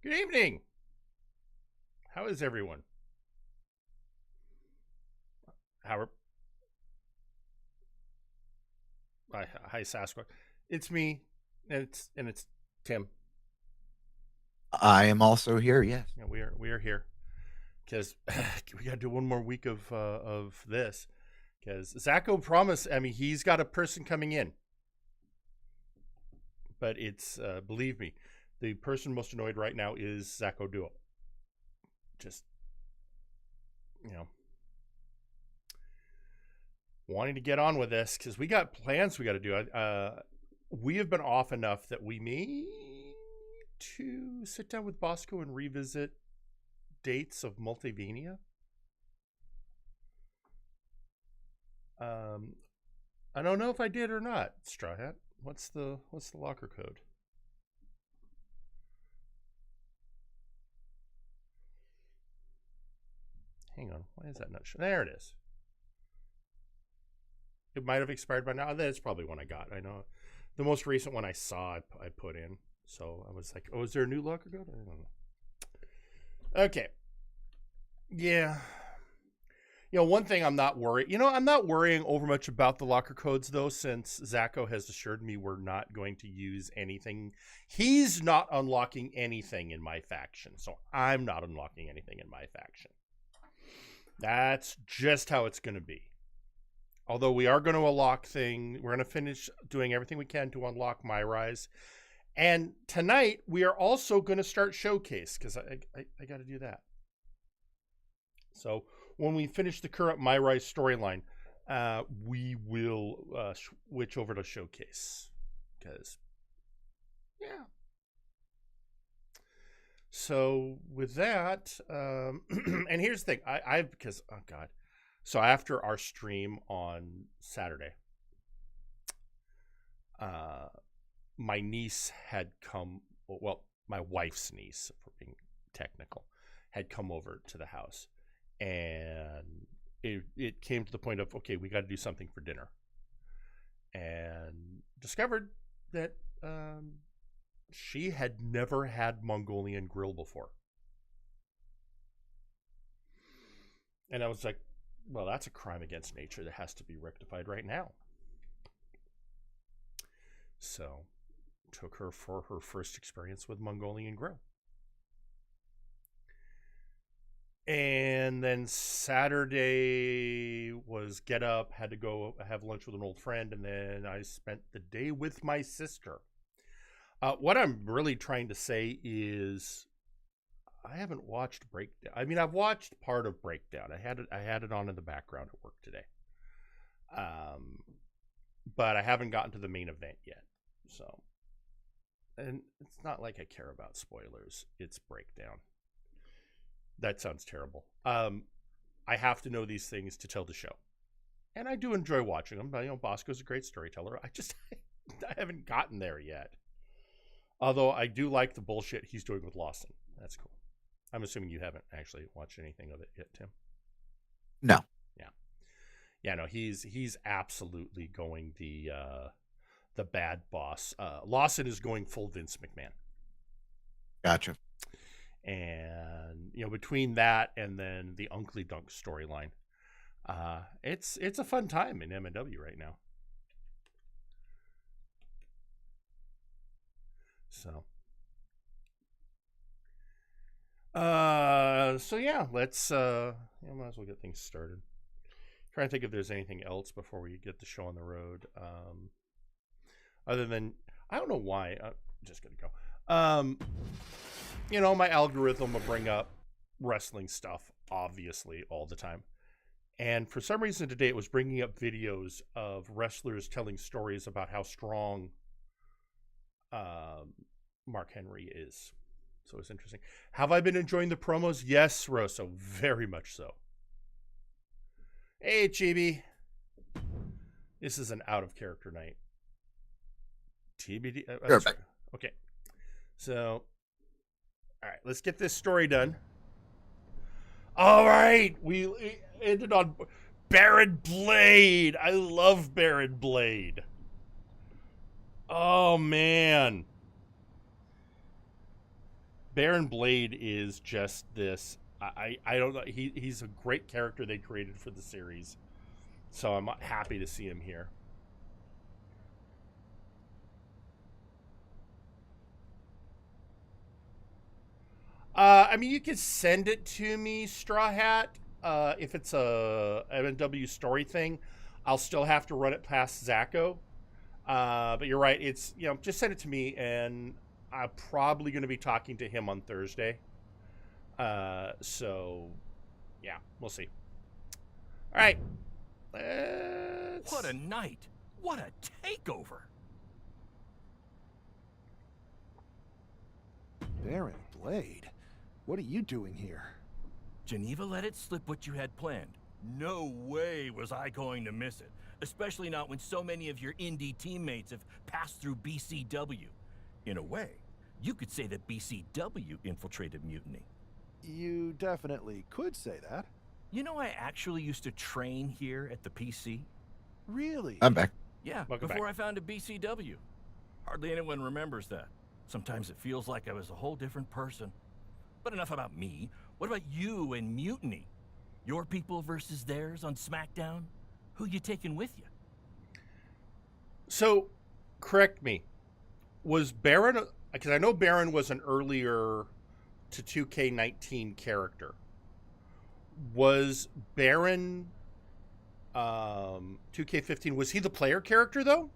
Good evening. How is everyone? Howard. Hi, Sasquatch. It's me, and it's Tim. I am also here. Yes. Yeah, we are here because we got to do one more week of this because Zacho promised. I mean, he's got a person coming in, but it's believe me, the person most annoyed right now is Zacho Duo. Just wanting to get on with this because we got plans we got to do. We have been off enough that we may to sit down with Bosco and revisit dates of Multivania. I don't know if I did or not. Straw Hat, what's the locker code? Hang on, why is that not showing? There it is. It might have expired by now. That's probably one I got. I know the most recent one I saw I put in. So I was like, oh, is there a new locker code? I don't know. Okay. Yeah. One thing I'm not worried. I'm not worrying over much about the locker codes, though, since Zacho has assured me we're not going to use anything. He's not unlocking anything in my faction, so I'm not unlocking anything in my faction. That's just how it's going to be. Although we are going to unlock things. We're going to finish doing everything we can to unlock My Rise. And tonight, we are also going to start Showcase, because I got to do that. So when we finish the current My Rise storyline, we will switch over to Showcase. Because, yeah. So with that, and here's the thing. Because, oh God. So after our stream on Saturday, my niece had come, well, my wife's niece, if we're being technical, had come over to the house. And it came to the point of, okay, we got to do something for dinner. And discovered that she had never had Mongolian grill before. And I was like, well, that's a crime against nature that has to be rectified right now. So, took her for her first experience with Mongolian grill. And then Saturday was get up, had to go have lunch with an old friend, and then I spent the day with my sister. What I'm really trying to say is I haven't watched Breakdown. I mean, I've watched part of Breakdown. I had it on in the background at work today. But I haven't gotten to the main event yet. So, and it's not like I care about spoilers. It's Breakdown. That sounds terrible. I have to know these things to tell the show. And I do enjoy watching them. But, Bosco's a great storyteller. I haven't gotten there yet. Although I do like the bullshit he's doing with Lawson. That's cool. I'm assuming you haven't actually watched anything of it yet, Tim. No. Yeah, no, he's absolutely going the bad boss. Lawson is going full Vince McMahon. Gotcha. And between that and then the Uncle Dunk storyline, it's a fun time in MNW right now. So yeah, let's might as well get things started. Trying to think if there's anything else before we get the show on the road. Other than, I don't know why, I'm just gonna go. My algorithm will bring up wrestling stuff obviously all the time. And for some reason today it was bringing up videos of wrestlers telling stories about how strong Mark Henry is. So it's interesting. Have I been enjoying the promos? Yes, Rosso, very much so. Hey, Chibi. This is an out of character night. TBD. Sure, right. Okay. So, all right, let's get this story done. All right, we ended on Baron Blade. I love Baron Blade. Oh man. Baron Blade is just this. I don't know. He's a great character they created for the series, so I'm happy to see him here. I mean, you can send it to me, Straw Hat. If it's a MW story thing, I'll still have to run it past Zacho. But you're right. It's, just send it to me, and I'm probably going to be talking to him on Thursday. So, yeah, we'll see. All right. What a night. What a takeover. Baron Blade, what are you doing here? Geneva let it slip what you had planned. No way was I going to miss it. Especially not when so many of your indie teammates have passed through BCW. In a way, you could say that BCW infiltrated Mutiny. You definitely could say that. You know, I actually used to train here at the PC. Really? I'm back. Yeah, Welcome before back. I founded BCW. Hardly anyone remembers that. Sometimes it feels like I was a whole different person. But enough about me. What about you and Mutiny? Your people versus theirs on SmackDown? Who you taking with you? So, correct me. Was Baron, because I know Baron was an earlier to 2K19 character. Was Baron 2K15, was he the player character though?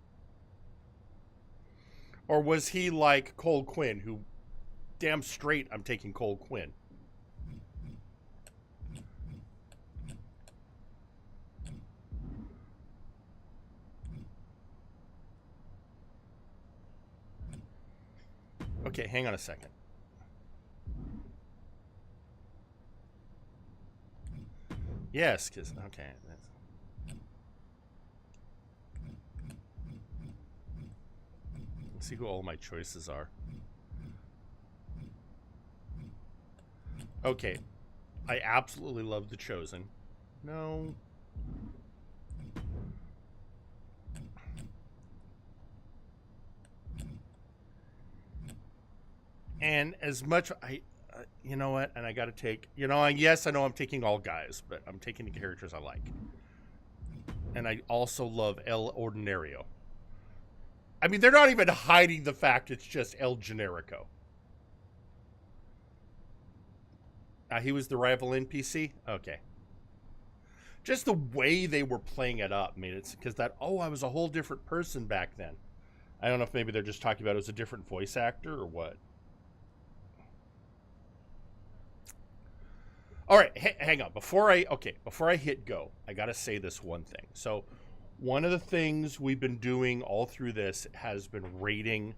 Or was he like Cole Quinn, who damn straight I'm taking Cole Quinn? Okay, hang on a second. Yes, because, okay. Let's see who all my choices are. Okay. I absolutely love The Chosen. No. And as much you know what, and I got to take, yes, I know I'm taking all guys, but I'm taking the characters I like. And I also love El Ordinario. I mean, they're not even hiding the fact it's just El Generico. He was the rival NPC? Okay. Just the way they were playing it up made it, because I was a whole different person back then. I don't know if maybe they're just talking about it as a different voice actor or what. All right, hang on. Before I hit go, I got to say this one thing. So, one of the things we've been doing all through this has been rating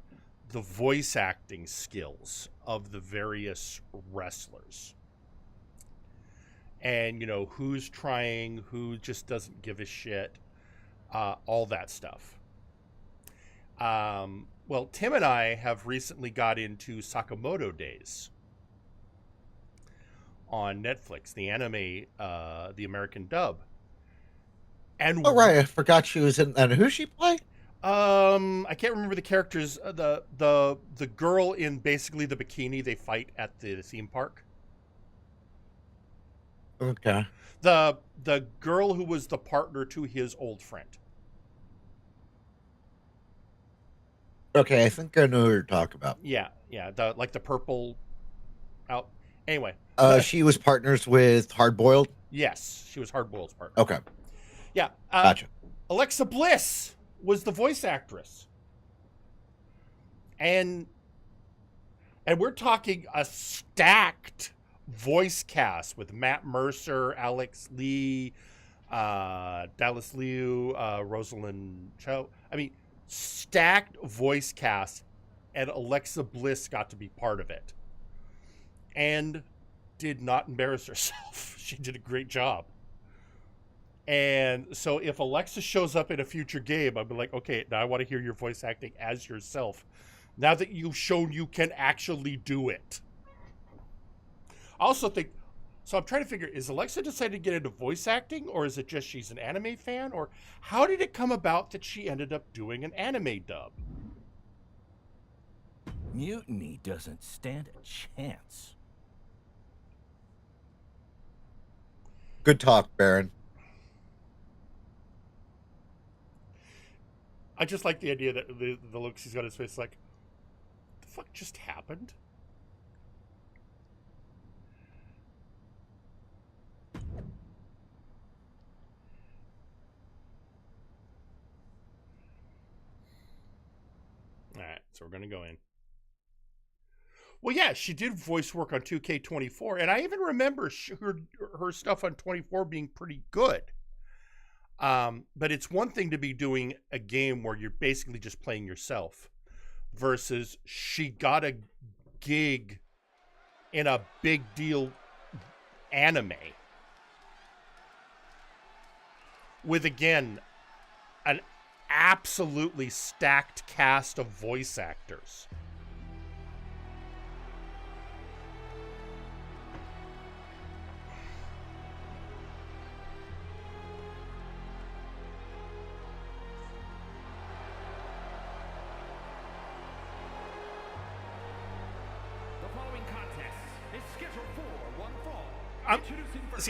the voice acting skills of the various wrestlers. And, who's trying, who just doesn't give a shit, all that stuff. Well, Tim and I have recently got into Sakamoto Days on Netflix, the anime, the American dub. And right, I forgot she was in that. Who she play? I can't remember the characters. The girl in basically the bikini they fight at the theme park. Okay. The girl who was the partner to his old friend. Okay, I think I know who you're talking about. Yeah. The purple out. Anyway. She was partners with Hard Boiled? Yes, she was Hard Boiled's partner. Okay. Yeah. Gotcha. Alexa Bliss was the voice actress. And we're talking a stacked voice cast with Matt Mercer, Alex Lee, Dallas Liu, Rosalind Cho. I mean, stacked voice cast, and Alexa Bliss got to be part of it. And did not embarrass herself. She did a great job. And so if Alexa shows up in a future game, I'll be like, okay, now I want to hear your voice acting as yourself. Now that you've shown you can actually do it. I also think, so I'm trying to figure, is Alexa decided to get into voice acting, or is it just she's an anime fan? Or how did it come about that she ended up doing an anime dub? Mutiny doesn't stand a chance. Good talk, Baron. I just like the idea that the looks he's got on his face, like, what the fuck just happened? All right, so we're gonna go in. Well, yeah, she did voice work on 2K24, and I even remember her stuff on 24 being pretty good. But it's one thing to be doing a game where you're basically just playing yourself, versus she got a gig in a big deal anime with, again, an absolutely stacked cast of voice actors.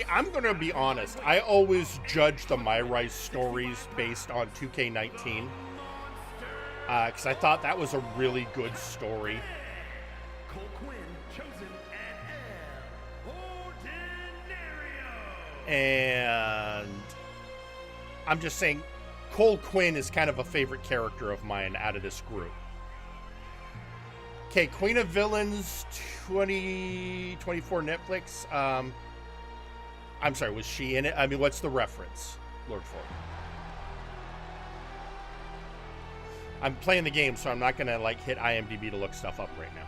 I'm going to be honest. I always judge the My Rise stories based on 2K19. Because I thought that was a really good story. And I'm just saying, Cole Quinn is kind of a favorite character of mine out of this group. Okay, Queen of Villains 2024 Netflix. I'm sorry, was she in it? I mean, what's the reference, Lord Ford? I'm playing the game, so I'm not going to, like, hit IMDb to look stuff up right now.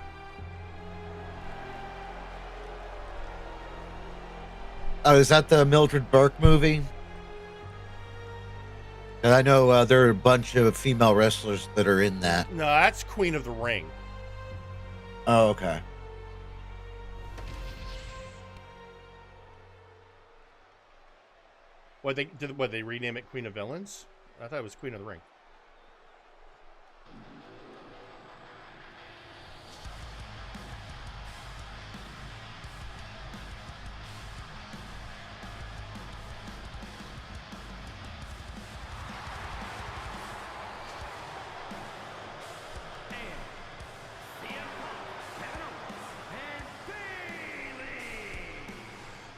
Oh, is that the Mildred Burke movie? And I know there are a bunch of female wrestlers that are in that. No, that's Queen of the Ring. Oh, okay. What they rename it Queen of Villains? I thought it was Queen of the Ring.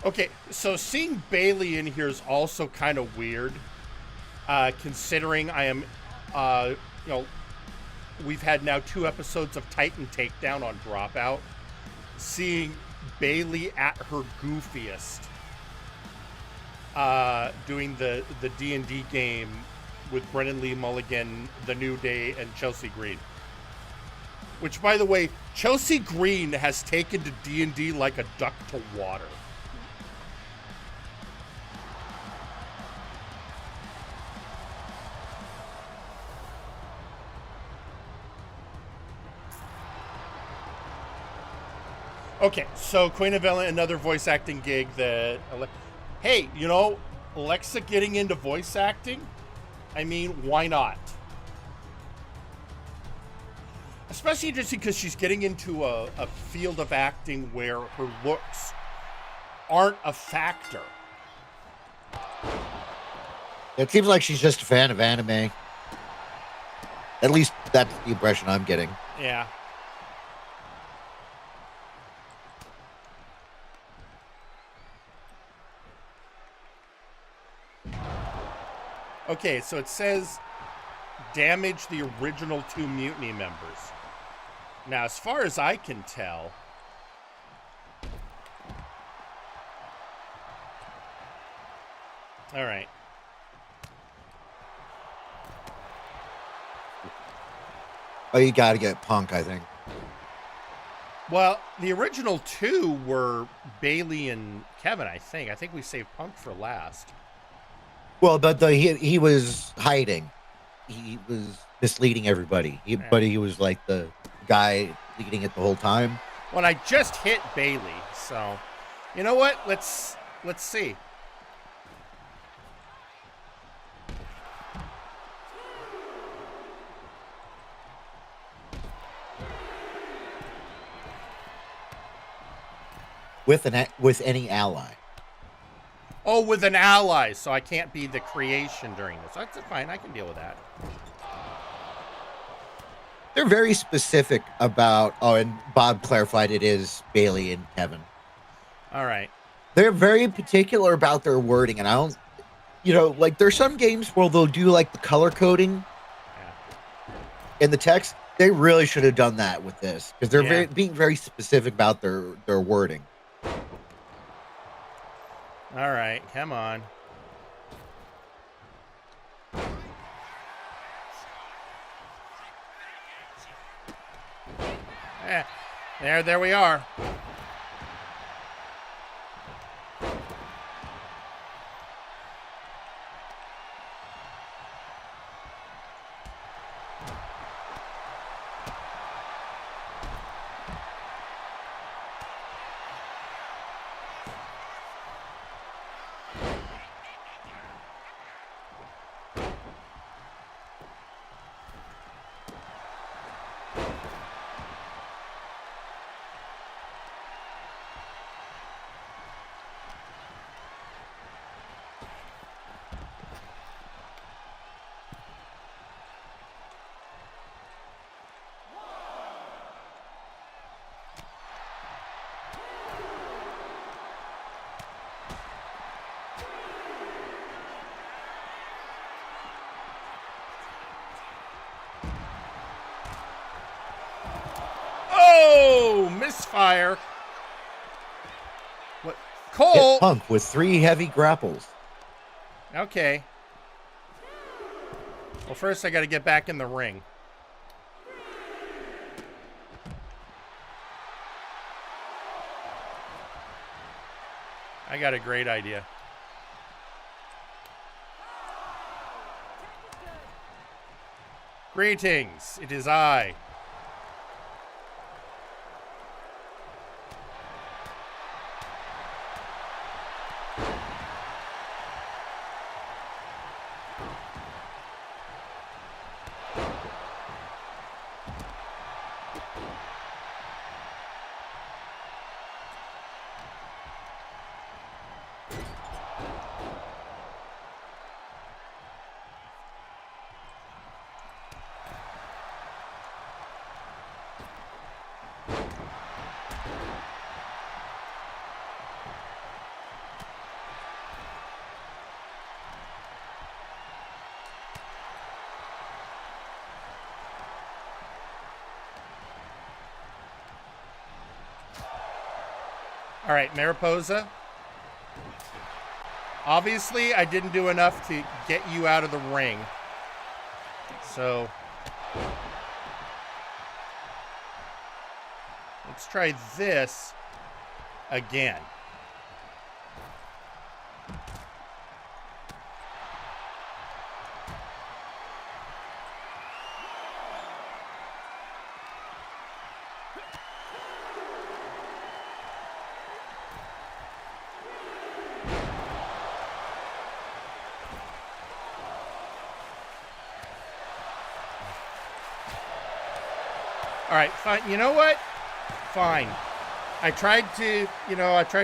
Okay, so seeing Bailey in here is also kind of weird, considering I am, we've had now 2 episodes of Titan Takedown on Dropout. Seeing Bailey at her goofiest, doing the D&D game with Brennan Lee Mulligan, The New Day, and Chelsea Green. Which, by the way, Chelsea Green has taken to D&D like a duck to water. Okay, so Queen of Villain, another voice acting gig that... Hey, you know, Alexa getting into voice acting? I mean, why not? Especially just because she's getting into a field of acting where her looks aren't a factor. It seems like she's just a fan of anime. At least that's the impression I'm getting. Yeah. Okay, so it says damage the original 2 Mutiny members. Now, as far as I can tell, all right. Oh, you got to get Punk, I think. Well, the original 2 were Bailey and Kevin, I think. I think we saved Punk for last. Well, but he was hiding. He was misleading everybody. But he was like the guy leading it the whole time. Well, I just hit Bailey, so you know what? Let's see. with any ally. Oh, with an ally, so I can't be the creation during this. That's fine. I can deal with that. They're very specific about. Oh, and Bob clarified it is Bailey and Kevin. All right. They're very particular about their wording, and I don't. Like there's some games where they'll do like the color coding in the text. They really should have done that with this because they're being very specific about their wording. All right, come on. There we are. Oh, misfire. What? Cole. Hit Punk with 3 heavy grapples. Okay. Well, first I got to get back in the ring. I got a great idea. Greetings. It is I. All right, Mariposa. Obviously, I didn't do enough to get you out of the ring. So, let's try this again. All right, fine. You know what? Fine. I tried to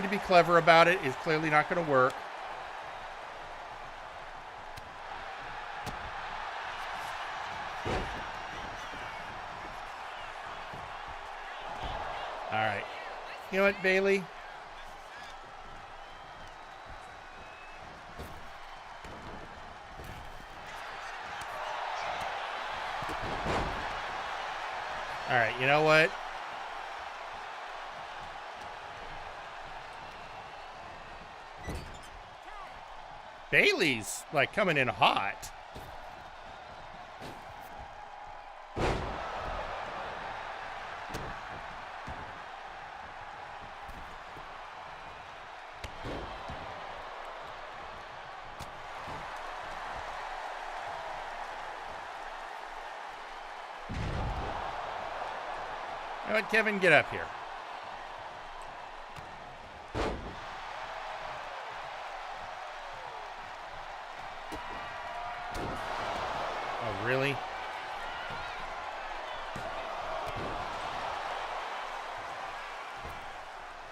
be clever about it. It's clearly not going to work. All right. You know what, Bailey? All right, you know what? Bailey's like coming in hot. You know what, Kevin, get up here. Oh, really?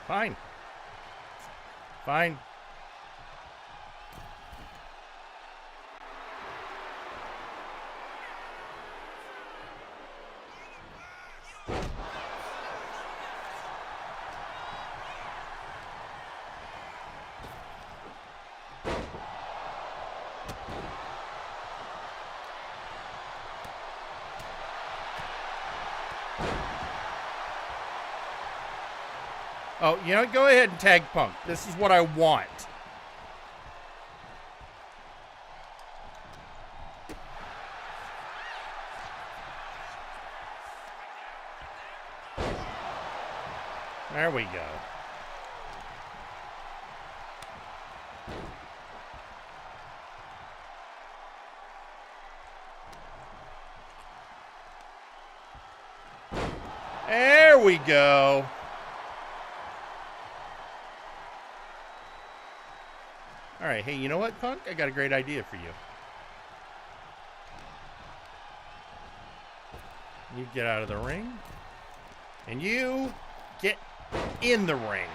Fine. Fine. Oh, you know, go ahead and tag Punk. This is what I want. There we go. There we go. All right, hey, you know what, Punk? I got a great idea for you. You get out of the ring, and you get in the ring.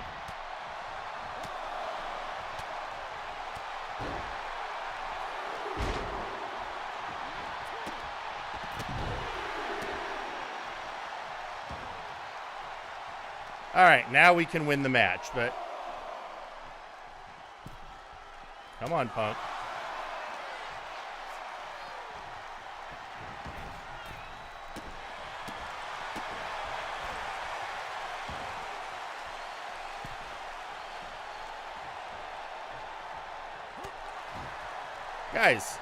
All right, now we can win the match, but come on, Punk. Guys.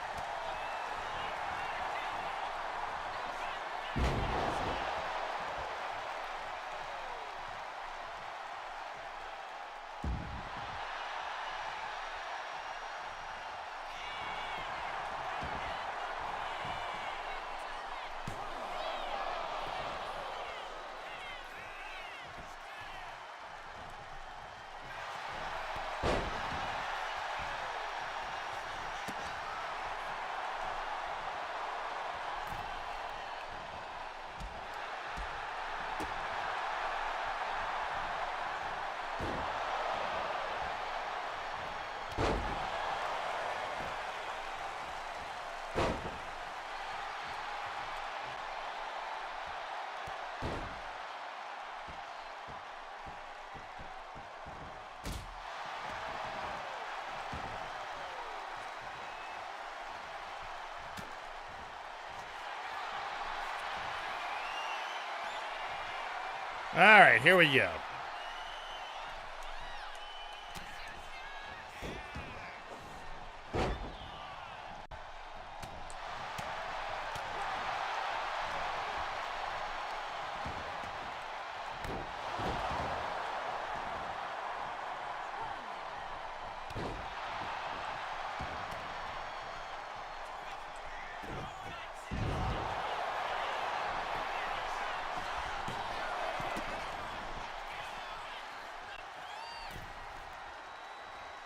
All right, here we go.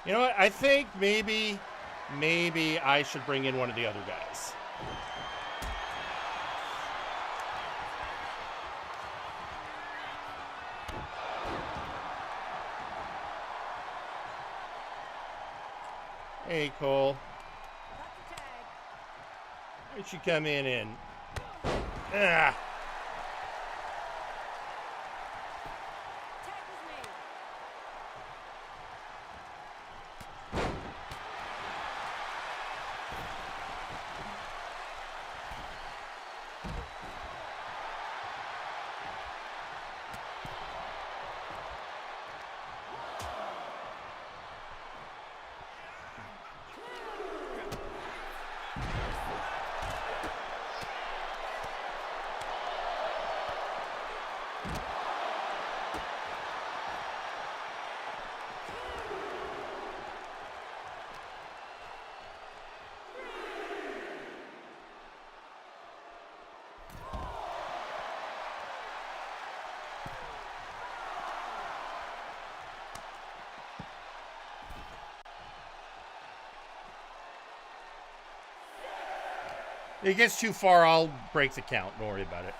You know what? I think maybe I should bring in one of the other guys. Hey, Cole. Why don't you come in and... Ah. If it gets too far, I'll break the count. Don't worry about it.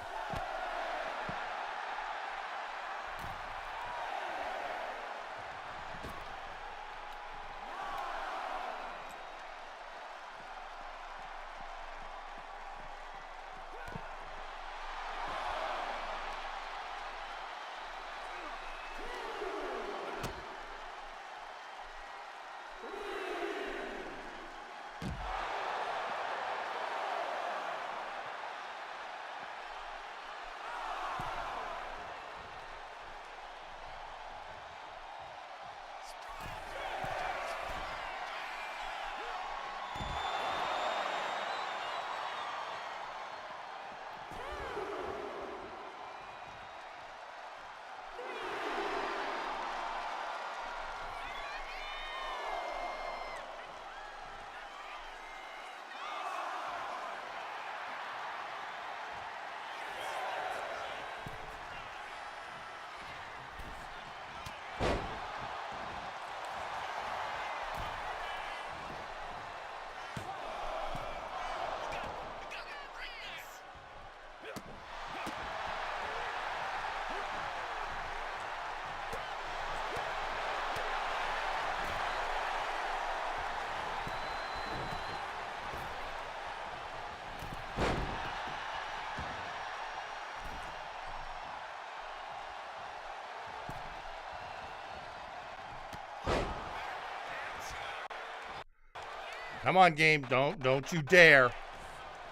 Come on, game. Don't you dare.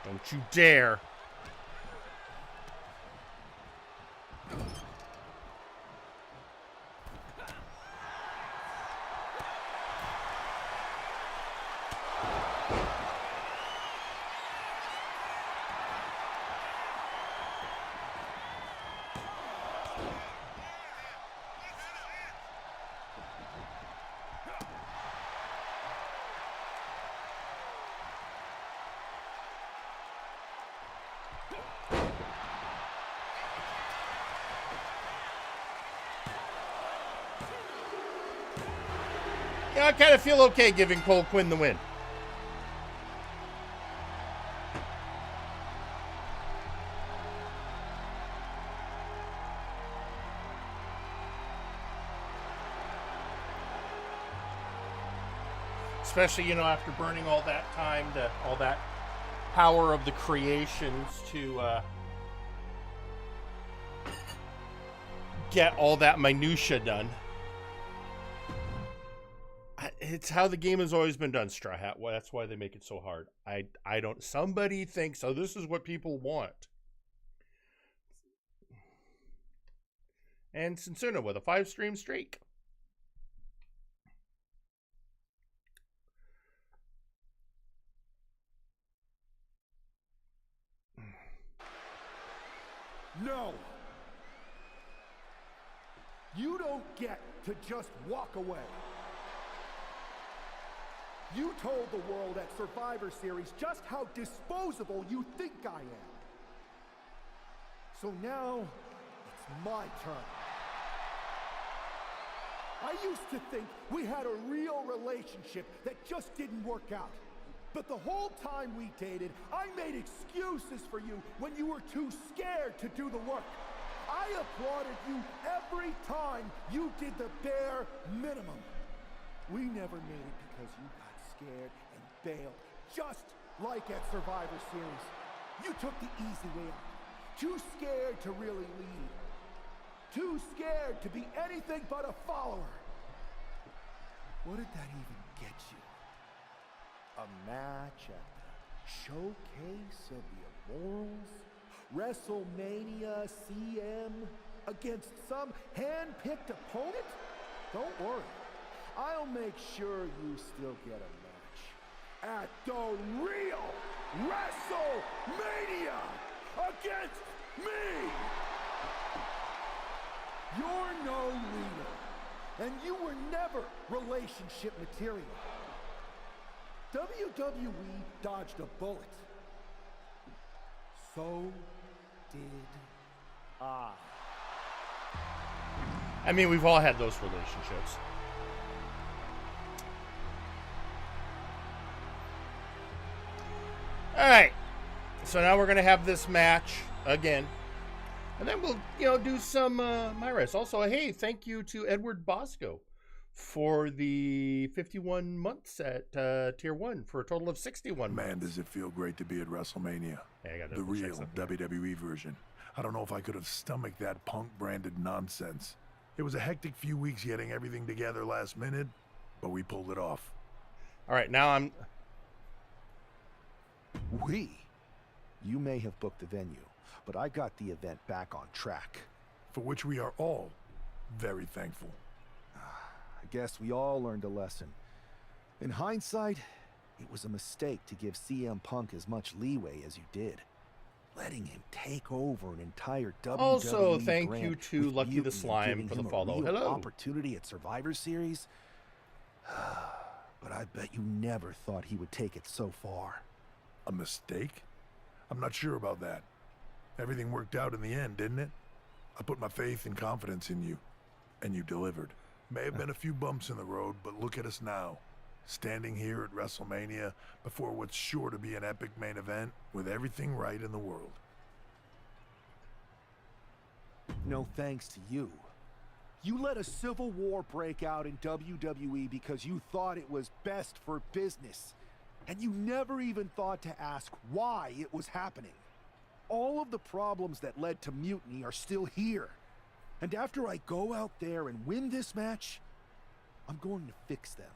Don't you dare. You know, I kind of feel okay giving Cole Quinn the win. Especially, you know, after burning all that time, all that power of the creations to get all that minutia done. It's how the game has always been done, Straw Hat. Well, that's why they make it so hard. I don't. Somebody thinks, oh, this is what people want. And Cincinnati with a 5-stream streak. No! You don't get to just walk away. You told the world at Survivor Series just how disposable you think I am. So now, it's my turn. I used to think we had a real relationship that just didn't work out. But the whole time we dated, I made excuses for you when you were too scared to do the work. I applauded you every time you did the bare minimum. We never made it because you got scared and bailed, just like at Survivor Series. You took the easy way out. Too scared to really lead. Too scared to be anything but a follower. What did that even get you? A match at the Showcase of the Immortals? WrestleMania CM against some hand-picked opponent? Don't worry. I'll make sure you still get a match at the real WrestleMania against me! You're no leader, and you were never relationship material. WWE dodged a bullet. So did I. I mean, we've all had those relationships. All right. So now we're going to have this match again. And then we'll, do some my rest. Also, hey, thank you to Edward Bosco for the 51 months at Tier 1 for a total of 61 months. Man, does it feel great to be at WrestleMania. Yeah, I got the real WWE version. I don't know if I could have stomached that punk-branded nonsense. It was a hectic few weeks getting everything together last minute, but we pulled it off. All right, now I'm... You may have booked the venue, but I got the event back on track. For which we are all very thankful. I guess we all learned a lesson. In hindsight, it was a mistake to give CM Punk as much leeway as you did. Letting him take over an entire WWE Also, thank brand you to Lucky the Slime for the follow. Hello. Opportunity at Survivor Series. But I bet you never thought he would take it so far. A mistake? I'm not sure about that. Everything worked out in the end, didn't it? I put my faith and confidence in you, and you delivered. May have been a few bumps in the road, but look at us now. Standing here at WrestleMania before what's sure to be an epic main event with everything right in the world. No thanks to you. You let a civil war break out in WWE because you thought it was best for business. And you never even thought to ask why it was happening. All of the problems that led to mutiny are still here. And after I go out there and win this match, I'm going to fix them.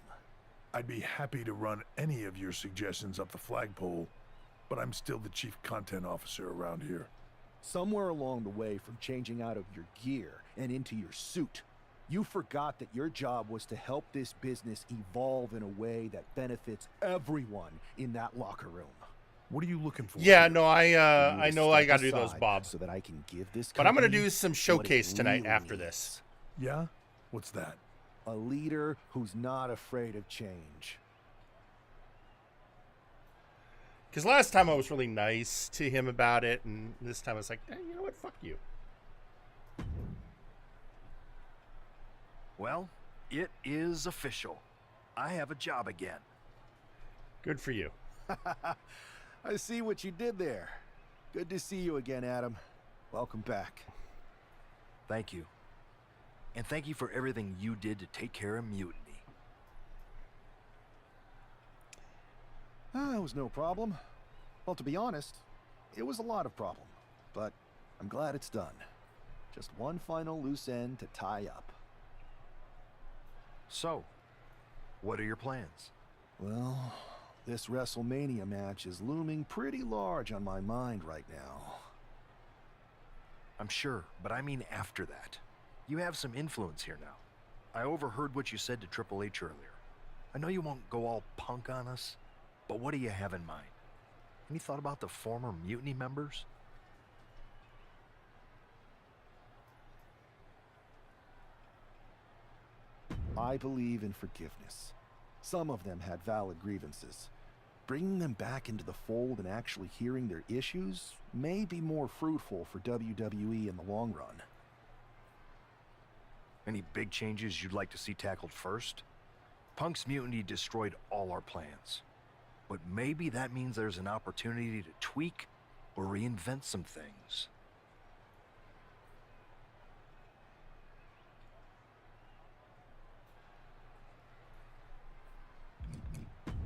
I'd be happy to run any of your suggestions up the flagpole, but I'm still the chief content officer around here. Somewhere along the way from changing out of your gear and into your suit, you forgot that your job was to help this business evolve in a way that benefits everyone in that locker room. What are you looking for? Yeah, here? no, I know I got to do those, Step Bob. aside so that I can give this But I'm going to company do some what it showcase tonight really after needs. this. Yeah? What's that? A leader who's not afraid of change. Because last time I was really nice to him about it, and this time I was like, you know what, fuck you. Well, it is official. I have a job again. Good for you. I see what you did there. Good to see you again, Adam. Welcome back. Thank you. And thank you for everything you did to take care of Mutiny. It was no problem. Well, to be honest, it was a lot of problem. But I'm glad it's done. Just one final loose end to tie up. So, what are your plans? Well, this WrestleMania match is looming pretty large on my mind right now. I'm sure, but I mean after that. You have some influence here now. I overheard what you said to Triple H earlier. I know you won't go all punk on us, but what do you have in mind? Any thought about the former Mutiny members? I believe in forgiveness. Some of them had valid grievances. Bringing them back into the fold and actually hearing their issues may be more fruitful for WWE in the long run. Any big changes you'd like to see tackled first? Punk's mutiny destroyed all our plans. But maybe that means there's an opportunity to tweak or reinvent some things.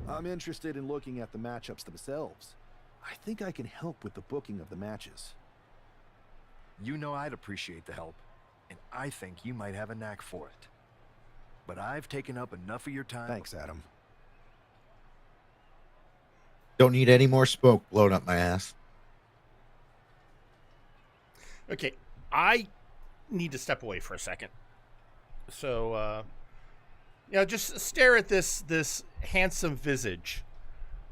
I'm interested in looking at the matchups themselves. I think I can help with the booking of the matches. You know I'd appreciate the help, and I think you might have a knack for it. But I've taken up enough of your time. Thanks, Adam. Don't need any more smoke blown up my ass. Okay, I need to step away for a second. So, just stare at this handsome visage.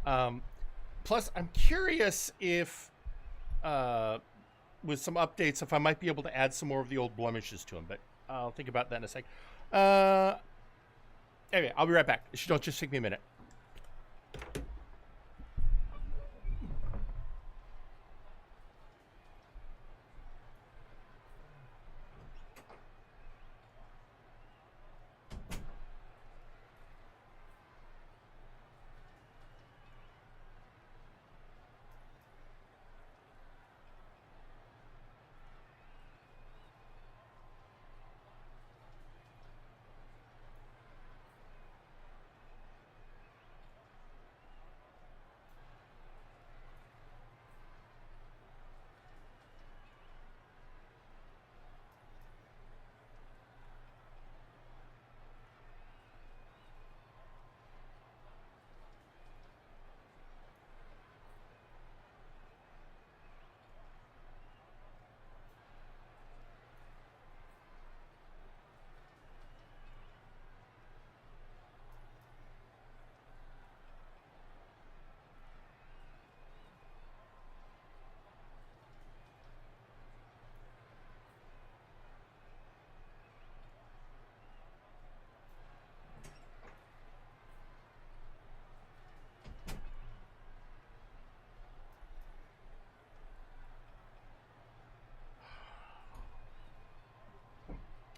Plus, I'm curious if, with some updates, if I might be able to add some more of the old blemishes to him. But I'll think about that in a sec. Anyway, I'll be right back. Don't just take me a minute.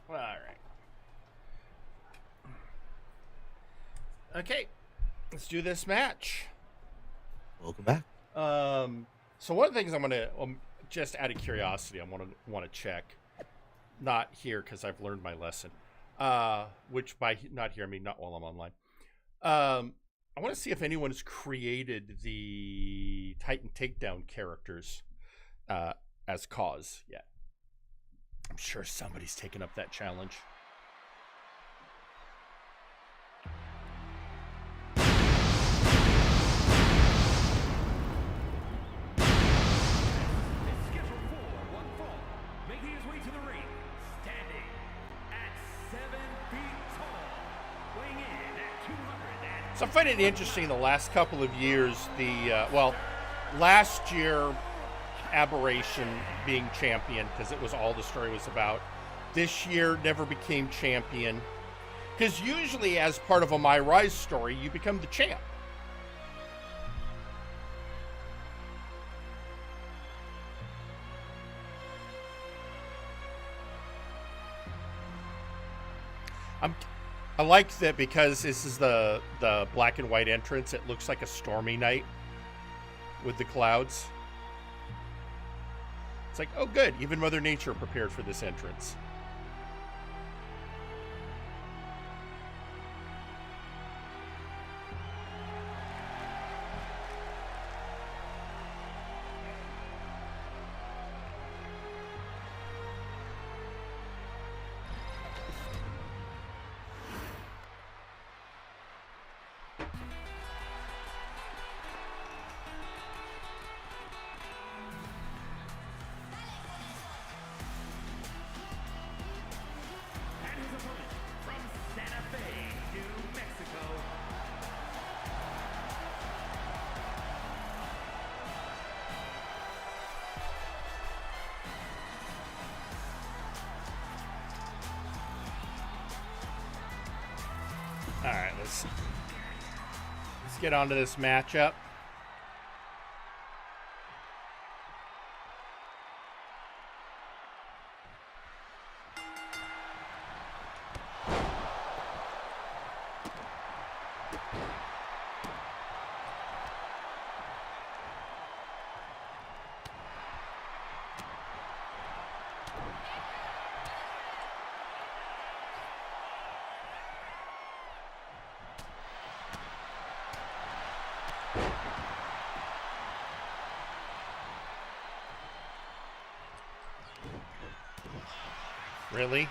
All right. Okay, let's do this match. Welcome back. So one of the things I'm gonna just out of curiosity, I want to check, not here because I've learned my lesson. Which by not here I mean not while I'm online. I want to see if anyone's created the Titan Takedown characters as cause yet. I'm sure somebody's taken up that challenge. So I find it interesting the last couple of years, last year, Aberration being champion, because it was all the story was about. This year, never became champion. Because usually, as part of a My Rise story, you become the champ. I like that because this is the black and white entrance. It looks like a stormy night with the clouds. It's like, oh, good. Even Mother Nature prepared for this entrance. All right, let's get on to this matchup. Really?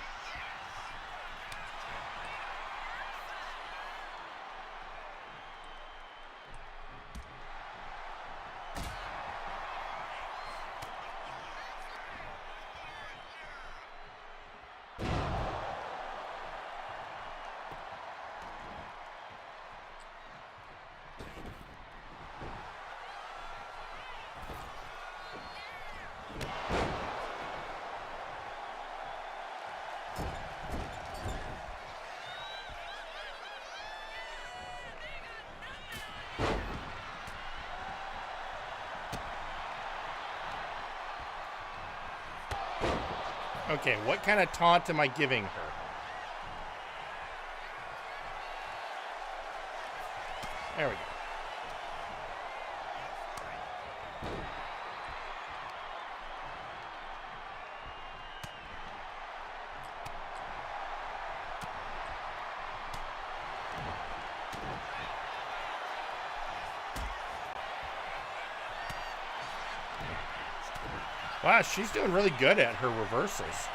Okay, what kind of taunt am I giving her? There we go. Wow, she's doing really good at her reversals.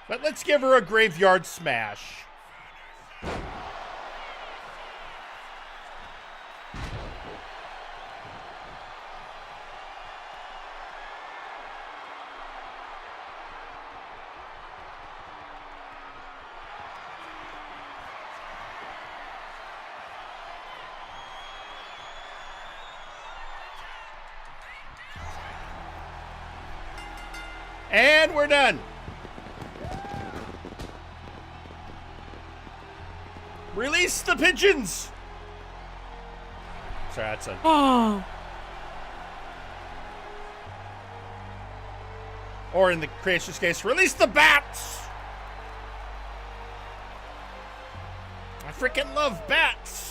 But let's give her a graveyard smash. And we're done. Release the pigeons. Sorry, that's a... Oh. Or in the creation's case, release the bats. I freaking love bats.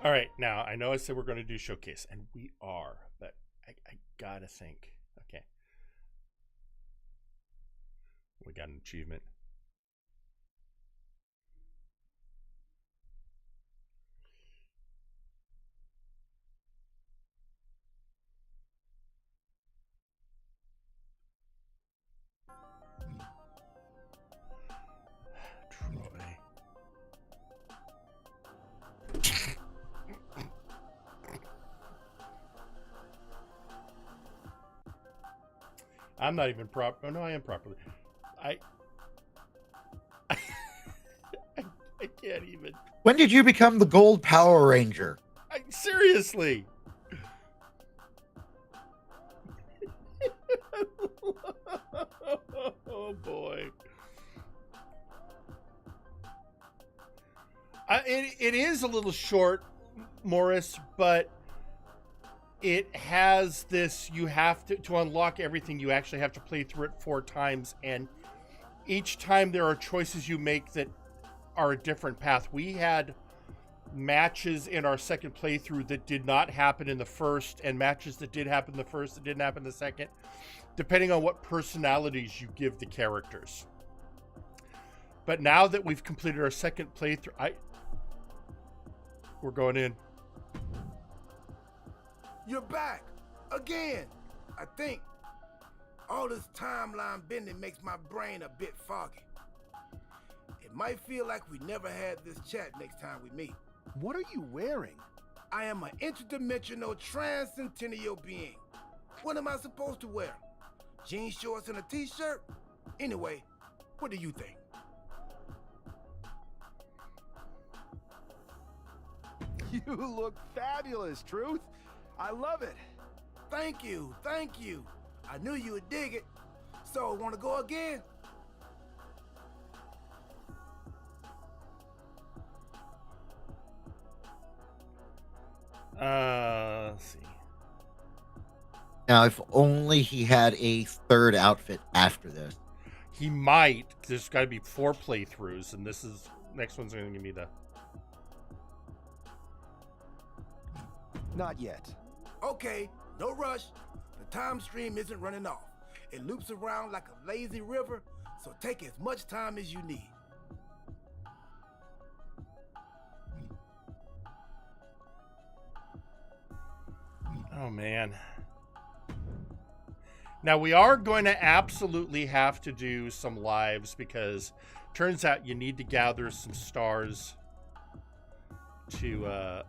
All right, now I know I said we're going to do showcase, and we are, but I gotta think. Okay, We got an achievement. Troy. I'm not even proper. Oh, no, I am properly. I I can't even. When did you become the Gold Power Ranger? Seriously. Oh boy. It is a little short, Morris, but it has this. You have to unlock everything. You actually have to play through it 4 times, and each time there are choices you make that are a different path. We had matches in our second playthrough that did not happen in the first, and matches that did happen in the first that didn't happen in the second, depending on what personalities you give the characters. But now that we've completed our second playthrough, we're going in. You're back again. I think all this timeline bending makes my brain a bit foggy. It might feel like we never had this chat next time we meet. What are you wearing? I am an interdimensional transcendental being. What am I supposed to wear? Jean shorts and a t-shirt? Anyway, what do you think? You look fabulous, Truth. I love it. Thank you, thank you. I knew you would dig it. So, want to go again? Let's see. Now, if only he had a third outfit after this. He might. There's got to be 4 playthroughs, and next one's going to give me the. Not yet. Okay, no rush. The time stream isn't running off. It loops around like a lazy river, so take as much time as you need. Oh, man. Now, we are going to absolutely have to do some lives because turns out you need to gather some stars to...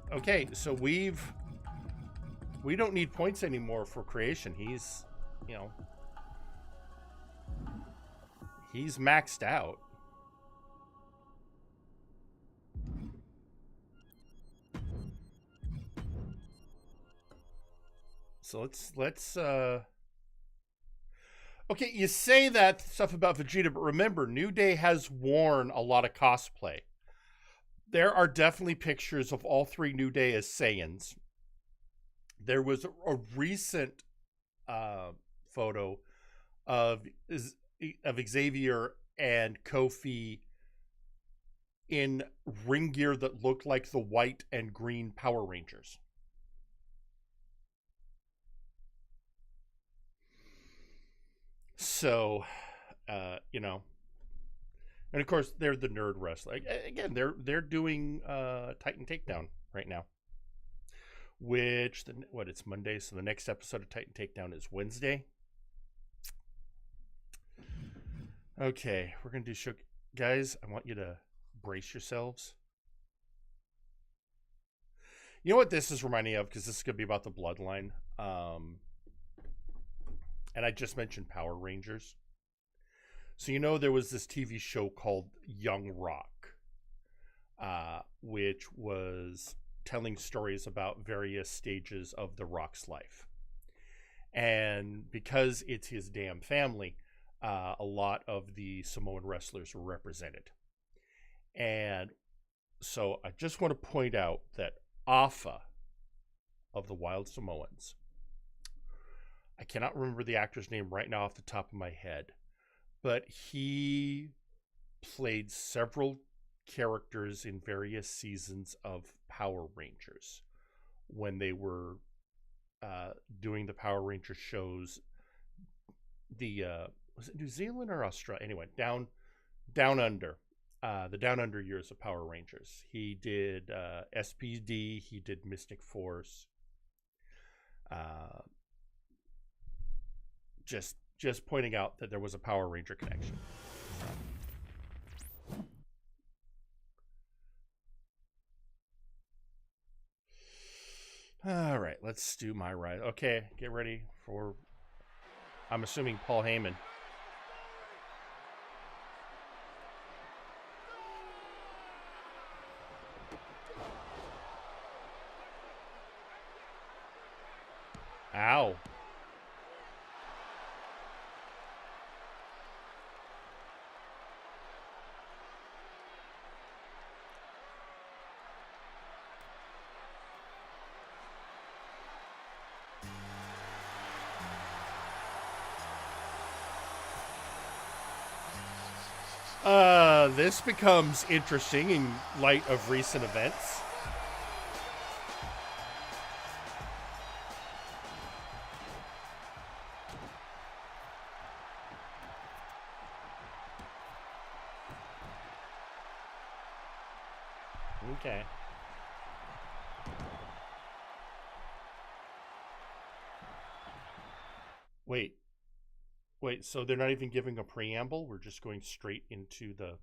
Okay, so we don't need points anymore for creation. He's, he's maxed out. So let's okay, you say that stuff about Vegeta, but remember, New Day has worn a lot of cosplay. There are definitely pictures of all 3 New Day as Saiyans. There was a recent photo of Xavier and Kofi in ring gear that looked like the white and green Power Rangers. So, and of course they're the nerd wrestler. Again, they're doing Titan Takedown right now, which it's Monday, so the next episode of Titan Takedown is Wednesday. Okay, we're gonna do show, guys. I want you to brace yourselves. You know what this is reminding me of, because this is gonna be about the bloodline. And I just mentioned Power Rangers. So there was this TV show called Young Rock, which was telling stories about various stages of The Rock's life. And because it's his damn family, a lot of the Samoan wrestlers were represented. And so I just want to point out that Afa of the Wild Samoans, I cannot remember the actor's name right now off the top of my head, but he played several characters in various seasons of Power Rangers when they were doing the Power Ranger shows was it New Zealand or Australia? Anyway, down under. The Down Under years of Power Rangers. He did SPD. He did Mystic Force. Just pointing out that there was a Power Ranger connection. All right, let's do my ride. Okay, get ready for, I'm assuming, Paul Heyman. Ow. This becomes interesting in light of recent events. Okay. Wait, so they're not even giving a preamble? We're just going straight into the...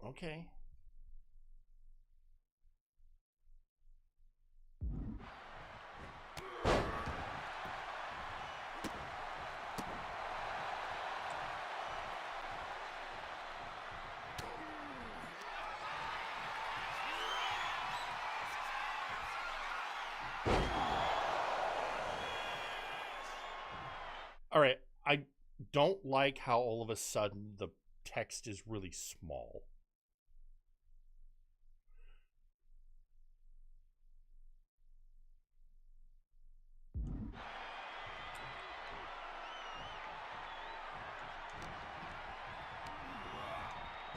okay. All right, I don't like how all of a sudden the text is really small.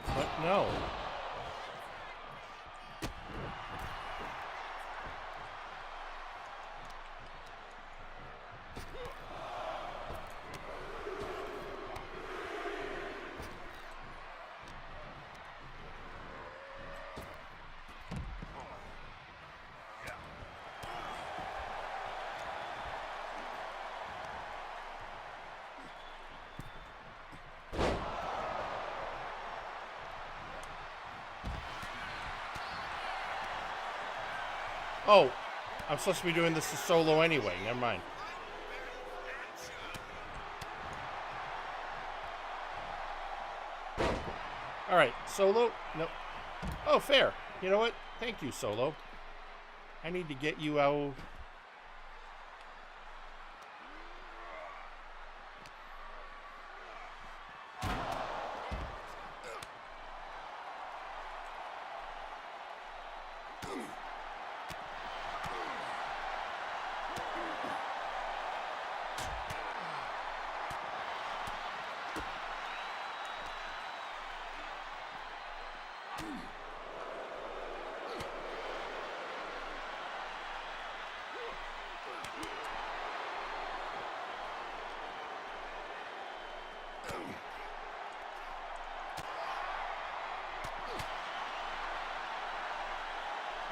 But no. Oh, I'm supposed to be doing this as solo anyway. Never mind. All right, Solo. Nope. Oh, fair. You know what? Thank you, Solo. I need to get you out.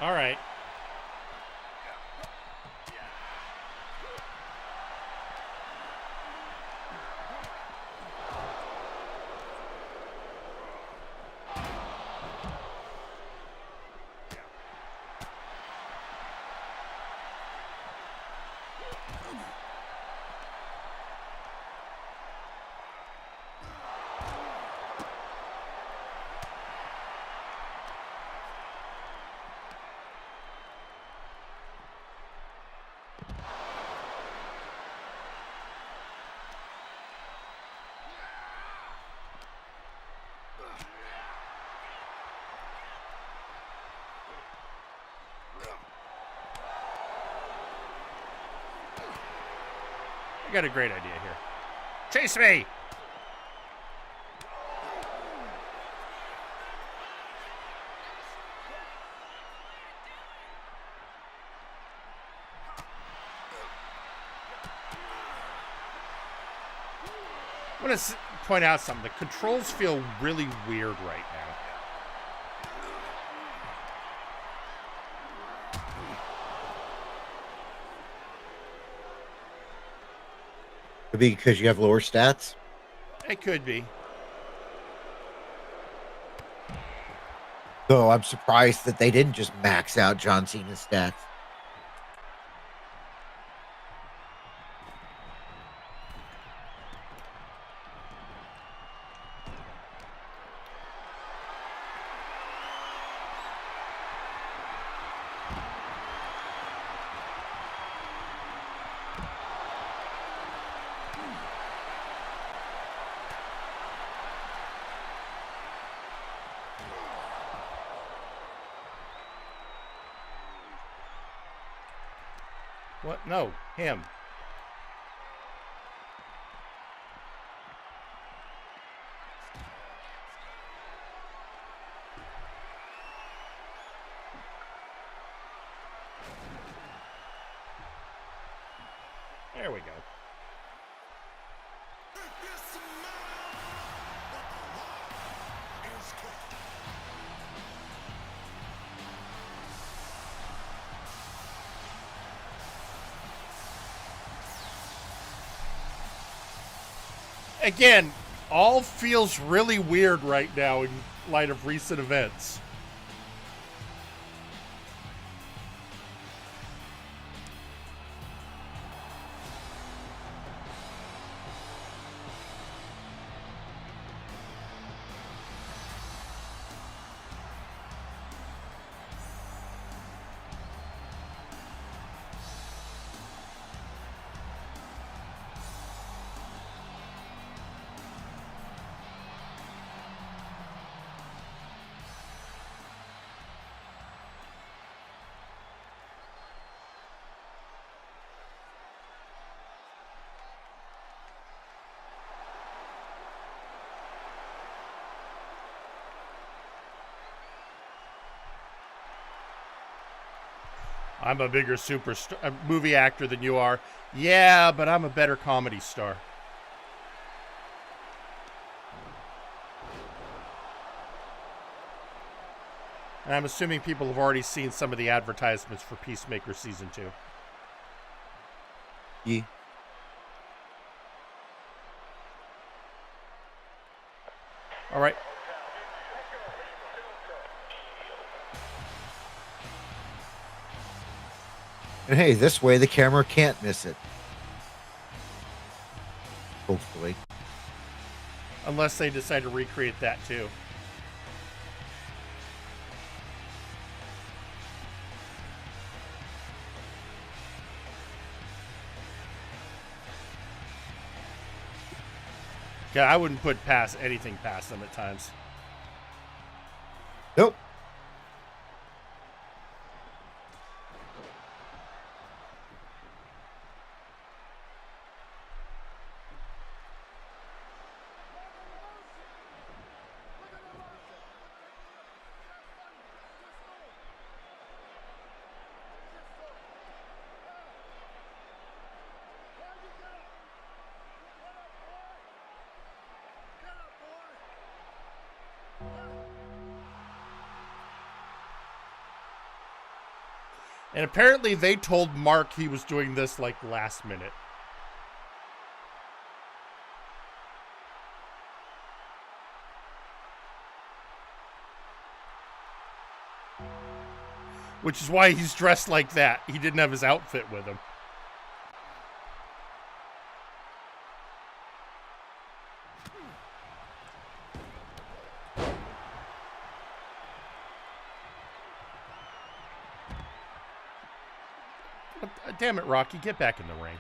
All right. I got a great idea here. Chase me! I want to point out something. The controls feel really weird right now. Could be because you have lower stats. It could be. Though I'm surprised that they didn't just max out John Cena's stats. What? No, him. There we go. Again, all feels really weird right now in light of recent events. I'm a bigger movie actor than you are. Yeah, but I'm a better comedy star. And I'm assuming people have already seen some of the advertisements for Peacemaker Season 2. Yeah. All right. And hey, this way the camera can't miss it. Hopefully. Unless they decide to recreate that too. Yeah, I wouldn't put anything past them at times. Nope. And apparently they told Mark he was doing this like last minute. Which is why he's dressed like that. He didn't have his outfit with him. Damn it, Rocky, get back in the ring.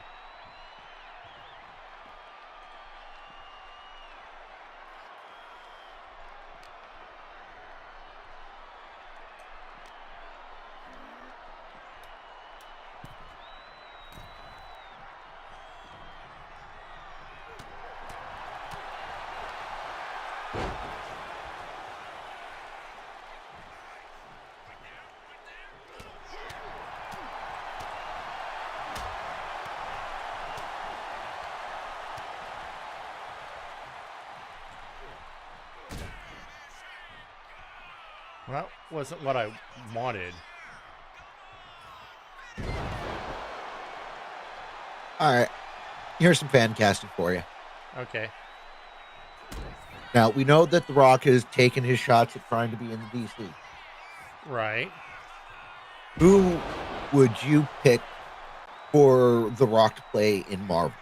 Well, that wasn't what I wanted. All right. Here's some fan casting for you. Okay. Now, we know that The Rock has taken his shots at trying to be in the DC. Right. Who would you pick for The Rock to play in Marvel?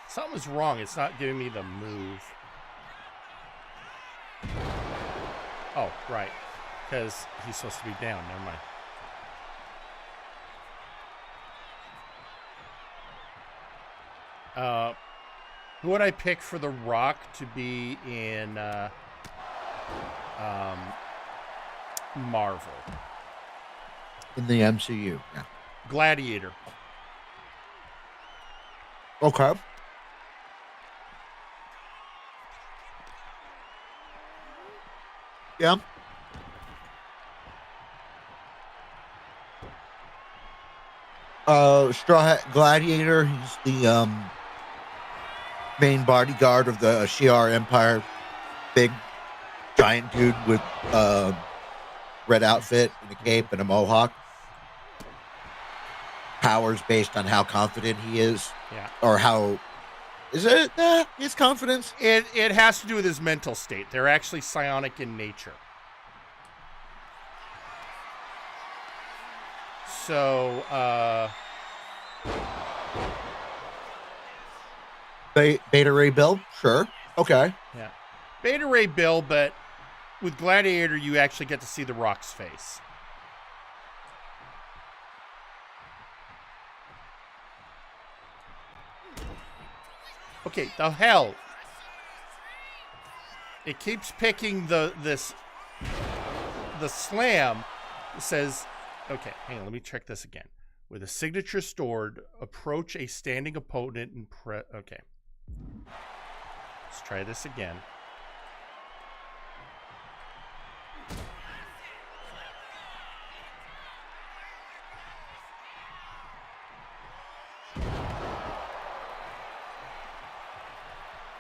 Something's wrong. It's not giving me the move. Oh, right. Because he's supposed to be down. Never mind. Who would I pick for The Rock to be in Marvel? In the MCU, yeah. Gladiator. Okay. Yeah. Straw Hat Gladiator, he's the main bodyguard of the Shi'ar Empire. Big, giant dude with red outfit and a cape and a mohawk. Powers based on how confident he is. Yeah. Or how... Is it his confidence? It has to do with his mental state. They're actually psionic in nature. So, Beta Ray Bill? Sure. Okay. yeah. Beta Ray Bill, but with Gladiator, you actually get to see The Rock's face. Okay, the hell. It keeps picking the slam. It says, okay, hang on, let me check this again. With a signature stored, approach a standing opponent and press. Okay. Let's try this again.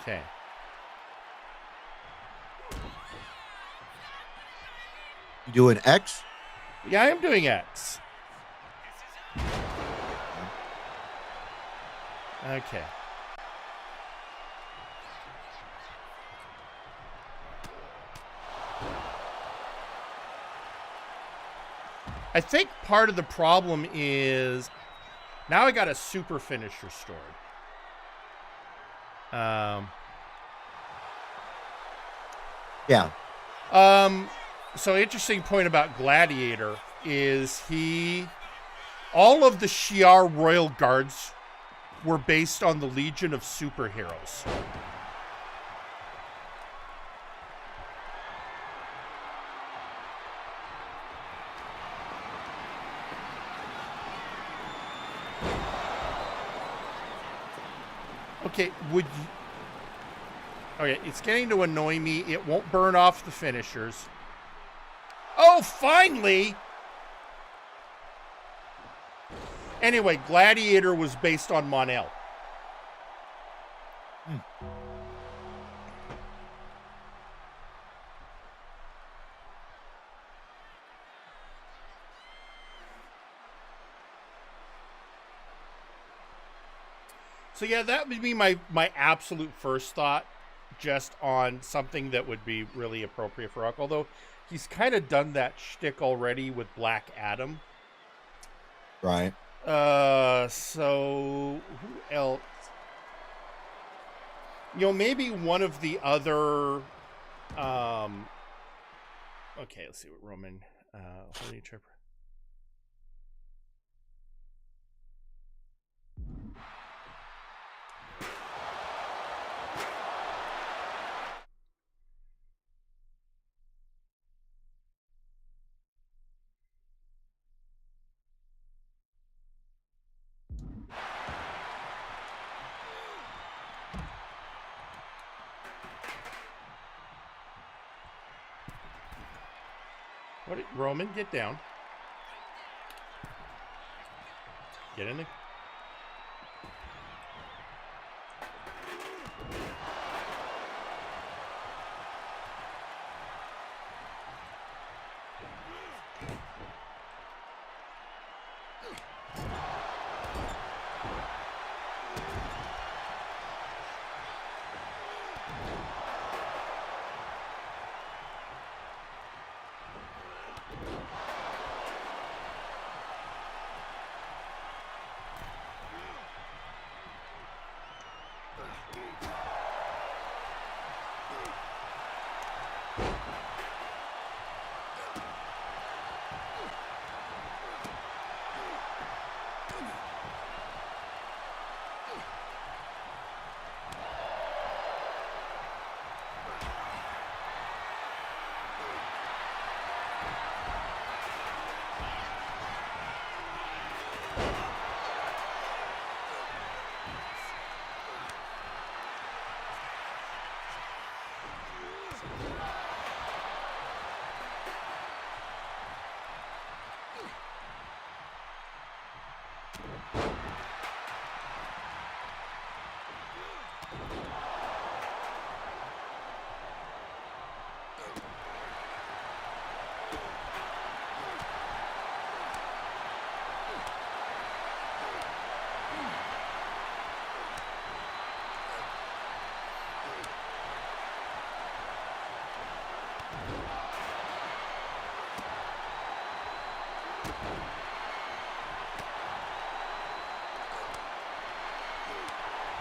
Okay. You doing X? Yeah, I am doing X. Okay. I think part of the problem is now I got a super finisher stored. Yeah. So interesting point about Gladiator is all of the Shi'ar royal guards were based on the Legion of Superheroes. Okay, would you... Okay, it's getting to annoy me. It won't burn off the finishers. Oh, finally! Anyway, Gladiator was based on Mon-El. So yeah, that would be my absolute first thought, just on something that would be really appropriate for Rock. Although he's kind of done that shtick already with Black Adam. Right. So who else? You know, maybe one of the other. Okay, let's see what Roman. Holy Tripper. Roman, get down. Get in the...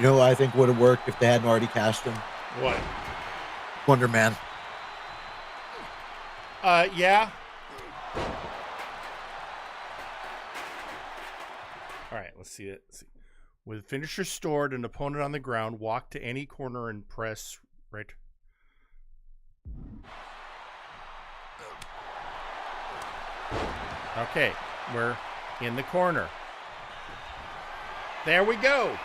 You know, I think would have worked if they hadn't already cast him. What? Wonder Man. Yeah. All right, let's see it. With finisher stored, an opponent on the ground, walk to any corner and press right. Okay, we're in the corner. There we go.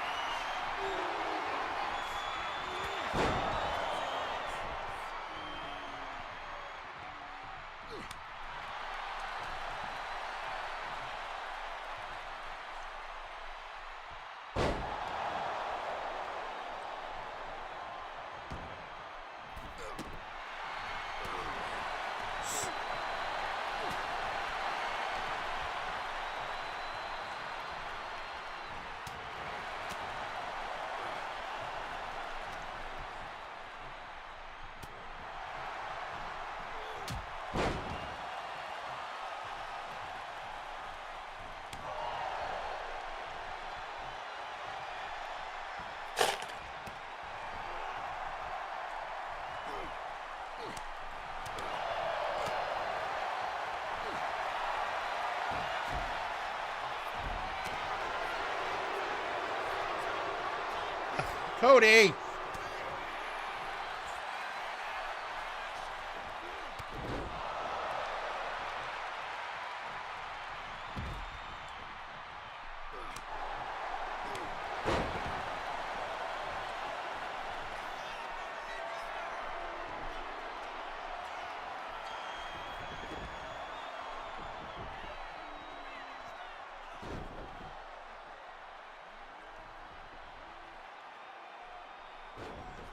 Cody.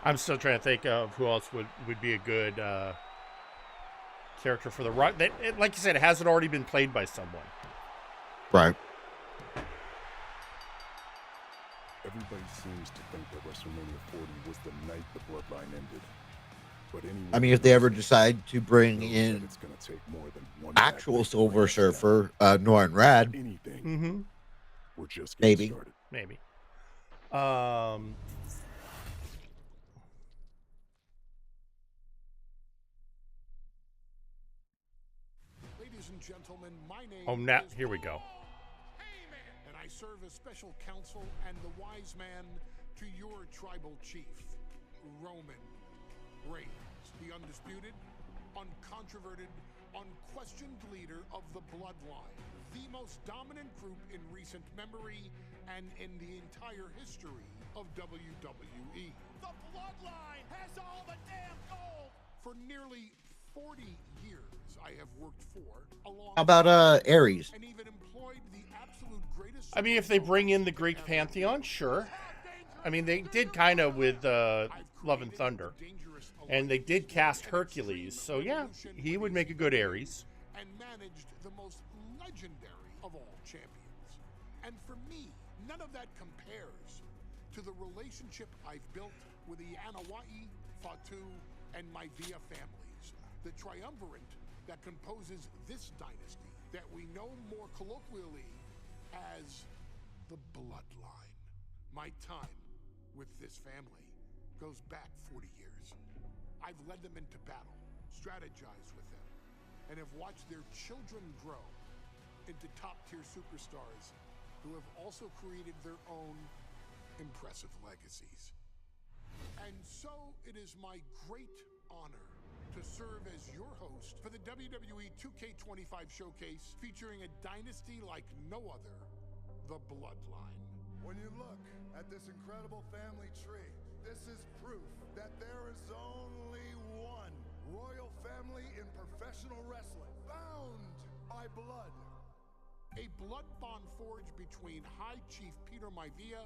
I'm still trying to think of who else would be a good character for the Rock. Like you said, it hasn't already been played by someone. Right. Everybody seems to think that WrestleMania 40 was the night the Bloodline ended. But anyway, I mean, if they ever decide to bring in it's going to take more than one actual Silver Surfer, Norrin Rad, anything. Mm-hmm. We're just getting maybe. started. Maybe. Ladies and gentlemen, my name Oh, now is here we go. and I serve as special counsel and the wise man to your tribal chief, Roman Reigns, the undisputed, uncontroverted, unquestioned leader of the Bloodline, the most dominant group in recent memory and in the entire history of WWE. The Bloodline has all the damn gold! For nearly 40 years, I have worked for, along How about Ares? and even employed the absolute greatest. I mean, if they bring in the Greek pantheon, sure. I mean, they did kind of with Love and Thunder, and they did cast Hercules, so yeah, he would make a good Ares. And managed the most legendary of all champions. And for me, none of that compares to the relationship I've built with the Anawai, Fatu, and Maivia families, the triumvirate that composes this dynasty that we know more colloquially as the Bloodline. My time with this family goes back 40 years. I've led them into battle, strategized with them, and have watched their children grow into top-tier superstars who have also created their own impressive legacies. And so it is my great honor to serve as your host for the WWE 2K25 showcase featuring a dynasty like no other, the Bloodline. When you look at this incredible family tree, this is proof that there is only one royal family in professional wrestling, bound by blood. A blood bond forged between High Chief Peter Maivia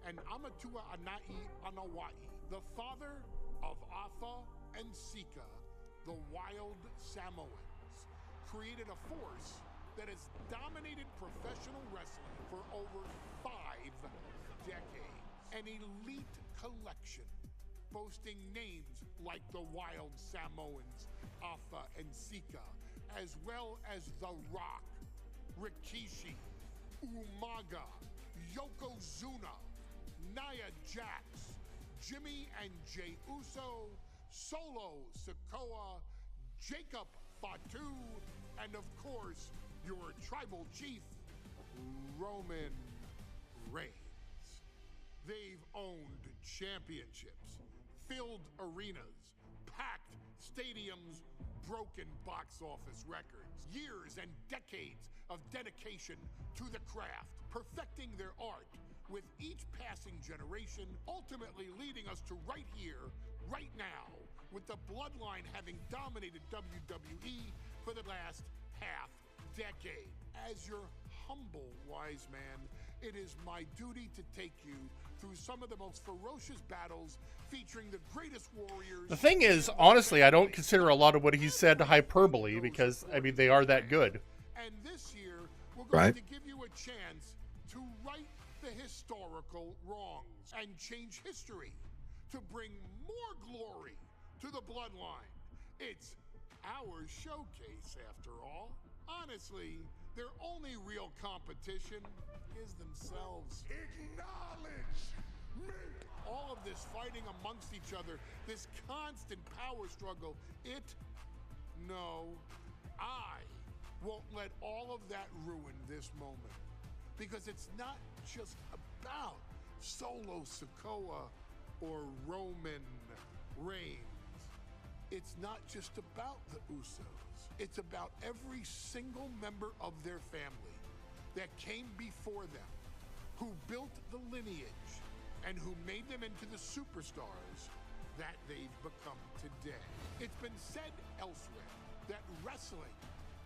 and Amatua Anai Anawai, the father of Afa and Sika, the wild Samoans, created a force that has dominated professional wrestling for over 5 decades. An elite collection boasting names like the wild Samoans, Afa and Sika, as well as The Rock, Rikishi, Umaga, Yokozuna, Nia Jax, Jimmy and Jey Uso, Solo Sikoa, Jacob Fatu, and of course, your tribal chief, Roman Reigns. They've owned championships, filled arenas, packed stadiums, broken box office records, years and decades of dedication to the craft, perfecting their art with each passing generation, ultimately leading us to right here, right now, with the Bloodline having dominated WWE for the last half decade. As your humble wise man, it is my duty to take you through some of the most ferocious battles featuring the greatest warriors. The thing is, honestly, I don't consider a lot of what he said hyperbole because, I mean, they are that good. And this year, we're going to give you a chance to right the historical wrongs and change history to bring more glory to the Bloodline. It's our showcase, after all. Honestly, their only real competition is themselves. Acknowledge me! All of this fighting amongst each other, this constant power struggle, I won't let all of that ruin this moment. Because it's not just about Solo Sikoa or Roman Reigns. It's not just about the Usos. It's about every single member of their family that came before them, who built the lineage and who made them into the superstars that they've become today. It's been said elsewhere that wrestling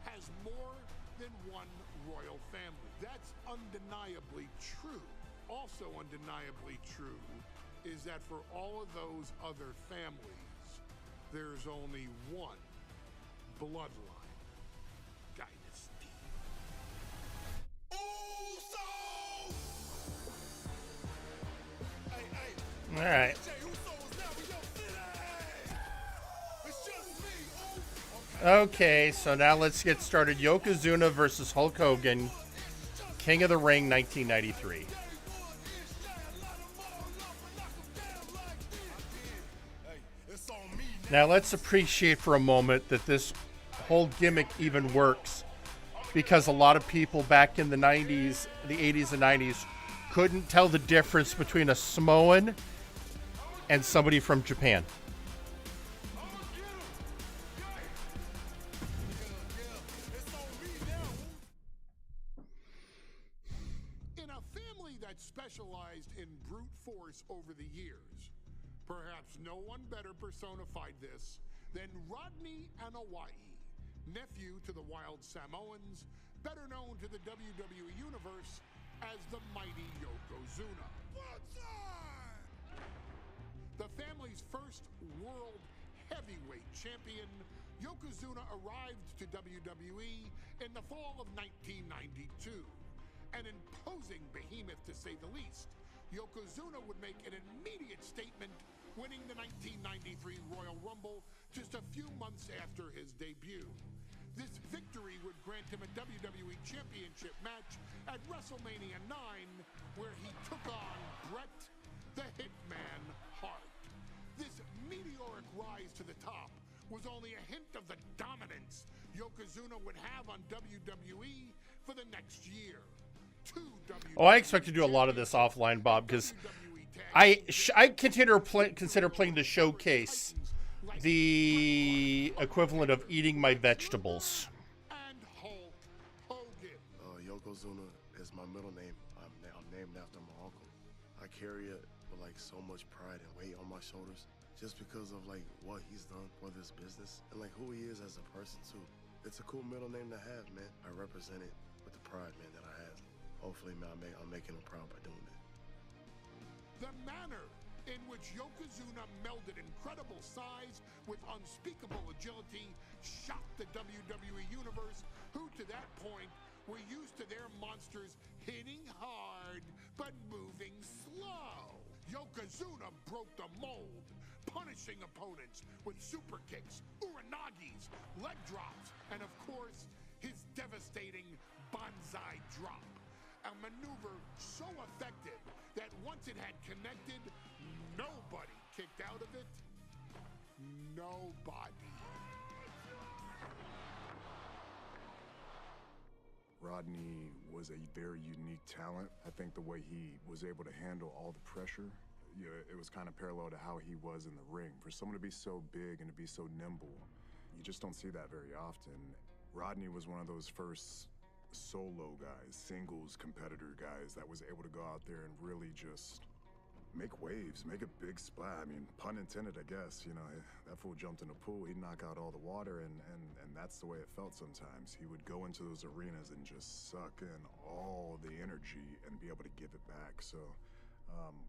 has more than one royal family. That's undeniably true. Also undeniably true is that for all of those other families, there's only one bloodline dynasty. All right. Okay, so now let's get started. Yokozuna versus Hulk Hogan, King of the Ring, 1993. Now let's appreciate for a moment that this whole gimmick even works, because a lot of people back in the 90s, the 80s and 90s couldn't tell the difference between a Samoan and somebody from Japan. In a family that specialized in brute force over the years, perhaps no one better personified this than Rodney Anawai, nephew to the Wild Samoans, better known to the WWE Universe as the mighty Yokozuna. The family's first world heavyweight champion, Yokozuna arrived to WWE in the fall of 1992. An imposing behemoth, to say the least, Yokozuna would make an immediate statement, winning the 1993 Royal Rumble just a few months after his debut. This victory would grant him a WWE Championship match at WrestleMania 9, where he took on Bret the Hitman Hart. This meteoric rise to the top was only a hint of the dominance Yokozuna would have on WWE for the next year. Oh, I expect to do a lot of this offline, Bob, because I consider playing the showcase the equivalent of eating my vegetables. And Hulk Hogan. Yokozuna is my middle name. I'm named after my uncle. I carry it with like so much pride and weight on my shoulders, just because of like what he's done for this business and like who he is as a person too. It's a cool middle name to have, man. I represent it with the pride, man, that I have. Hopefully, man, I'm making him proud by doing it. The manner in which Yokozuna melded incredible size with unspeakable agility shocked the WWE Universe, who to that point were used to their monsters hitting hard but moving slow. Yokozuna broke the mold, punishing opponents with super kicks, uranagis, leg drops, and of course, his devastating banzai drop. A maneuver so effective that once it had connected, nobody kicked out of it. Nobody. Rodney was a very unique talent. I think the way he was able to handle all the pressure, it was kind of parallel to how he was in the ring. For someone to be so big and to be so nimble, you just don't see that very often. Rodney was one of those first solo guys, singles competitor guys that was able to go out there and really just make waves, make a big splash. I mean, pun intended, I guess. That fool jumped in a pool, he'd knock out all the water, and that's the way it felt sometimes. He would go into those arenas and just suck in all the energy and be able to give it back. So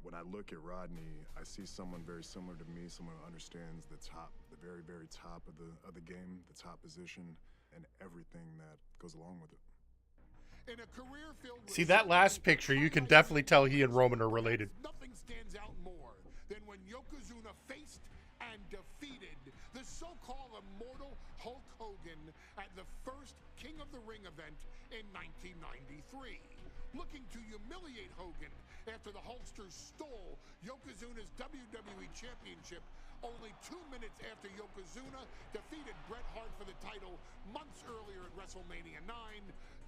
when I look at Rodney, I see someone very similar to me, someone who understands the very, very top of the game, the top position, and everything that goes along with it. In a career filled with See, that last picture, you can definitely tell he and Roman are related. nothing stands out more than when Yokozuna faced and defeated the so-called immortal Hulk Hogan at the first King of the Ring event in 1993. Looking to humiliate Hogan after the Hulkster stole Yokozuna's WWE Championship only 2 minutes after Yokozuna defeated Bret Hart for the title months earlier at WrestleMania 9,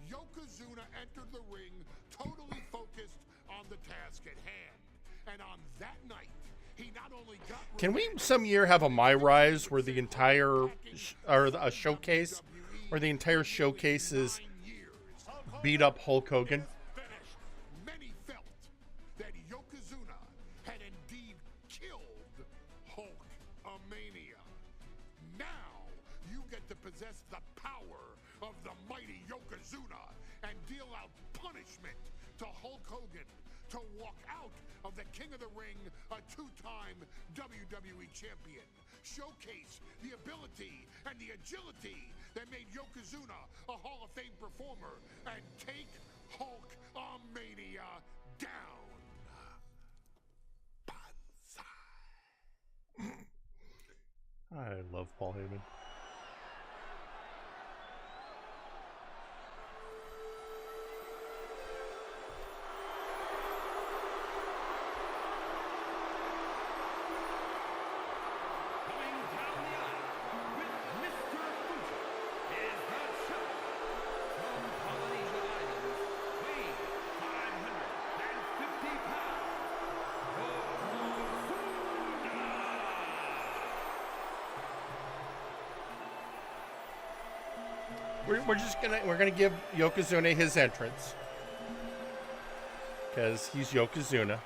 Yokozuna entered the ring totally focused on the task at hand. And on that night, he not only got... Can we some year have a My Rise where the entire, or a showcase, where the entire showcase is beat up Hulk Hogan? Many felt that Yokozuna had indeed killed Hulkamania. Now you get to possess the power of the mighty Yokozuna and deal out punishment to Hulk Hogan to walk out of the King of the Ring, a two-time WWE champion. Showcase the ability and the agility that made Yokozuna a Hall of Fame performer and take Hulkamania down. Banzai. I love Paul Heyman. We're gonna give Yokozuna his entrance because he's Yokozuna.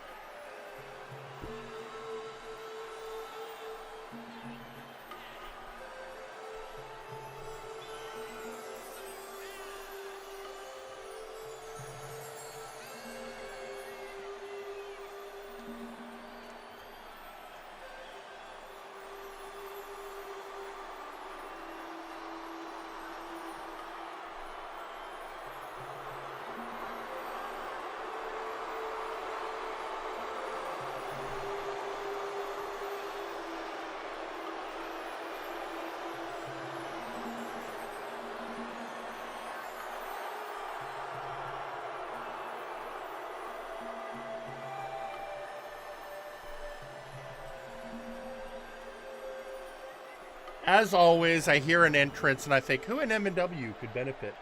As always, I hear an entrance and I think, who in M&W could benefit?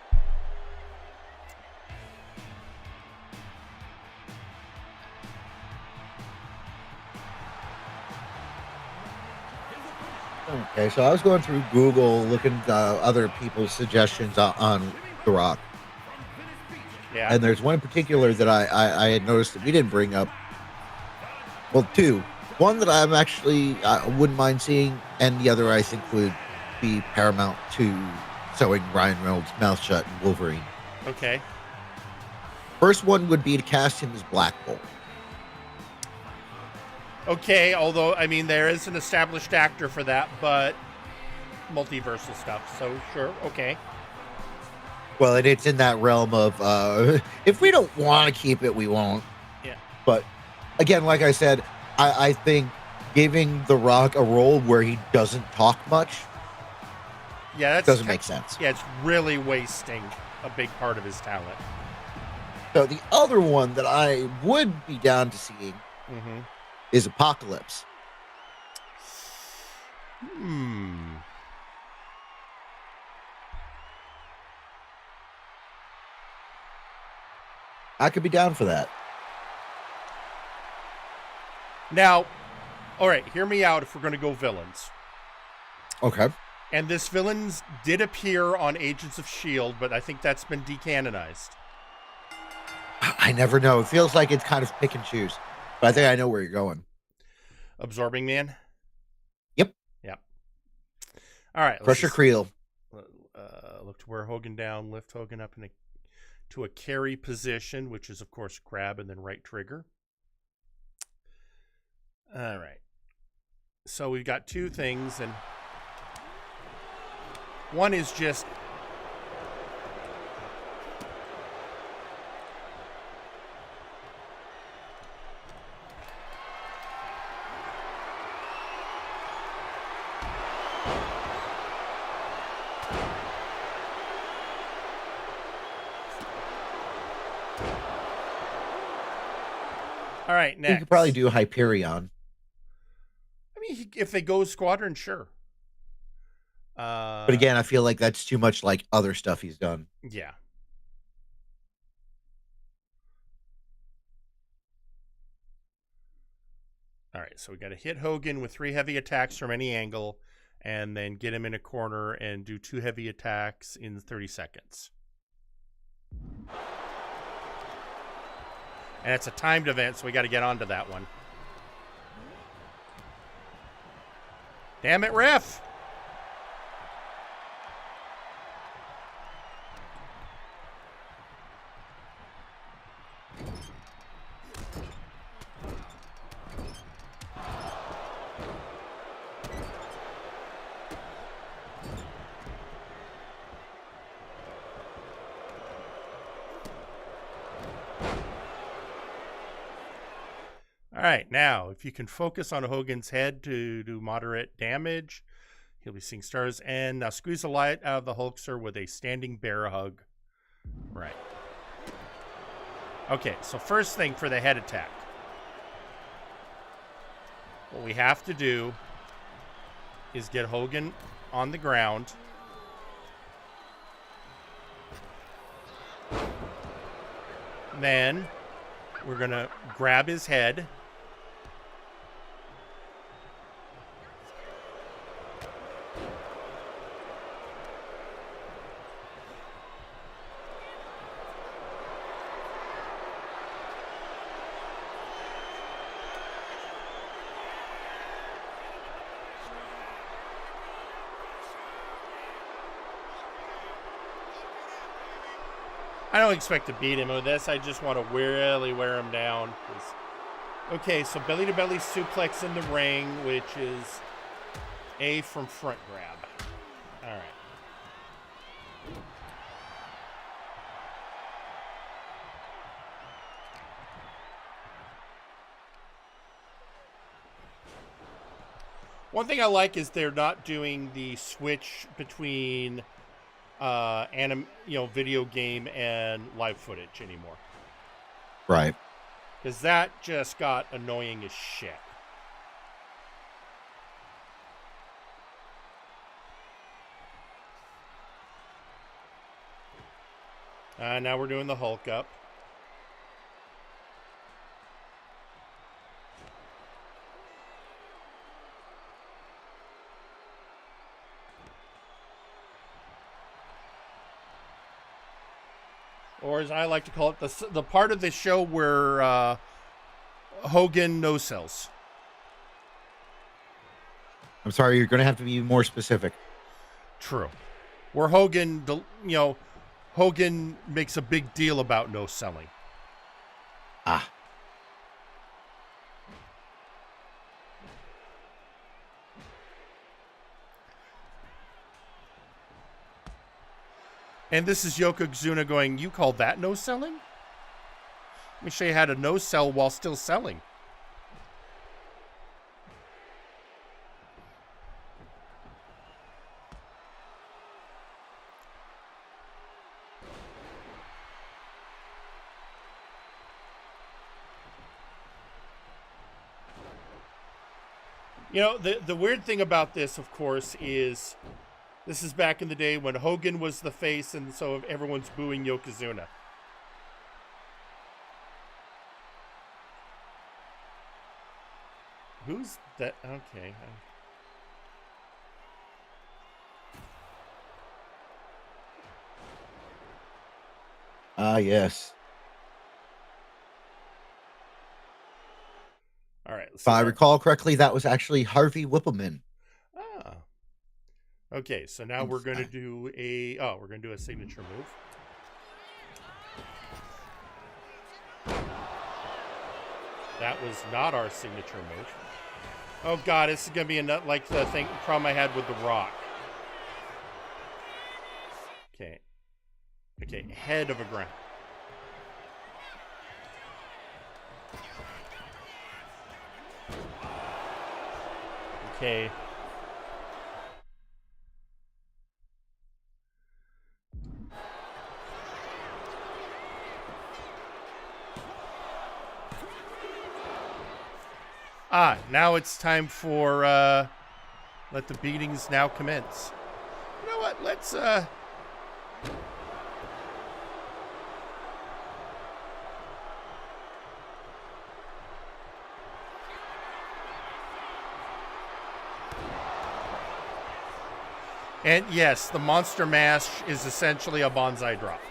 Okay, so I was going through Google looking at other people's suggestions on The Rock. Yeah. And there's one in particular that I had noticed that we didn't bring up. Well, two. One that I wouldn't mind seeing, and the other I think would be paramount to sewing Ryan Reynolds' mouth shut in Wolverine. Okay. First one would be to cast him as Black Bolt. Okay, although, I mean, there is an established actor for that, but multiversal stuff, so sure, okay. Well, it's in that realm of, if we don't want to keep it, we won't. Yeah. But, again, like I said, I think giving The Rock a role where he doesn't talk much doesn't make sense. Yeah, it's really wasting a big part of his talent. So the other one that I would be down to seeing is Apocalypse. I could be down for that. Now, all right, hear me out if we're going to go villains. Okay. And this villains did appear on Agents of S.H.I.E.L.D., but I think that's been decanonized. I never know. It feels like it's kind of pick and choose. But I think I know where you're going. Absorbing Man? Yep. Yep. All right. Crusher Creel. Look to wear Hogan down, lift Hogan up to a carry position, which is, of course, grab and then right trigger. All right. So we've got two things, and one is just all right, next. You could probably do Hyperion. I mean, if they go Squadron, sure. But again, I feel like that's too much like other stuff he's done. Yeah. All right, so we got to hit Hogan with 3 heavy attacks from any angle, and then get him in a corner and do 2 heavy attacks in 30 seconds. And it's a timed event, so we got to get onto that one. Damn it, ref! All right, now, if you can focus on Hogan's head to do moderate damage, he'll be seeing stars. And now squeeze the light out of the Hulkster with a standing bear hug. Right. Okay, so first thing for the head attack. What we have to do is get Hogan on the ground. Then we're going to grab his head. I don't expect to beat him with this. I just want to really wear him down. Okay, so belly-to-belly suplex in the ring, which is A from front grab. All right. One thing I like is they're not doing the switch between video game and live footage anymore. Right. Because that just got annoying as shit. Now we're doing the Hulk up. Or as I like to call it, the part of the show where Hogan no-sells. I'm sorry, you're going to have to be more specific. True. Where Hogan, Hogan makes a big deal about no-selling. Ah. And this is Yokozuna going, you call that no-selling? Let me show you how to no-sell while still selling. You know, the weird thing about this, of course, is this is back in the day when Hogan was the face, and so everyone's booing Yokozuna. Who's that? Okay. Yes. All right. If I recall correctly, that was actually Harvey Whippleman. Ah. Okay, so now we're going to do a signature move. That was not our signature move. Oh God, this is going to be like the problem I had with The Rock. Okay. Okay, head of a ground. Okay. Now it's time for let the beatings now commence. You know what? Let's And yes, the Monster Mash is essentially a bonsai drop.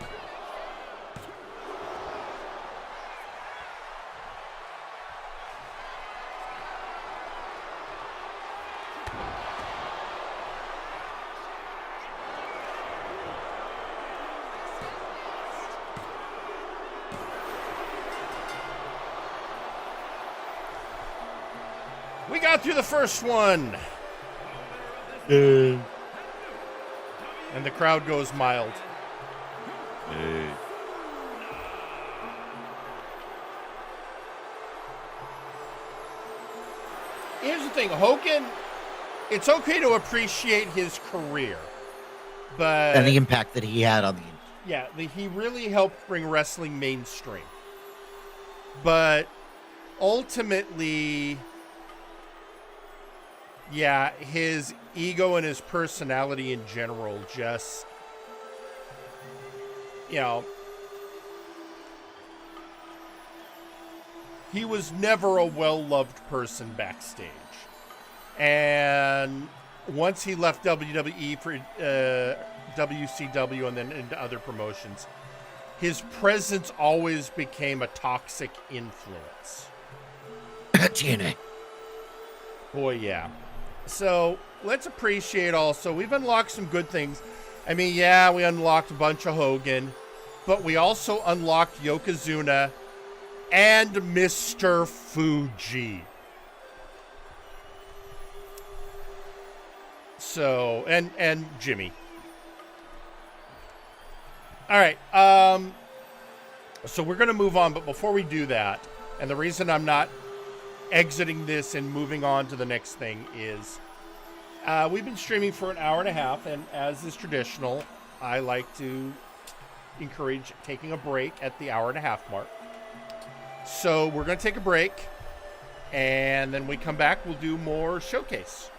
We got through the first one. And the crowd goes mild. Here's the thing, Hogan, it's okay to appreciate his career, but... And the impact that he had on the... Yeah, he really helped bring wrestling mainstream. But ultimately... Yeah, his ego and his personality in general just, you know, he was never a well-loved person backstage. And once he left WWE for WCW and then into other promotions, his presence always became a toxic influence. TNA. Boy, yeah. So let's appreciate also, we've unlocked some good things. I mean, yeah, we unlocked a bunch of Hogan, but we also unlocked Yokozuna and Mr. Fuji. So, and Jimmy. All right. So we're going to move on, but before we do that, and the reason I'm not exiting this and moving on to the next thing is we've been streaming for an hour and a half, and as is traditional, I like to encourage taking a break at the hour and a half mark. So we're going to take a break, and then we come back, we'll do more showcase,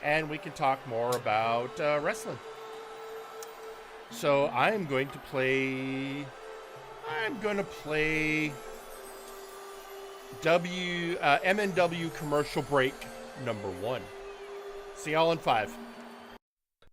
and we can talk more about wrestling. So I'm going to play MNW commercial break number 1. See y'all in 5.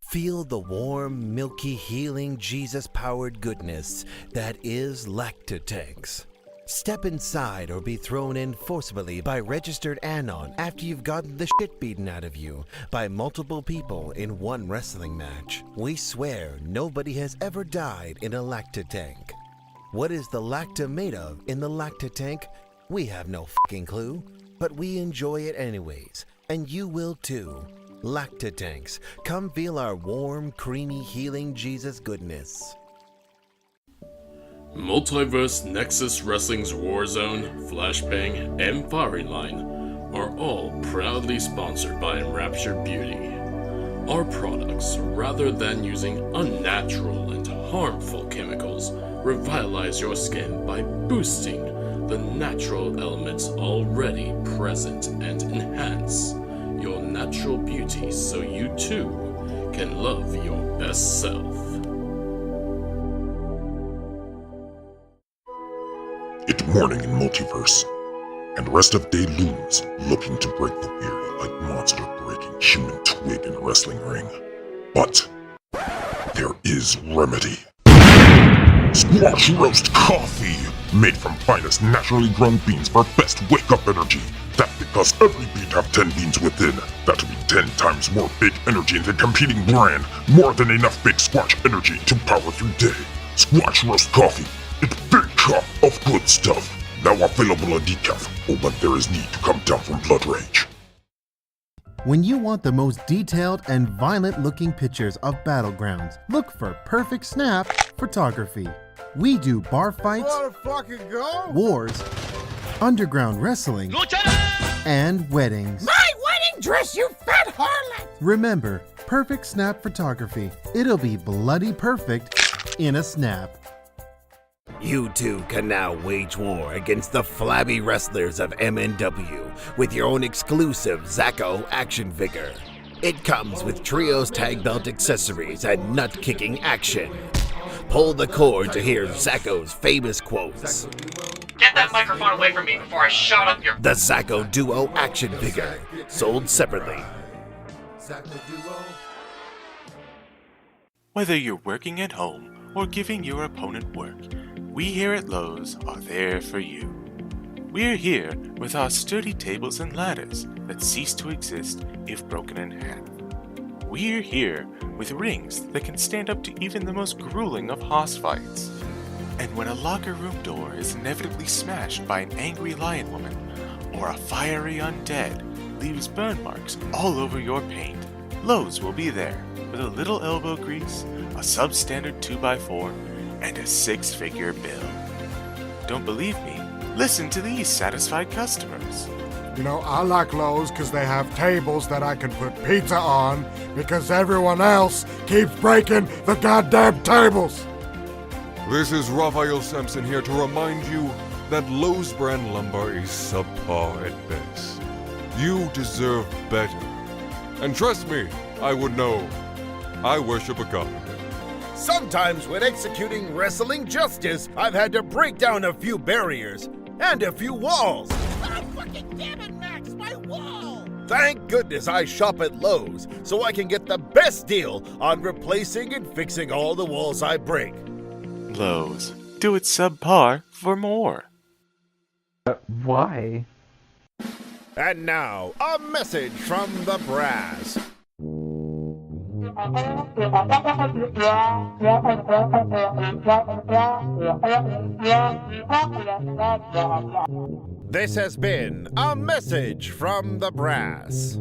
Feel the warm, milky, healing, Jesus-powered goodness that is Lactatanks. Step inside or be thrown in forcibly by registered Anon after you've gotten the shit beaten out of you by multiple people in one wrestling match. We swear nobody has ever died in a Lactatank. What is the Lacta made of in the Lactatank? We have no fucking clue, but we enjoy it anyways, and you will too. Lactatanks, come feel our warm, creamy, healing Jesus goodness. Multiverse, Nexus Wrestling's Warzone, Flashbang, and Fiery Line are all proudly sponsored by Enraptured Beauty. Our products, rather than using unnatural and harmful chemicals, revitalize your skin by boosting the natural elements already present and enhance your natural beauty so you too can love your best self. It's morning in Multiverse, and rest of day looms, looking to break the weary like monster breaking human twig in a wrestling ring. But there is remedy. Squash roast coffee, made from finest naturally grown beans for best wake-up energy. That's because every bean have 10 beans within. That'll be 10 times more big energy than competing brand. More than enough big squash energy to power through day. Squash roast coffee. It's big cup of good stuff. Now available in decaf, or when there is need to come down from blood rage. When you want the most detailed and violent-looking pictures of battlegrounds, look for Perfect Snap Photography. We do bar fights, wars, underground wrestling, and weddings. My wedding dress, you fat harlot! Remember, Perfect Snap Photography. It'll be bloody perfect in a snap. You too can now wage war against the flabby wrestlers of MNW with your own exclusive Zacko action figure. It comes with trios tag belt accessories and nut-kicking action. Pull the cord to hear Zacko's famous quotes. Get that microphone away from me before I shot up your... The Zacko Duo action figure, sold separately. Whether you're working at home or giving your opponent work, we here at Lowe's are there for you. We're here with our sturdy tables and ladders that cease to exist if broken in half. We're here with rings that can stand up to even the most grueling of hoss fights. And when a locker room door is inevitably smashed by an angry lion woman, or a fiery undead leaves burn marks all over your paint, Lowe's will be there with a little elbow grease, a substandard 2x4, and a 6-figure bill. Don't believe me? Listen to these satisfied customers. You know, I like Lowe's because they have tables that I can put pizza on because everyone else keeps breaking the goddamn tables. This is Raphael Sampson here to remind you that Lowe's brand lumber is subpar at best. You deserve better. And trust me, I would know. I worship a carpenter. Sometimes when executing wrestling justice, I've had to break down a few barriers and a few walls. Oh, fucking damn it, Max, my wall! Thank goodness I shop at Lowe's so I can get the best deal on replacing and fixing all the walls I break. Lowe's. Do it subpar for more. Why? And now, a message from the brass. This has been a message from the brass.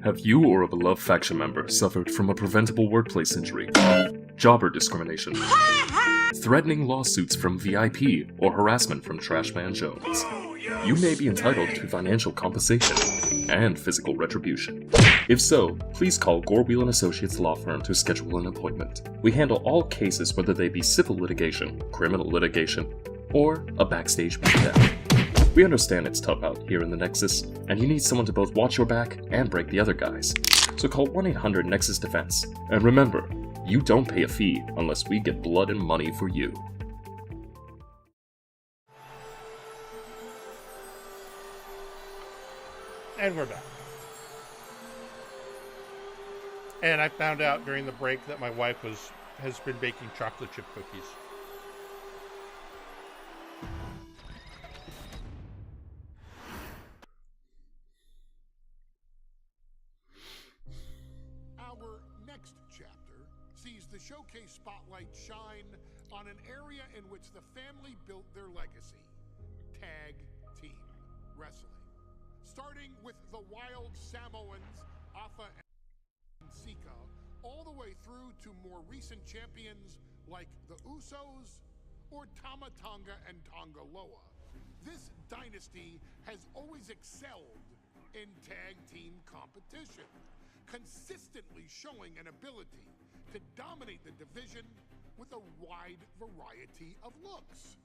Have you or a beloved faction member suffered from a preventable workplace injury, jobber discrimination, threatening lawsuits from VIP, or harassment from Trashman Jones? You may be entitled to financial compensation and physical retribution. If so, please call Gorwheel & Associates Law Firm to schedule an appointment. We handle all cases, whether they be civil litigation, criminal litigation, or a backstage beatdown. We understand it's tough out here in the Nexus, and you need someone to both watch your back and break the other guys. So call 1-800-NEXUS-DEFENSE. And remember, you don't pay a fee unless we get blood and money for you. And we're back. And I found out during the break that my wife has been baking chocolate chip cookies. Our next chapter sees the showcase spotlight shine on an area in which the family built their legacy: tag team wrestling. Starting with the Wild Samoans, Afa and Sika, all the way through to more recent champions like the Usos or Tama Tonga and Tonga Loa. This dynasty has always excelled in tag team competition, consistently showing an ability to dominate the division with a wide variety of looks.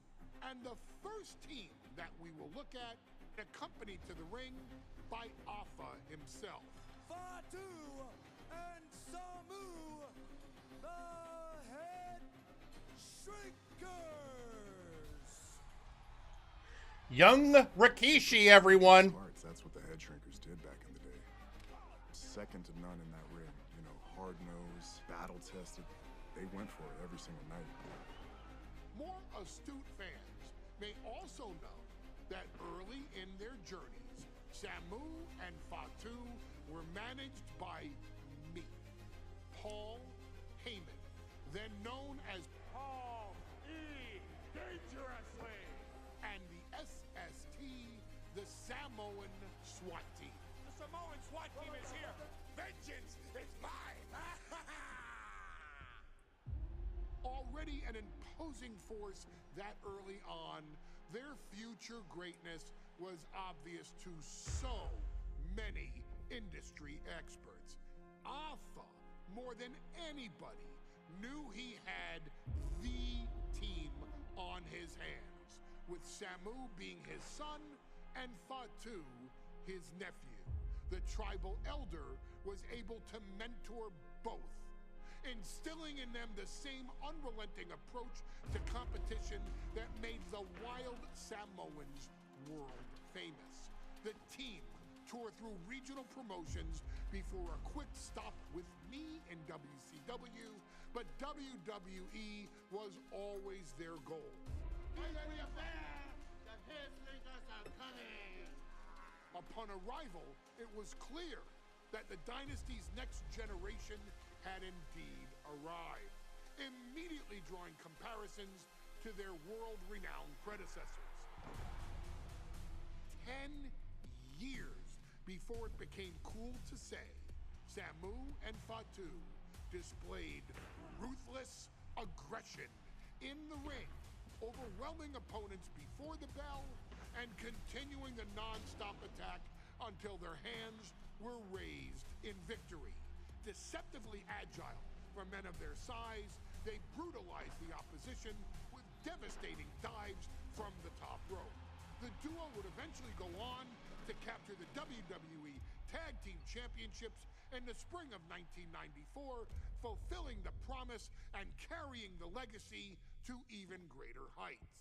And the first team that we will look at accompanied to the ring by Alpha himself. Fatu and Samu, the Head Shrinkers. Young Rikishi, everyone. That's what the Head Shrinkers did back in the day. Second to none in that ring. You know, hard-nosed, battle-tested. They went for it every single night. More astute fans may also know that early in their journeys, Samu and Fatu were managed by me, Paul Heyman, then known as Paul E. Dangerously, and the SST, the Samoan SWAT team. The Samoan SWAT team is here. Vengeance is mine! Already an imposing force that early on, their future greatness was obvious to so many industry experts. Alpha, more than anybody, knew he had the team on his hands, with Samu being his son and Fatu his nephew. The tribal elder was able to mentor both, instilling in them the same unrelenting approach to competition that made the wild Samoans world famous. The team toured through regional promotions before a quick stop with me in WCW, but WWE was always their goal. Upon arrival, it was clear that the dynasty's next generation had indeed arrived, immediately drawing comparisons to their world-renowned predecessors. 10 years before it became cool to say, Samu and Fatu displayed ruthless aggression in the ring, overwhelming opponents before the bell and continuing the non-stop attack until their hands were raised in victory. Deceptively agile for men of their size, they brutalized the opposition with devastating dives from the top rope. The duo would eventually go on to capture the WWE Tag Team Championships in the spring of 1994, fulfilling the promise and carrying the legacy to even greater heights.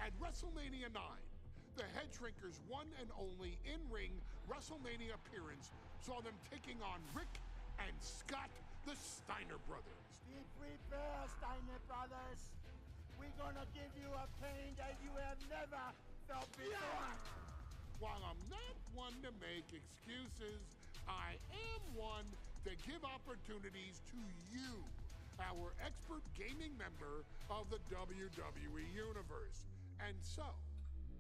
At WrestleMania 9, the Head Shrinkers' one and only in-ring WrestleMania appearance saw them taking on Rick and Scott, the Steiner brothers. Be prepared, Steiner brothers. We're gonna give you a pain that you have never felt before. While I'm not one to make excuses, I am one to give opportunities to you, our expert gaming member of the WWE Universe. And so,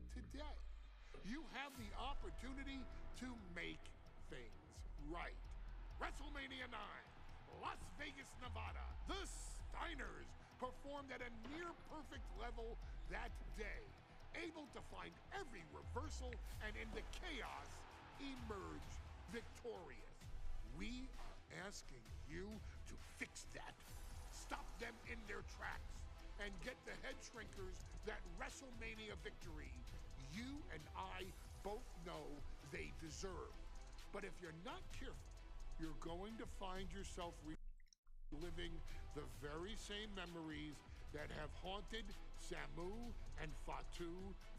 today, you have the opportunity to make things right. WrestleMania 9, Las Vegas, Nevada. The Steiners performed at a near-perfect level that day, able to find every reversal and in the chaos emerge victorious. We are asking you to fix that, stop them in their tracks, and get the Head Shrinkers that WrestleMania victory you and I both know they deserve. But if you're not careful, you're going to find yourself reliving the very same memories that have haunted Samu and Fatu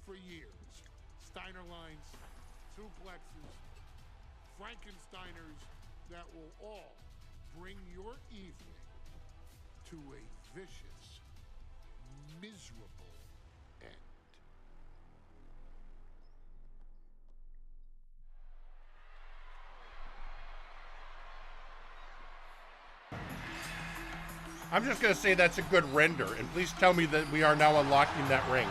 for years. Steiner lines, suplexes, Frankensteiners that will all bring your evening to a vicious, miserable end. I'm just going to say that's a good render, and please tell me that we are now unlocking that ring.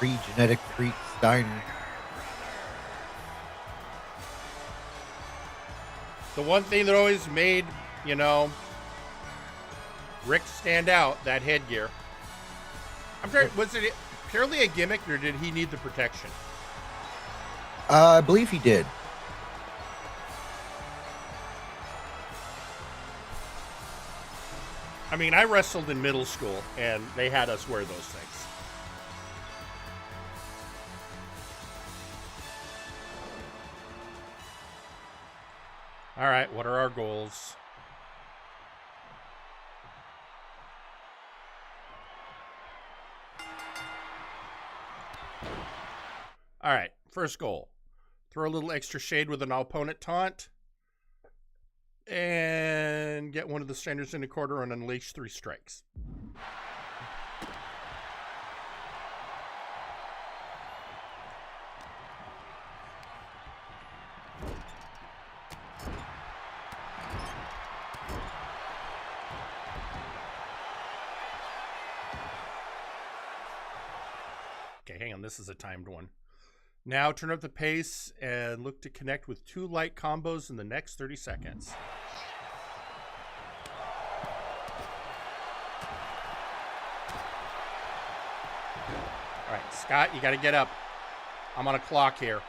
Pre-genetic freak Steiner. The one thing that always made, you know, Rick stand out, that headgear. I'm sorry, was it purely a gimmick, or did he need the protection? I believe he did. I mean, I wrestled in middle school, and they had us wear those things. All right, what are our goals? All right, first goal. Throw a little extra shade with an opponent taunt. And get one of the strangers in the corner and unleash 3 strikes. Okay, hang on. This is a timed one. Now turn up the pace and look to connect with 2 light combos in the next 30 seconds. All right, Scott, you got to get up. I'm on a clock here.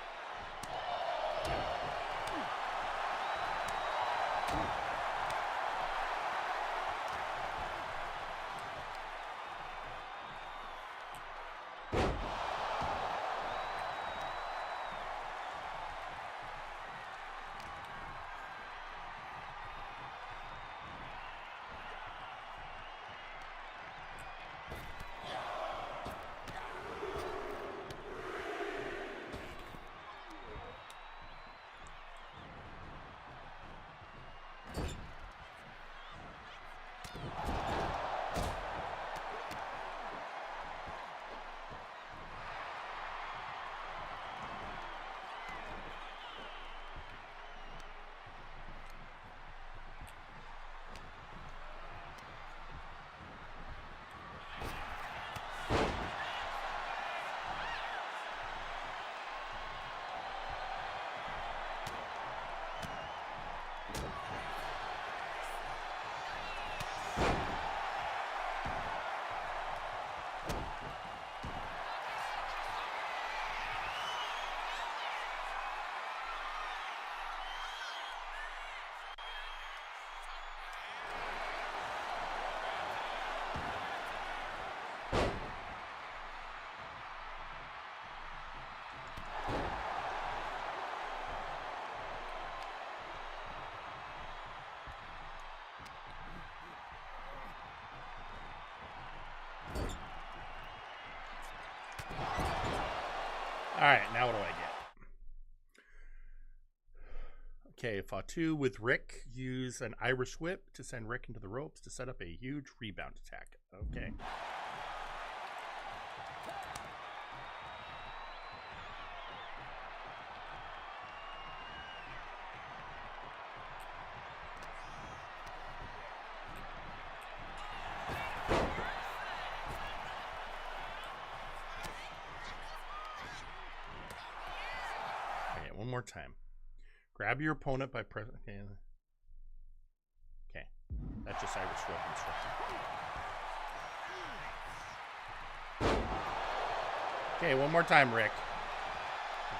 All right, now what do I get? Okay, Fatu with Rick. Use an Irish whip to send Rick into the ropes to set up a huge rebound attack. Okay. One more time. Grab your opponent by pressing. Okay. That's just Irish whip instruction. Okay, one more time, Rick.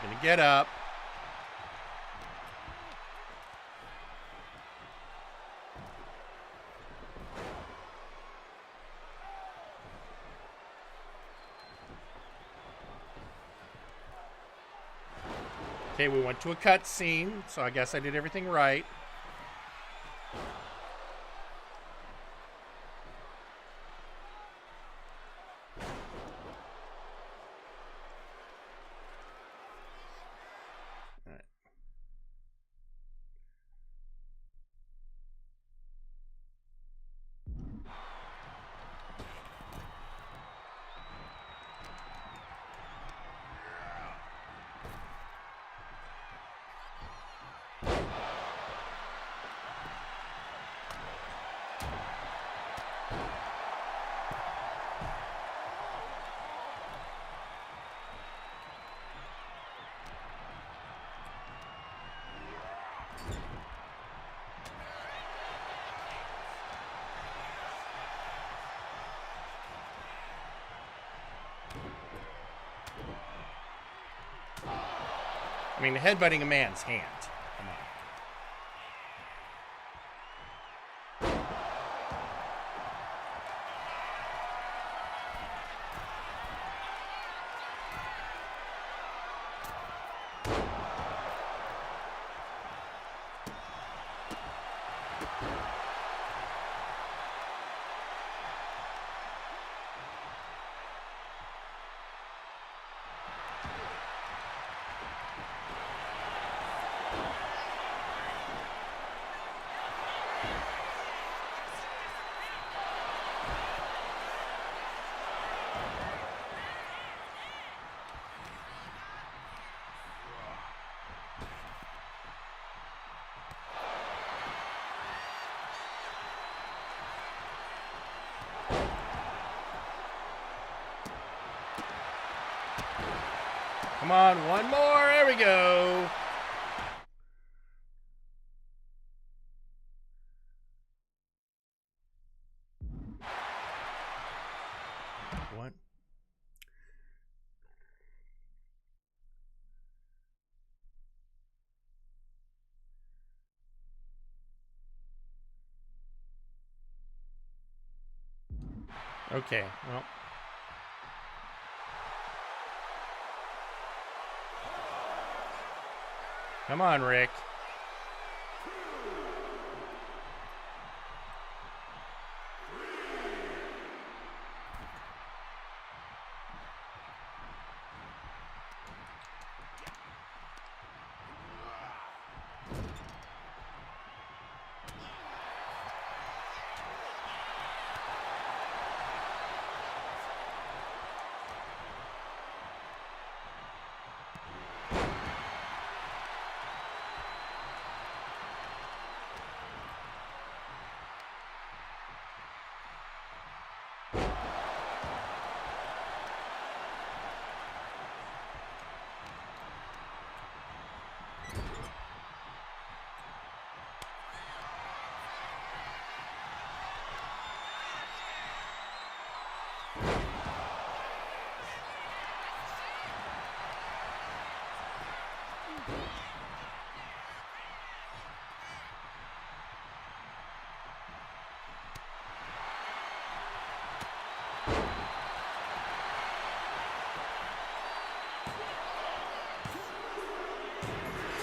You're gonna get up. Okay, we went to a cut scene, so I guess I did everything right. All right. I mean, headbutting a man's hand. Come on. Come on, one more. There we go. What? Okay, well. Come on, Rick.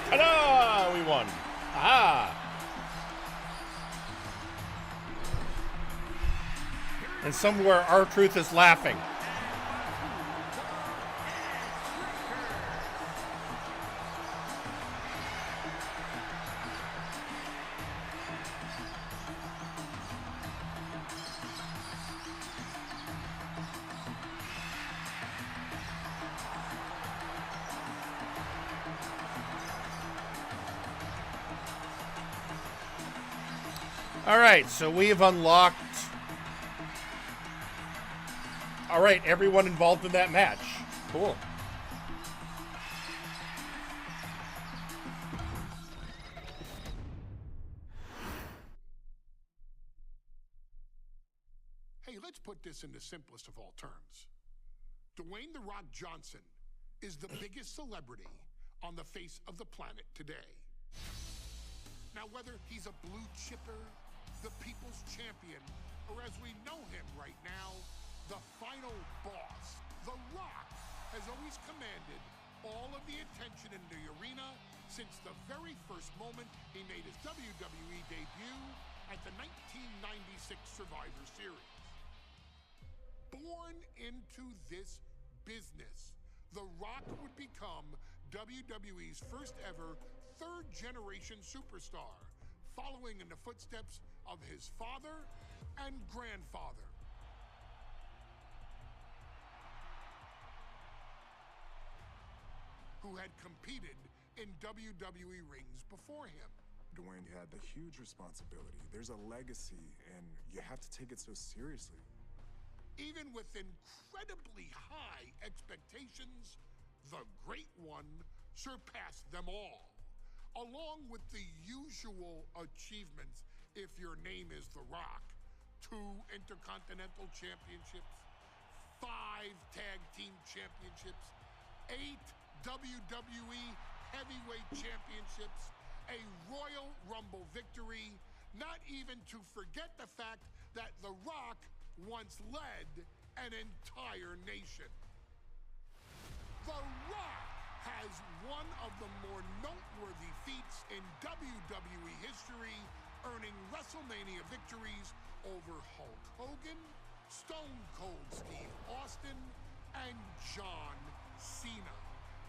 Ta-da! We won. Aha! And somewhere R-Truth is laughing. All right, so we have unlocked... All right, everyone involved in that match. Cool. Hey, let's put this in the simplest of all terms. Dwayne "The Rock" Johnson is the biggest celebrity on the face of the planet today. Now, whether he's a blue chipper, the people's champion, or as we know him right now, the final boss, The Rock has always commanded all of the attention in the arena since the very first moment he made his WWE debut at the 1996 Survivor Series. Born into this business, The Rock would become WWE's first ever third-generation superstar, following in the footsteps of his father and grandfather. Who had competed in WWE rings before him. Dwayne had the huge responsibility. There's a legacy, and you have to take it so seriously. Even with incredibly high expectations, the Great One surpassed them all. Along with the usual achievements, if your name is The Rock: 2 Intercontinental Championships, 5 Tag Team Championships, 8 WWE heavyweight championships, a Royal Rumble victory, not even to forget the fact that The Rock once led an entire nation. The Rock has one of the more noteworthy feats in WWE history, earning WrestleMania victories over Hulk Hogan, Stone Cold Steve Austin, and John Cena.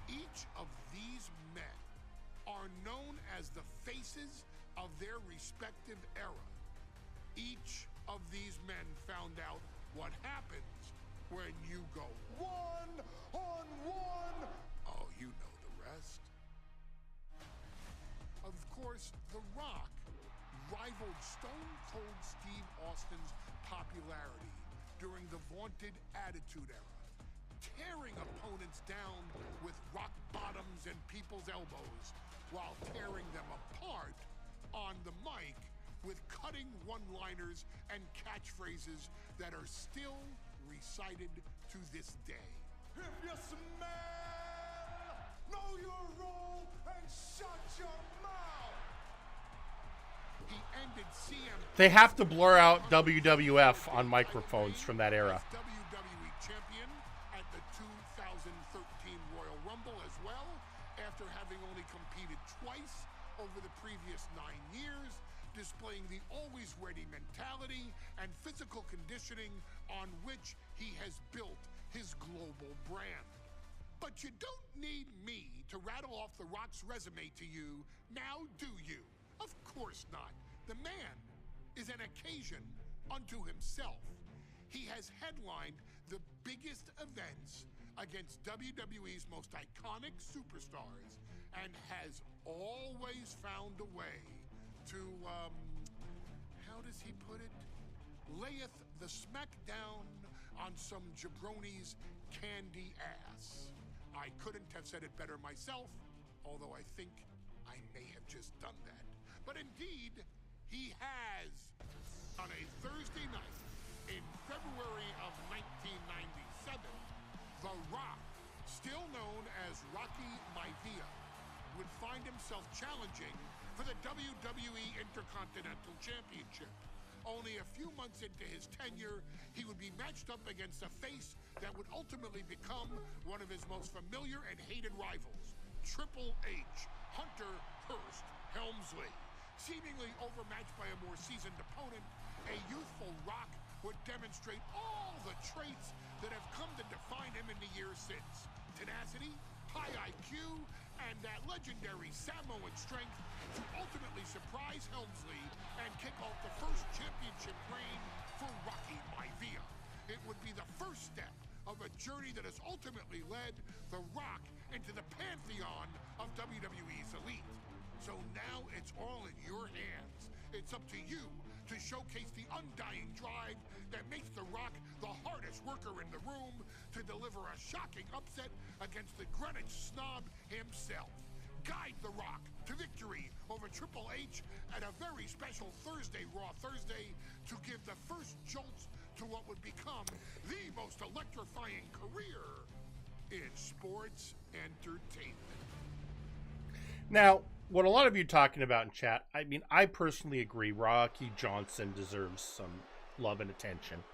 Each of these men are known as the faces of their respective era. Each of these men found out what happens when you go one-on-one. Oh, you know the rest. Of course, The Rock rivaled Stone Cold Steve Austin's popularity during the vaunted Attitude Era, tearing opponents down with rock bottoms and people's elbows while tearing them apart on the mic with cutting one-liners and catchphrases that are still recited to this day. If you smell, know your role and shut your mouth. He ended CM. They have to blur out WWF on microphones from that era. WWE champion at the 2013 Royal Rumble as well, after having only competed twice over the previous 9 years, displaying the always ready mentality and physical conditioning on which he has built his global brand. But you don't need me to rattle off The Rock's resume to you, now do you? Of course not. The man is an occasion unto himself. He has headlined the biggest events against WWE's most iconic superstars and has always found a way to, how does he put it? Layeth the smackdown on some jabroni's candy ass. I couldn't have said it better myself, although I think I may have just done that. But indeed, he has. On a Thursday night in February of 1997, The Rock, still known as Rocky Maivia, would find himself challenging for the WWE Intercontinental Championship. Only a few months into his tenure, he would be matched up against a face that would ultimately become one of his most familiar and hated rivals, Triple H, Hunter Hearst Helmsley. Seemingly overmatched by a more seasoned opponent, a youthful Rock would demonstrate all the traits that have come to define him in the years since. Tenacity, high IQ, and that legendary Samoan strength to ultimately surprise Helmsley and kick off the first championship reign for Rocky Maivia. It would be the first step of a journey that has ultimately led The Rock into the pantheon of WWE's elite. So now it's all in your hands. It's up to you to showcase the undying drive that makes The Rock the hardest worker in the room to deliver a shocking upset against the Greenwich snob himself. Guide The Rock to victory over Triple H at a very special Thursday Raw Thursday to give the first jolts to what would become the most electrifying career in sports entertainment. Now, what a lot of you talking about in chat, I mean, I personally agree Rocky Johnson deserves some love and attention.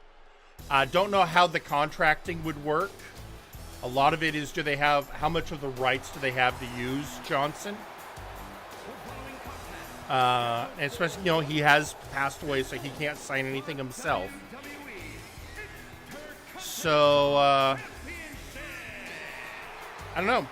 I don't know how the contracting would work. A lot of it is, how much of the rights do they have to use Johnson? And especially, he has passed away, so he can't sign anything himself. So, I don't know.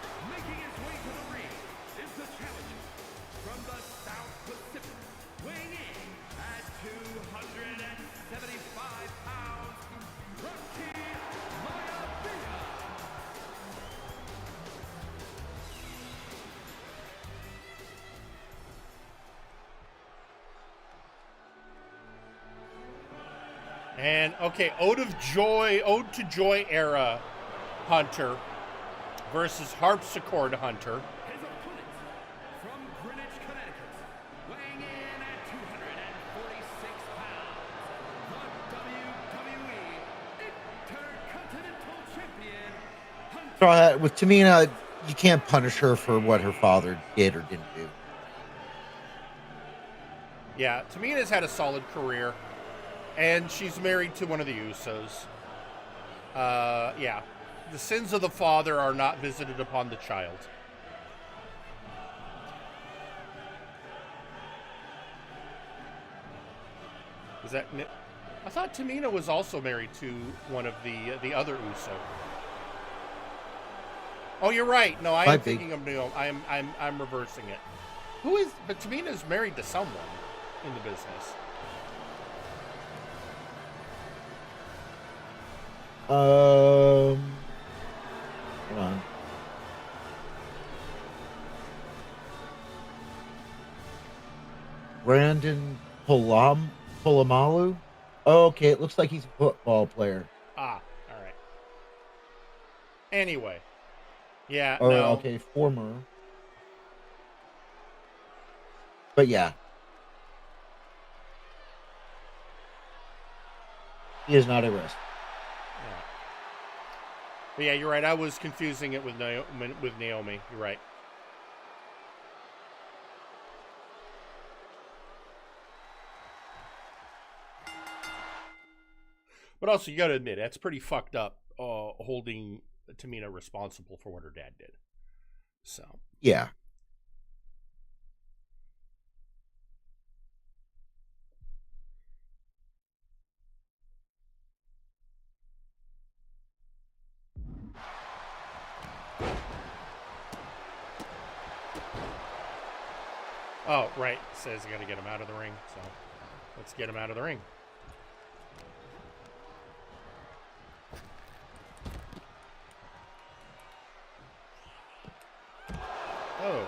And, okay, Ode to Joy era Hunter versus Harpsichord Hunter. His opponent from Greenwich, Connecticut, weighing in at 246 pounds, the WWE Intercontinental Champion, With Tamina, you can't punish her for what her father did or didn't do. Yeah, Tamina's had a solid career, and she's married to one of the Usos. Yeah, the sins of the father are not visited upon the child. Is that? I thought Tamina was also married to one of the other Uso. Oh, you're right. No, I am thinking of Naomi. I'm reversing it. Who is? But Tamina's married to someone in the business. Hold on. Brandon Polamalu? Oh, okay, it looks like he's a football player. Ah, all right. Anyway. Yeah, Or, no. okay, former. But yeah. He is not a wrestler. Yeah. But yeah, you're right. I was confusing it with Naomi. You're right. But also, you got to admit, that's pretty fucked up, holding Tamina responsible for what her dad did. So. Yeah. Oh, right. It says you got to get him out of the ring. So let's get him out of the ring. Oh.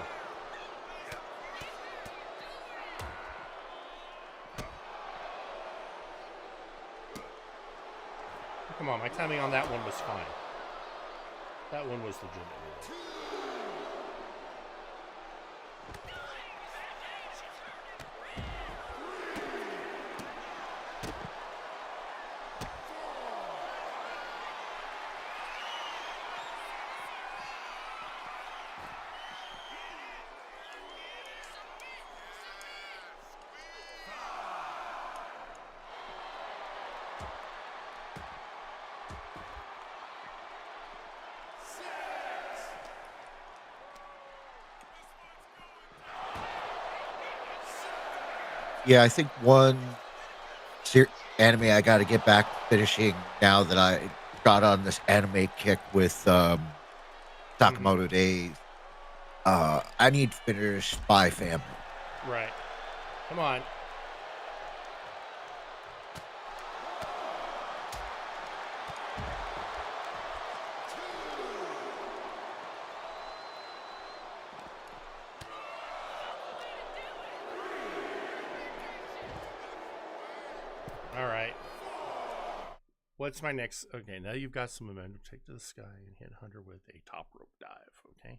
Come on, my timing on that one was fine. That one was legitimate. Yeah, I think one anime I got to get back finishing now that I got on this anime kick with Sakamoto Days. I need to finish Spy Family. Right. Come on. All right. What's my next? Okay, now you've got some momentum. Take to the sky and hit Hunter with a top rope dive. Okay.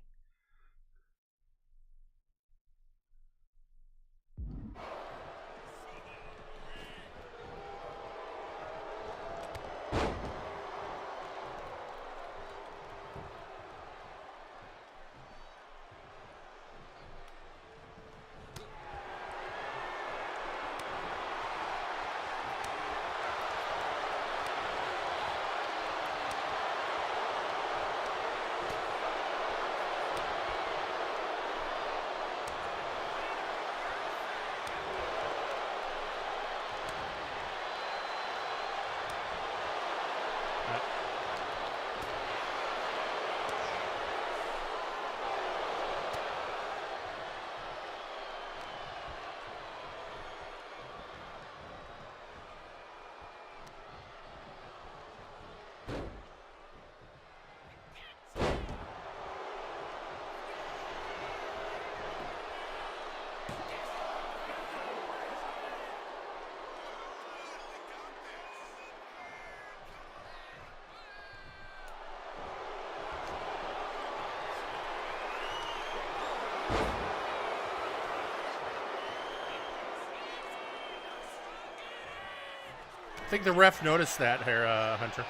I think the ref noticed that here, Hunter.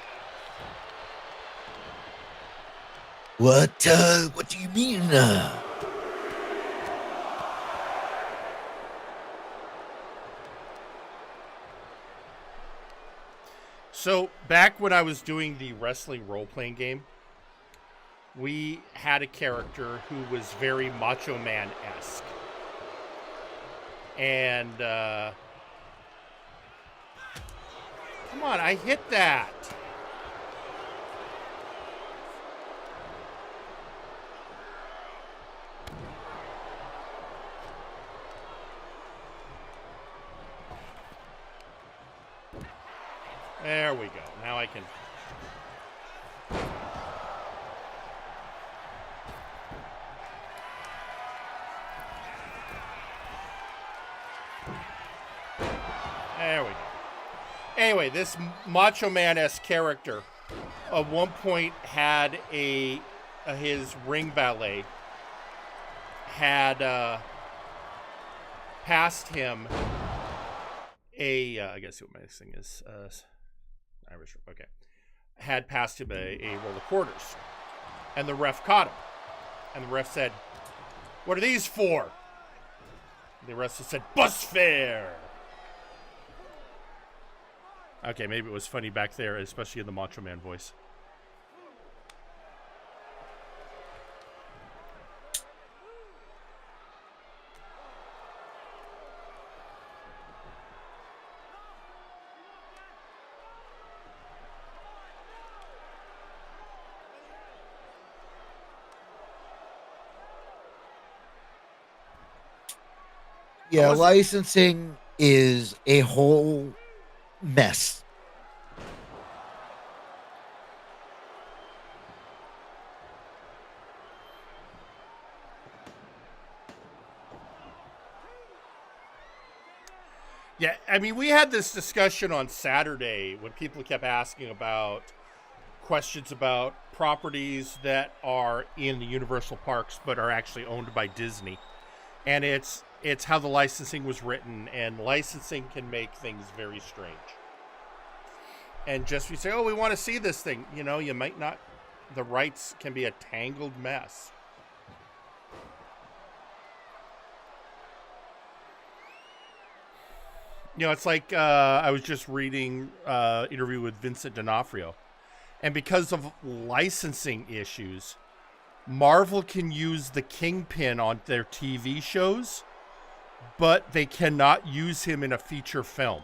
What do you mean? So back when I was doing the wrestling role-playing game, we had a character who was very Macho Man-esque. And, come on, I hit that. There we go. Now I can... There we go. Anyway, this Macho Man-esque character at one point had his ring valet had passed him I guess what my thing is, Irish, okay. Had passed him a roll of quarters. And the ref caught him. And the ref said, "What are these for?" The ref said, "Bus fare." Okay, maybe it was funny back there, especially in the Macho Man voice. Yeah, licensing is a whole mess. Yeah, I mean, we had this discussion on Saturday when people kept asking about questions about properties that are in the Universal Parks but are actually owned by Disney. And it's how the licensing was written, and licensing can make things very strange. And just you say, "Oh, we want to see this thing," you know, you might not. The rights can be a tangled mess. You know, it's like I was just reading interview with Vincent D'Onofrio, and because of licensing issues, Marvel can use the Kingpin on their TV shows, but they cannot use him in a feature film.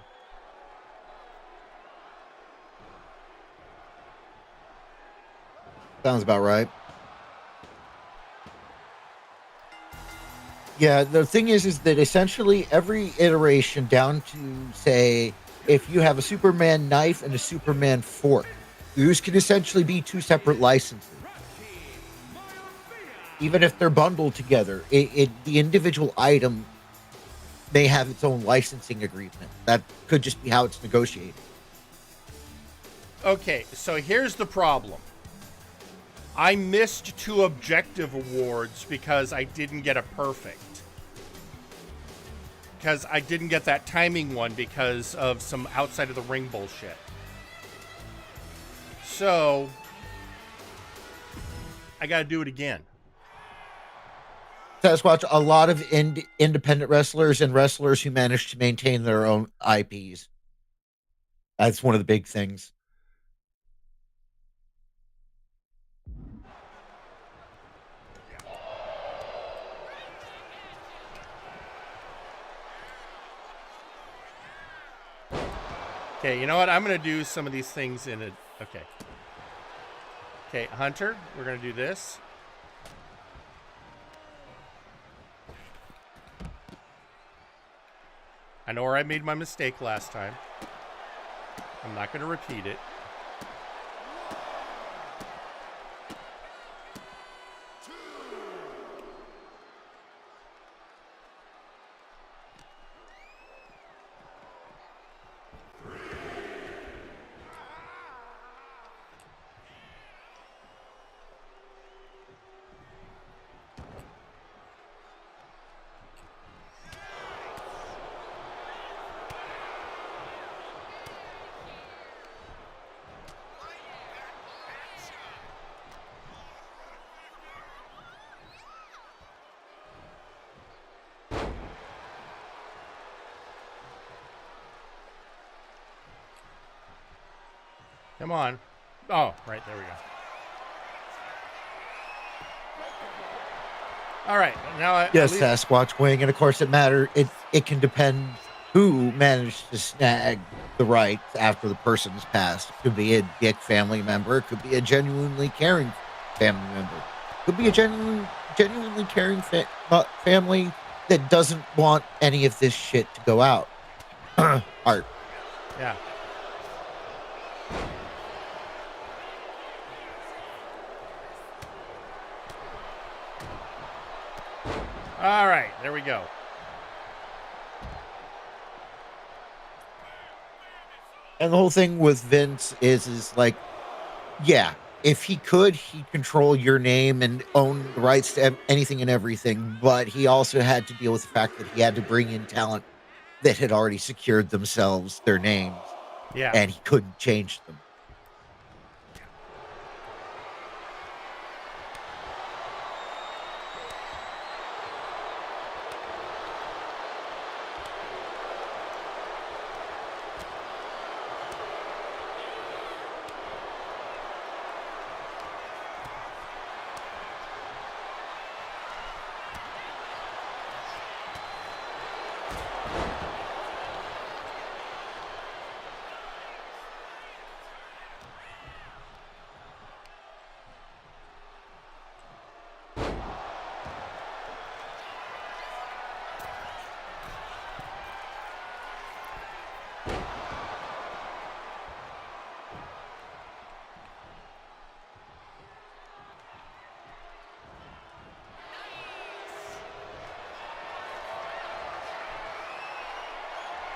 Sounds about right. Yeah, the thing is that essentially every iteration down to, say, if you have a Superman knife and a Superman fork, those can essentially be two separate licenses. Even if they're bundled together, the individual item may have its own licensing agreement. That could just be how it's negotiated. Okay, so here's the problem. I missed 2 objective awards because I didn't get a perfect. Because I didn't get that timing one because of some outside of the ring bullshit. So, I gotta do it again. Sasquatch, a lot of independent wrestlers and wrestlers who manage to maintain their own IPs. That's one of the big things. Okay, you know what? I'm going to do some of these things in a... Okay. Okay, Hunter, we're going to do this. I know where I made my mistake last time. I'm not going to repeat it. Come on. Oh, right, there we go. All right, now Yes, Sasquatch Wing, and of course it can depend who managed to snag the rights after the person's passed. It could be a dick family member, it could be a genuinely caring family member. It could be a genuinely caring family that doesn't want any of this shit to go out. Art. Yeah. All right, there we go. And the whole thing with Vince is like, yeah, if he could, he'd control your name and own the rights to anything and everything. But he also had to deal with the fact that he had to bring in talent that had already secured themselves their names. Yeah. And he couldn't change them.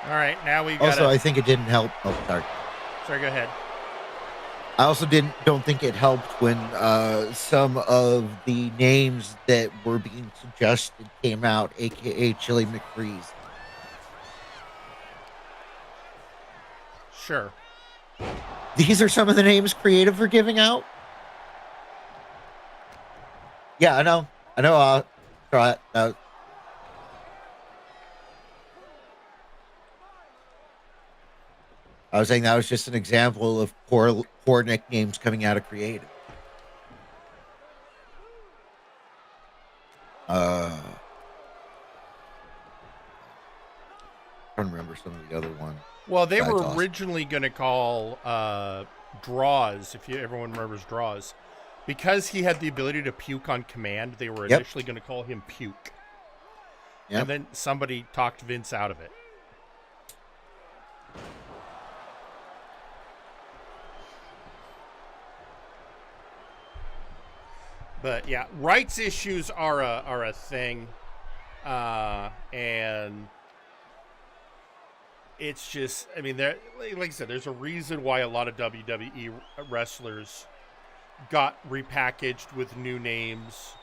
All right, now we got. Also, I think it didn't help. Oh, sorry. Sorry, go ahead. I also don't think it helped when some of the names that were being suggested came out, aka Chili McFreeze. Sure. These are some of the names creative are giving out. Yeah, I know. Try it. I was saying that was just an example of poor nicknames coming out of creative. I'm trying to remember some of the other ones. Well, they were originally going to call Draws, if everyone remembers Draws. Because he had the ability to puke on command, they were initially going to call him Puke. Yep. And then somebody talked Vince out of it. But yeah, rights issues are a thing, and it's just, I mean, there, like I said, there's a reason why a lot of WWE wrestlers got repackaged with new names.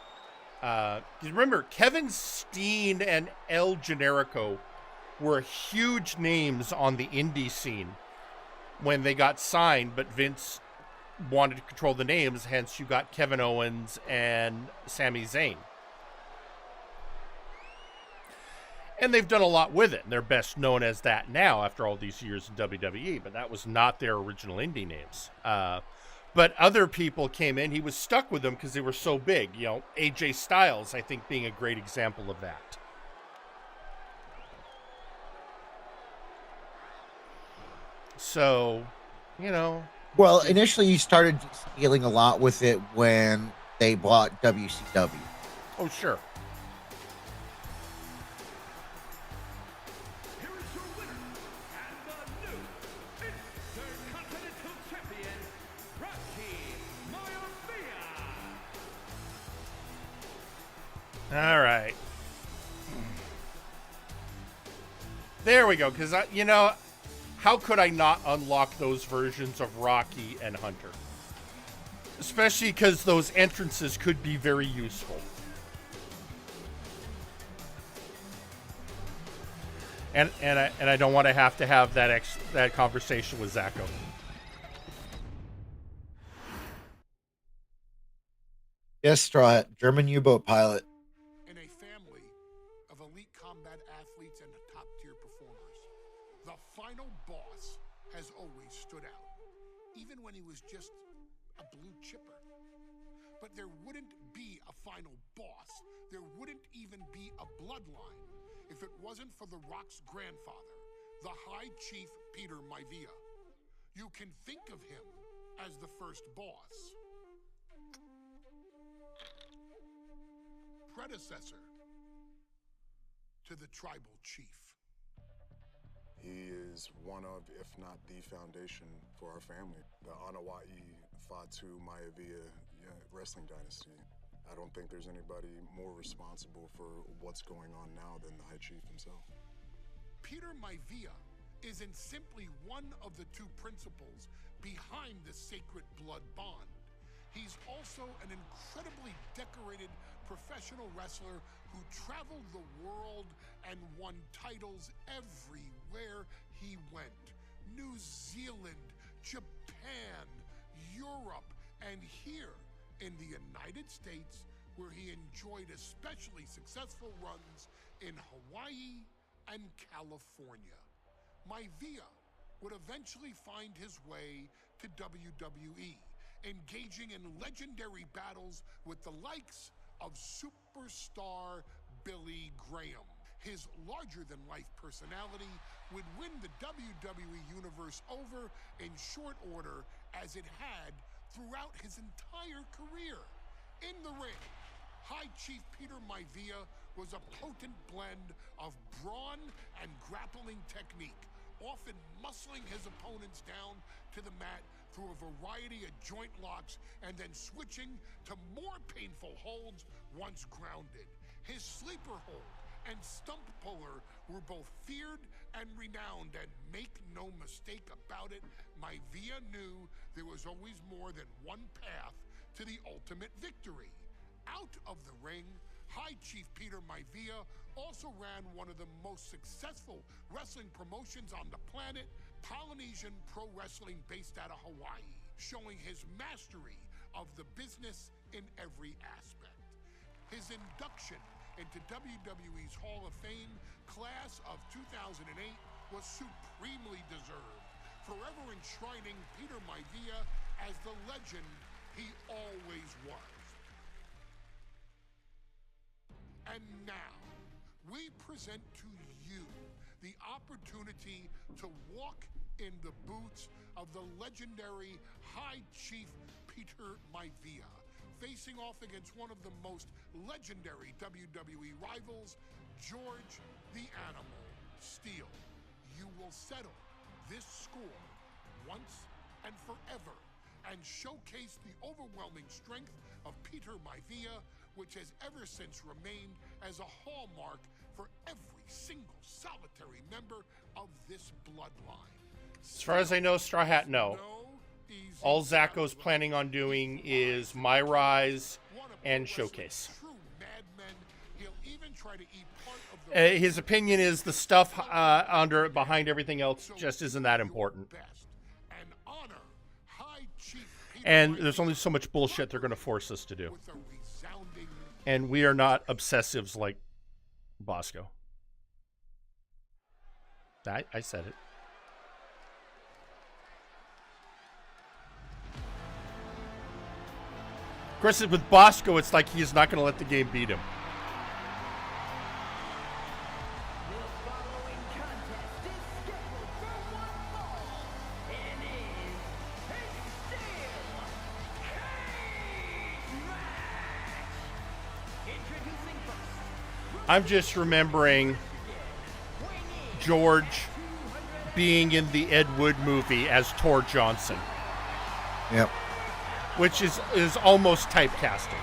Remember, Kevin Steen and El Generico were huge names on the indie scene when they got signed, but Vince wanted to control the names, hence you got Kevin Owens and Sami Zayn. And they've done a lot with it, and they're best known as that now after all these years in WWE, but that was not their original indie names. But other people came in, he was stuck with them because they were so big. You know, AJ Styles, I think, being a great example of that. So, you know. Well, initially he started dealing a lot with it when they bought WCW. Oh, sure. All right. There we go. Because, you know, how could I not unlock those versions of Rocky and Hunter? Especially because those entrances could be very useful. And I don't want to have that conversation with Zacho. Yes, Straw Hat, German U-boat pilot. In a family of elite combat athletes and top-tier performers, the final boss has always stood out. even when he was just a blue chipper. But there wouldn't be a final boss. There wouldn't even be a bloodline if it wasn't for The Rock's grandfather, the High Chief Peter Maivia. You can think of him as the first boss. Predecessor to the tribal chief. He is one of, if not the foundation for our family. The Anawa'i Fatu Maivia wrestling dynasty. I don't think there's anybody more responsible for what's going on now than the High Chief himself. Peter Maivia isn't simply one of the two principals behind the sacred blood bond. He's also an incredibly decorated professional wrestler who traveled the world and won titles everywhere he went. New Zealand, Japan, Europe, and here in the United States, where he enjoyed especially successful runs in Hawaii and California. Maivia would eventually find his way to WWE, engaging in legendary battles with the likes of superstar Billy Graham. His larger-than-life personality would win the WWE Universe over in short order, as it had throughout his entire career. In the ring, High Chief Peter Maivia was a potent blend of brawn and grappling technique, often muscling his opponents down to the mat through a variety of joint locks and then switching to more painful holds once grounded. His sleeper hold and stump puller were both feared and renowned, and make no mistake about it, Maivia knew there was always more than one path to the ultimate victory. Out of the ring, High Chief Peter Maivia also ran one of the most successful wrestling promotions on the planet, Polynesian Pro Wrestling, based out of Hawaii, showing his mastery of the business in every aspect. His induction into WWE's Hall of Fame class of 2008 was supremely deserved, forever enshrining Peter Maivia as the legend he always was. And now, we present to you the opportunity to walk in the boots of the legendary High Chief Peter Maivia, facing off against one of the most legendary WWE rivals, George the Animal Steele. You will settle this score once and forever and showcase the overwhelming strength of Peter Maivia, which has ever since remained as a hallmark for every single solitary member of this bloodline. As far as I know, Straw Hat, no. All Zacho's planning on doing is My Rise and Showcase. His opinion is the stuff behind everything else just isn't that important. And there's only so much bullshit they're going to force us to do. And we are not obsessives like Bosco. I said it. Of course, with Bosco, it's like he's not going to let the game beat him. I'm just remembering George being in the Ed Wood movie as Tor Johnson. Yep. Which is almost typecasting.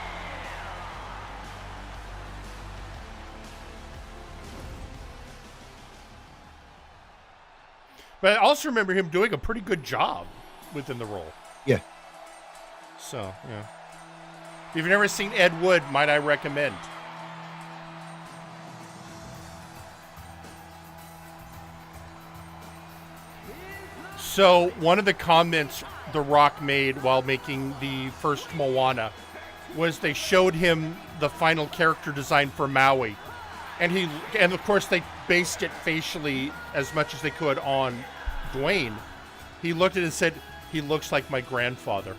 But I also remember him doing a pretty good job within the role. Yeah. So, yeah. If you've never seen Ed Wood, might I recommend? So, one of the comments The Rock made while making the first Moana was they showed him the final character design for Maui. And of course they based it facially as much as they could on Dwayne. He looked at it and said, He looks like my grandfather.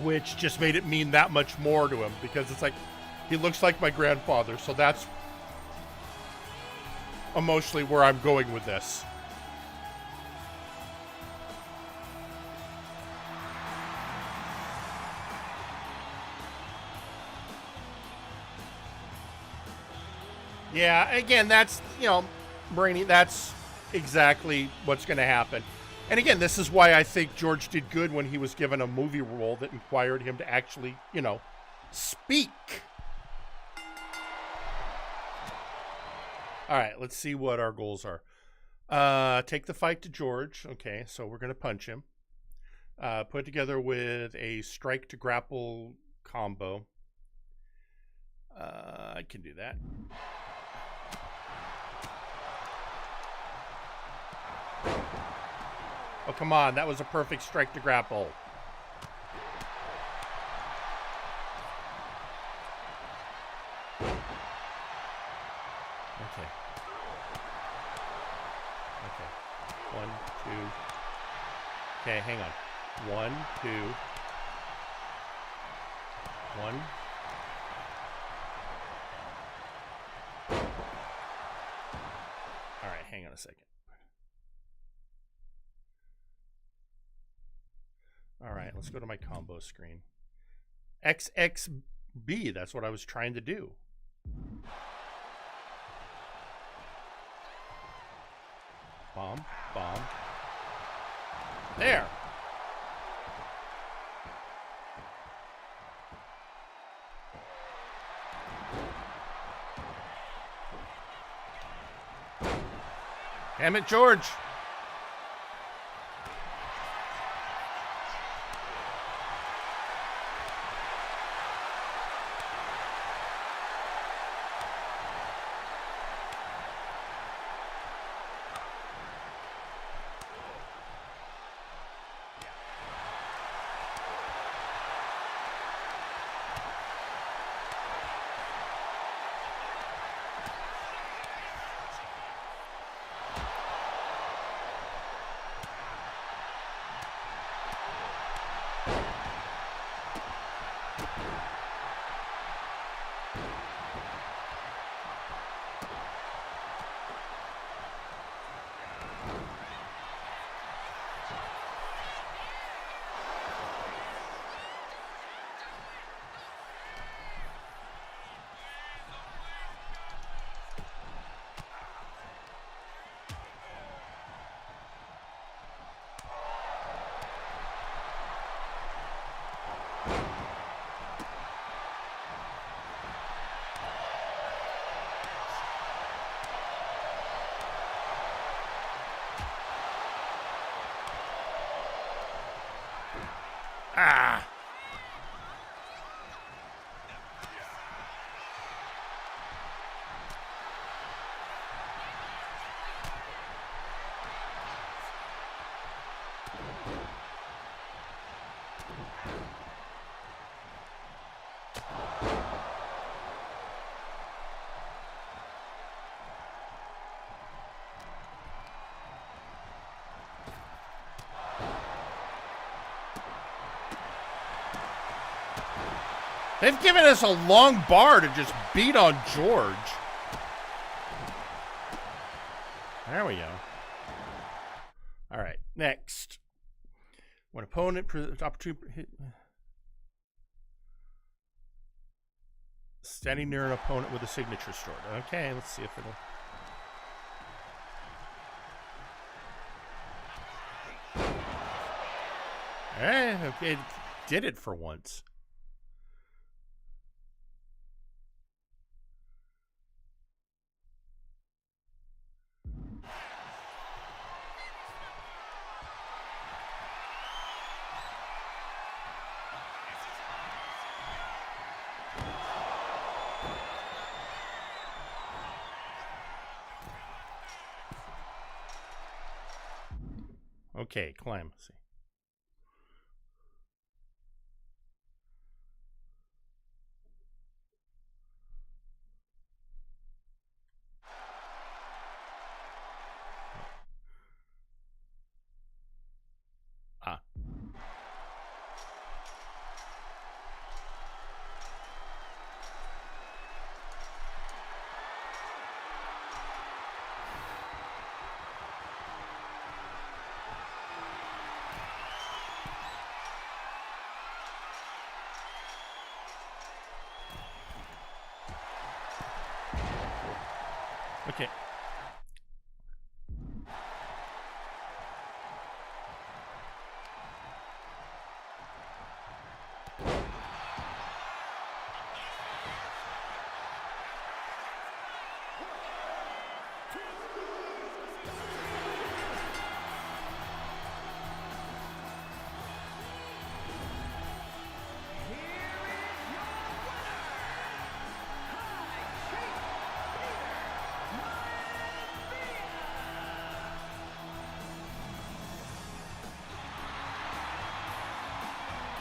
Which just made it mean that much more to him, because it's like, he looks like my grandfather, so that's emotionally where I'm going with this. Yeah, again, that's, you know, Brainy, that's exactly what's going to happen. And again, this is why I think George did good when he was given a movie role that required him to actually, you know, speak. All right, let's see what our goals are. Take the fight to George. Okay, so we're going to punch him. Put together with a strike to grapple combo. I can do that. Oh, come on. That was a perfect strike to grapple. Okay. Okay. 1, 2. Okay, hang on. 1, 2. 1. All right, hang on a second. All right, let's go to my combo screen. XXB, that's what I was trying to do. Bomb, bomb. There. Damn it, George. Ah. They've given us a long bar to just beat on George. There we go. All right, next. When opponent opportunity standing near an opponent with a signature sword. Okay, let's see if it'll. It did it for once. Okay, climb. Let's see. Okay.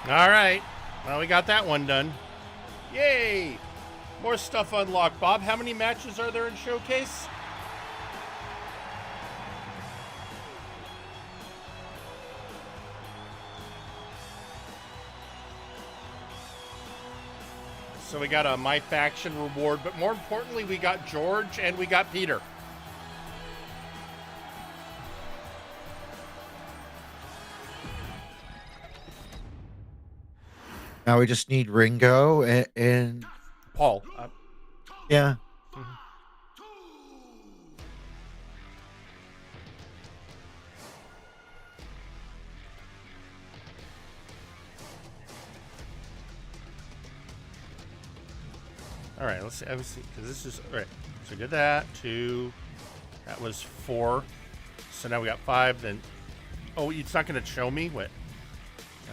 All right. Well, we got that one done. Yay! More stuff unlocked. Bob, how many matches are there in Showcase? So we got a My Faction reward, but more importantly, we got George and we got Peter. Now we just need Ringo and Paul. Yeah. All right, let's see. Because this is all right. So we did that. 2. That was 4. So now we got 5. Then, oh, it's not going to show me what.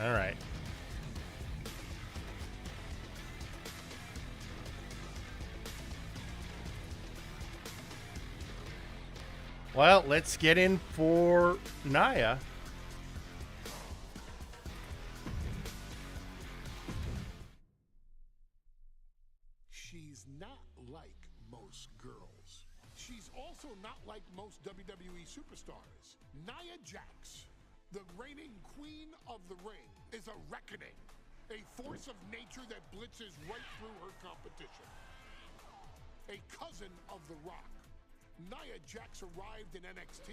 All right. Well, let's get in for Naya. She's not like most girls. She's also not like most WWE superstars. Nia Jax, the reigning queen of the ring, is a reckoning, a force of nature that blitzes right through her competition. A cousin of The Rock, Nia Jax arrived in NXT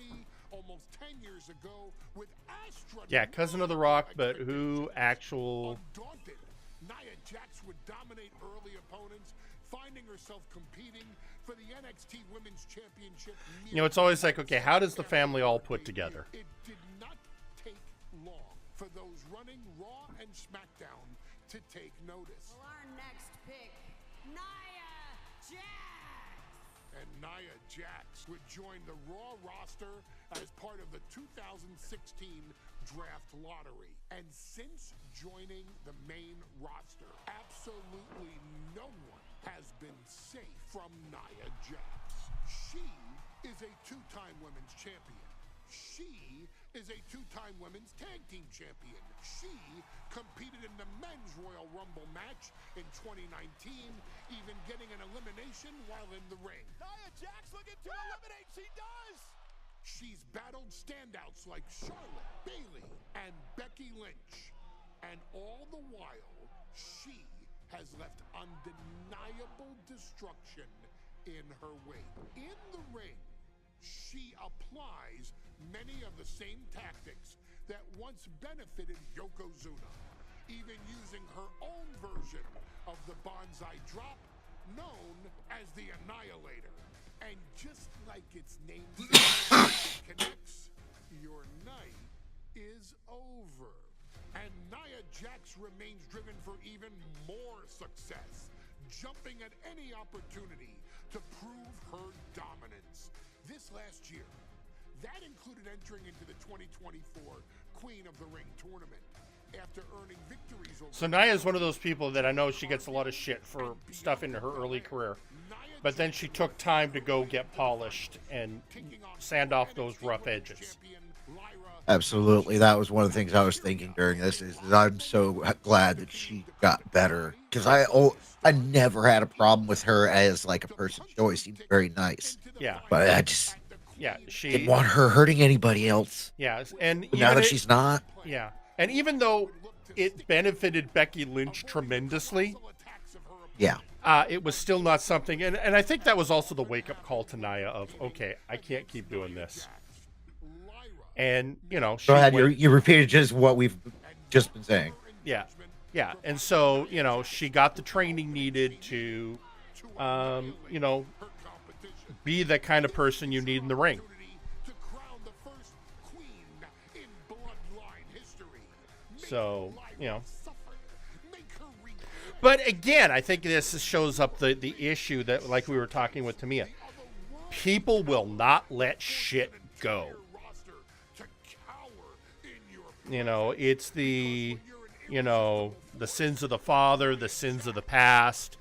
almost 10 years ago with astronomical. Yeah, cousin of The Rock, but who actual... Undaunted, Nia Jax would dominate early opponents, finding herself competing for the NXT Women's Championship. You know, it's always like, okay, how does the family all put together? It did not take long for those running Raw and SmackDown to take notice. Well, our next pick, Nia Jax. And Nia Jax would join the Raw roster as part of the 2016 draft lottery. And since joining the main roster, absolutely no one has been safe from Nia Jax. She is a 2-time women's champion. She is a 2-time women's tag team champion. She competed in the men's Royal Rumble match in 2019, even getting an elimination while in the ring. Nia Jax looking to eliminate. She does. She's battled standouts like Charlotte, Bayley, and Becky Lynch. And all the while, she has left undeniable destruction in her wake. In the ring, she applies many of the same tactics that once benefited Yokozuna, even using her own version of the bonsai drop, known as the Annihilator. And just like its name connects, your night is over. And Nia Jax remains driven for even more success, jumping at any opportunity to prove her dominance. This last year, that included entering into the 2024 Queen of the Ring tournament after earning victories over... So Nia is one of those people that I know she gets a lot of shit for stuff in her early career. But then she took time to go get polished and sand off those rough edges. Absolutely. That was one of the things I was thinking during this is that I'm so glad that she got better. Because I never had a problem with her as like a person. She always seemed very nice. Yeah. But I just she didn't want her hurting anybody else. Yeah. And But now that she's not. Yeah. And even though it benefited Becky Lynch tremendously. Yeah. It was still not something. And I think that was also the wake-up call to Nia of, okay, I can't keep doing this. And, you know, Go ahead. You repeated just what we've just been saying. Yeah. Yeah. And so, you know, she got the training needed to, you know, be the kind of person you need in the ring. So, you know. But again, I think this shows up the issue that, like we were talking with Tamia, people will not let shit go. You know, it's the, you know, the sins of the father, the sins of the past.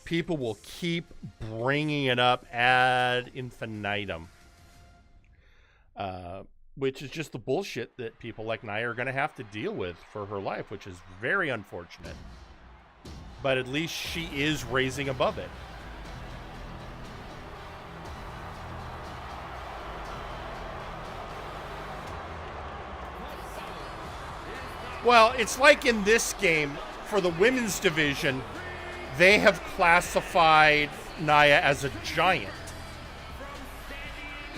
People will keep bringing it up ad infinitum. Which is just the bullshit that people like Nia are going to have to deal with for her life, which is very unfortunate. But at least she is raising above it. Well, it's like in this game, for the women's division, they have classified Nia as a giant,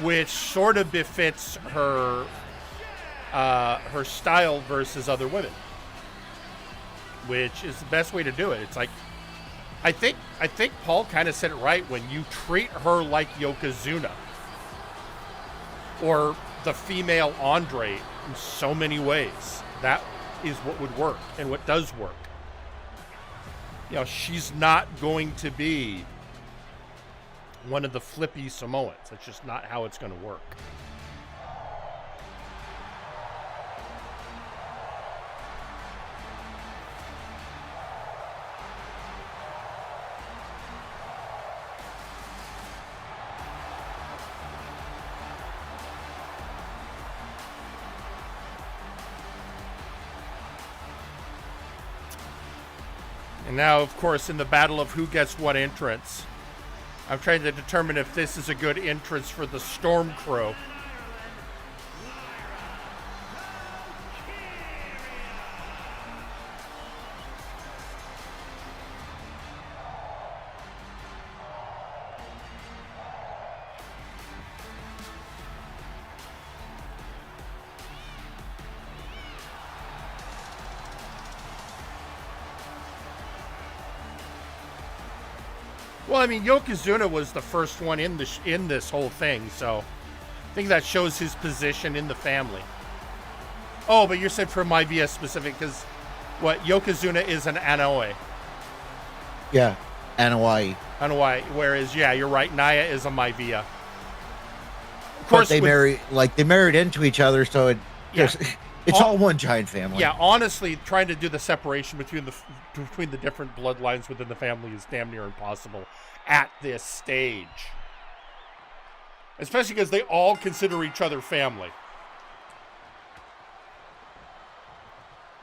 which sort of befits her her style versus other women, which is the best way to do it. It's like, I think Paul kind of said it right when you treat her like Yokozuna or the female Andre in so many ways. That is what would work and what does work. You know, she's not going to be one of the flippy Samoans. That's just not how it's going to work. And now, of course, in the battle of who gets what entrance, I'm trying to determine if this is a good entrance for the Storm Crow. Well, I mean, Yokozuna was the first one in this whole thing, so I think that shows his position in the family. Oh, but you said for Maivia specific, because what, Yokozuna is an Anoa'i. Yeah, Anoa'i. Anoa'i, whereas, yeah, you're right, Nia is a Maivia. Of course, they married into each other, so it's all one giant family. Yeah, honestly, trying to do the separation between the different bloodlines within the family is damn near impossible at this stage. Especially because they all consider each other family.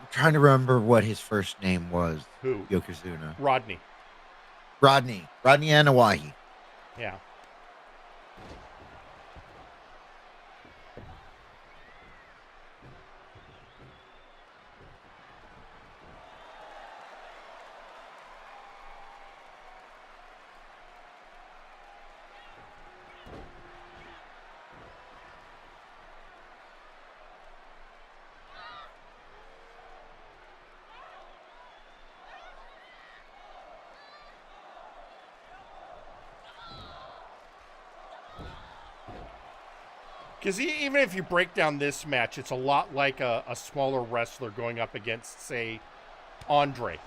I'm trying to remember what his first name was. Who? Yokozuna. Rodney Anoa'i. Yeah. Because even if you break down this match, it's a lot like a smaller wrestler going up against, say, Andre.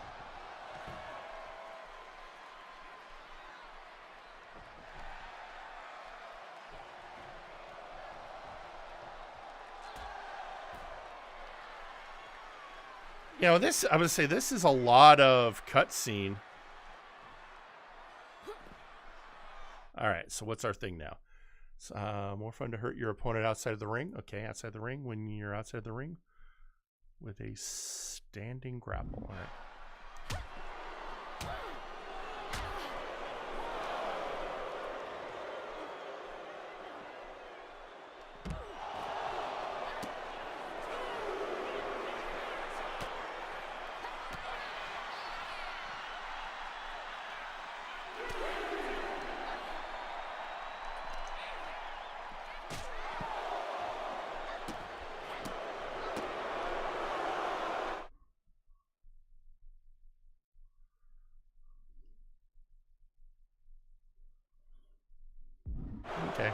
You know, I would say this is a lot of cutscene. All right, so what's our thing now? More fun to hurt your opponent outside of the ring. Okay, outside the ring. When you're outside the ring with a standing grapple. All right. Okay.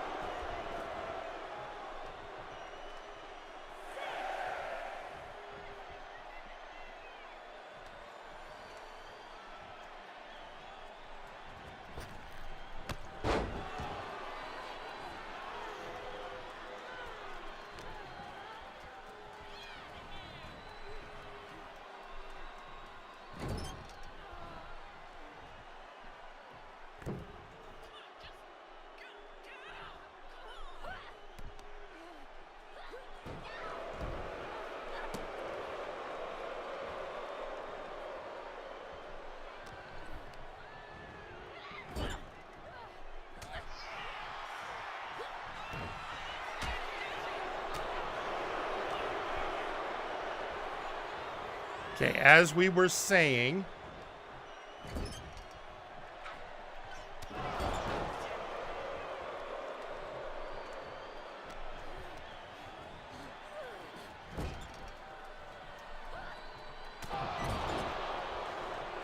Okay, as we were saying,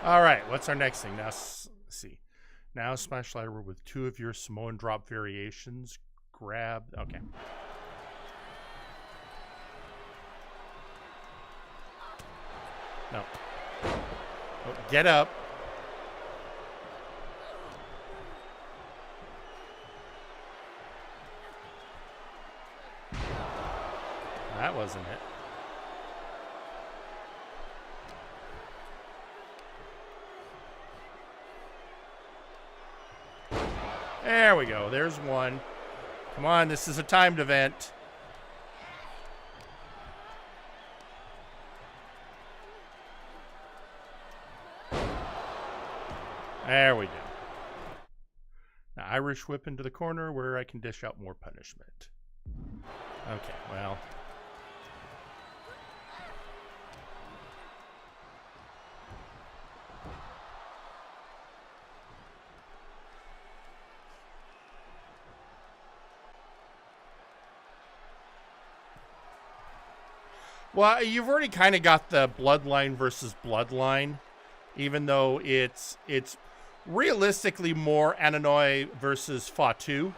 all right, what's our next thing? Now, let's see. Now, smash ladder with 2 of your Samoan drop variations. Grab. Okay. No. Oh, get up. That wasn't it. There we go. There's one. Come on, this is a timed event. There we go. Now, Irish whip into the corner where I can dish out more punishment. Okay, well. Well, you've already kind of got the bloodline versus bloodline, even though it's realistically more Ananoy versus Fatu.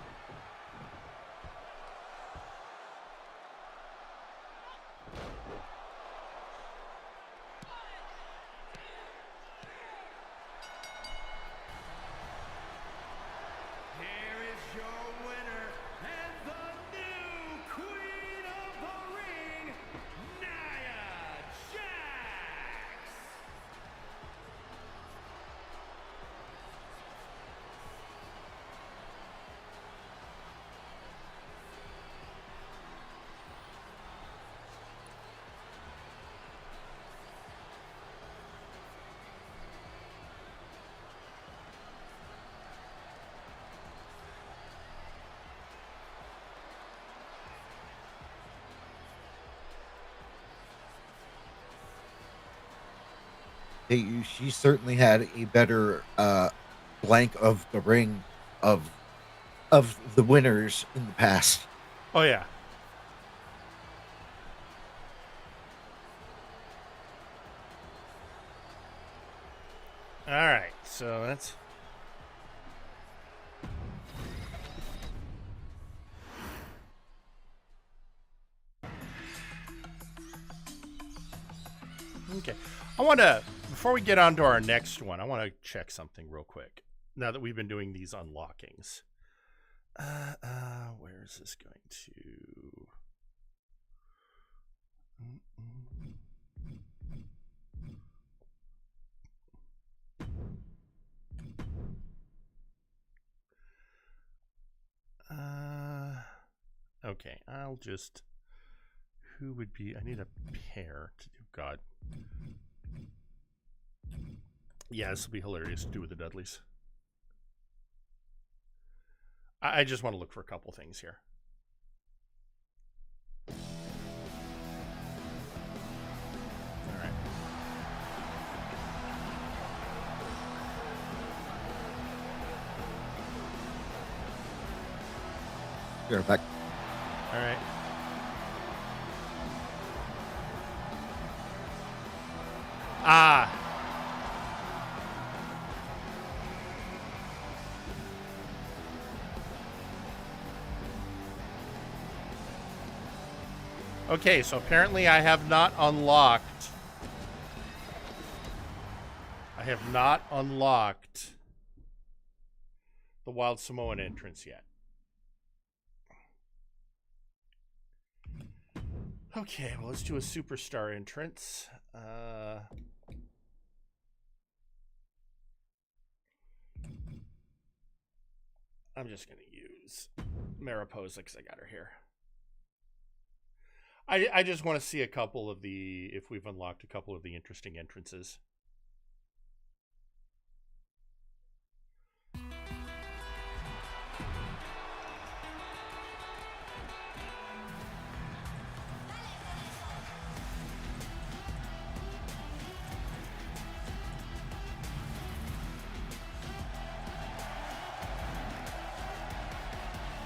She certainly had a better blank of the ring of the winners in the past. Oh yeah. All right, so that's okay. I want to, before we get on to our next one, I want to check something real quick. Now that we've been doing these unlockings. Where is this going to? Okay, I'll just, who would be, I need a pair to do, God. Yeah, this will be hilarious to do with the Dudleys. I just want to look for a couple things here. All right. You're back. All right. Ah. Okay, so apparently I have not unlocked. The Wild Samoan entrance yet. Okay, well, let's do a superstar entrance. I'm just going to use Mariposa because I got her here. I just want to see a couple of if we've unlocked a couple of the interesting entrances.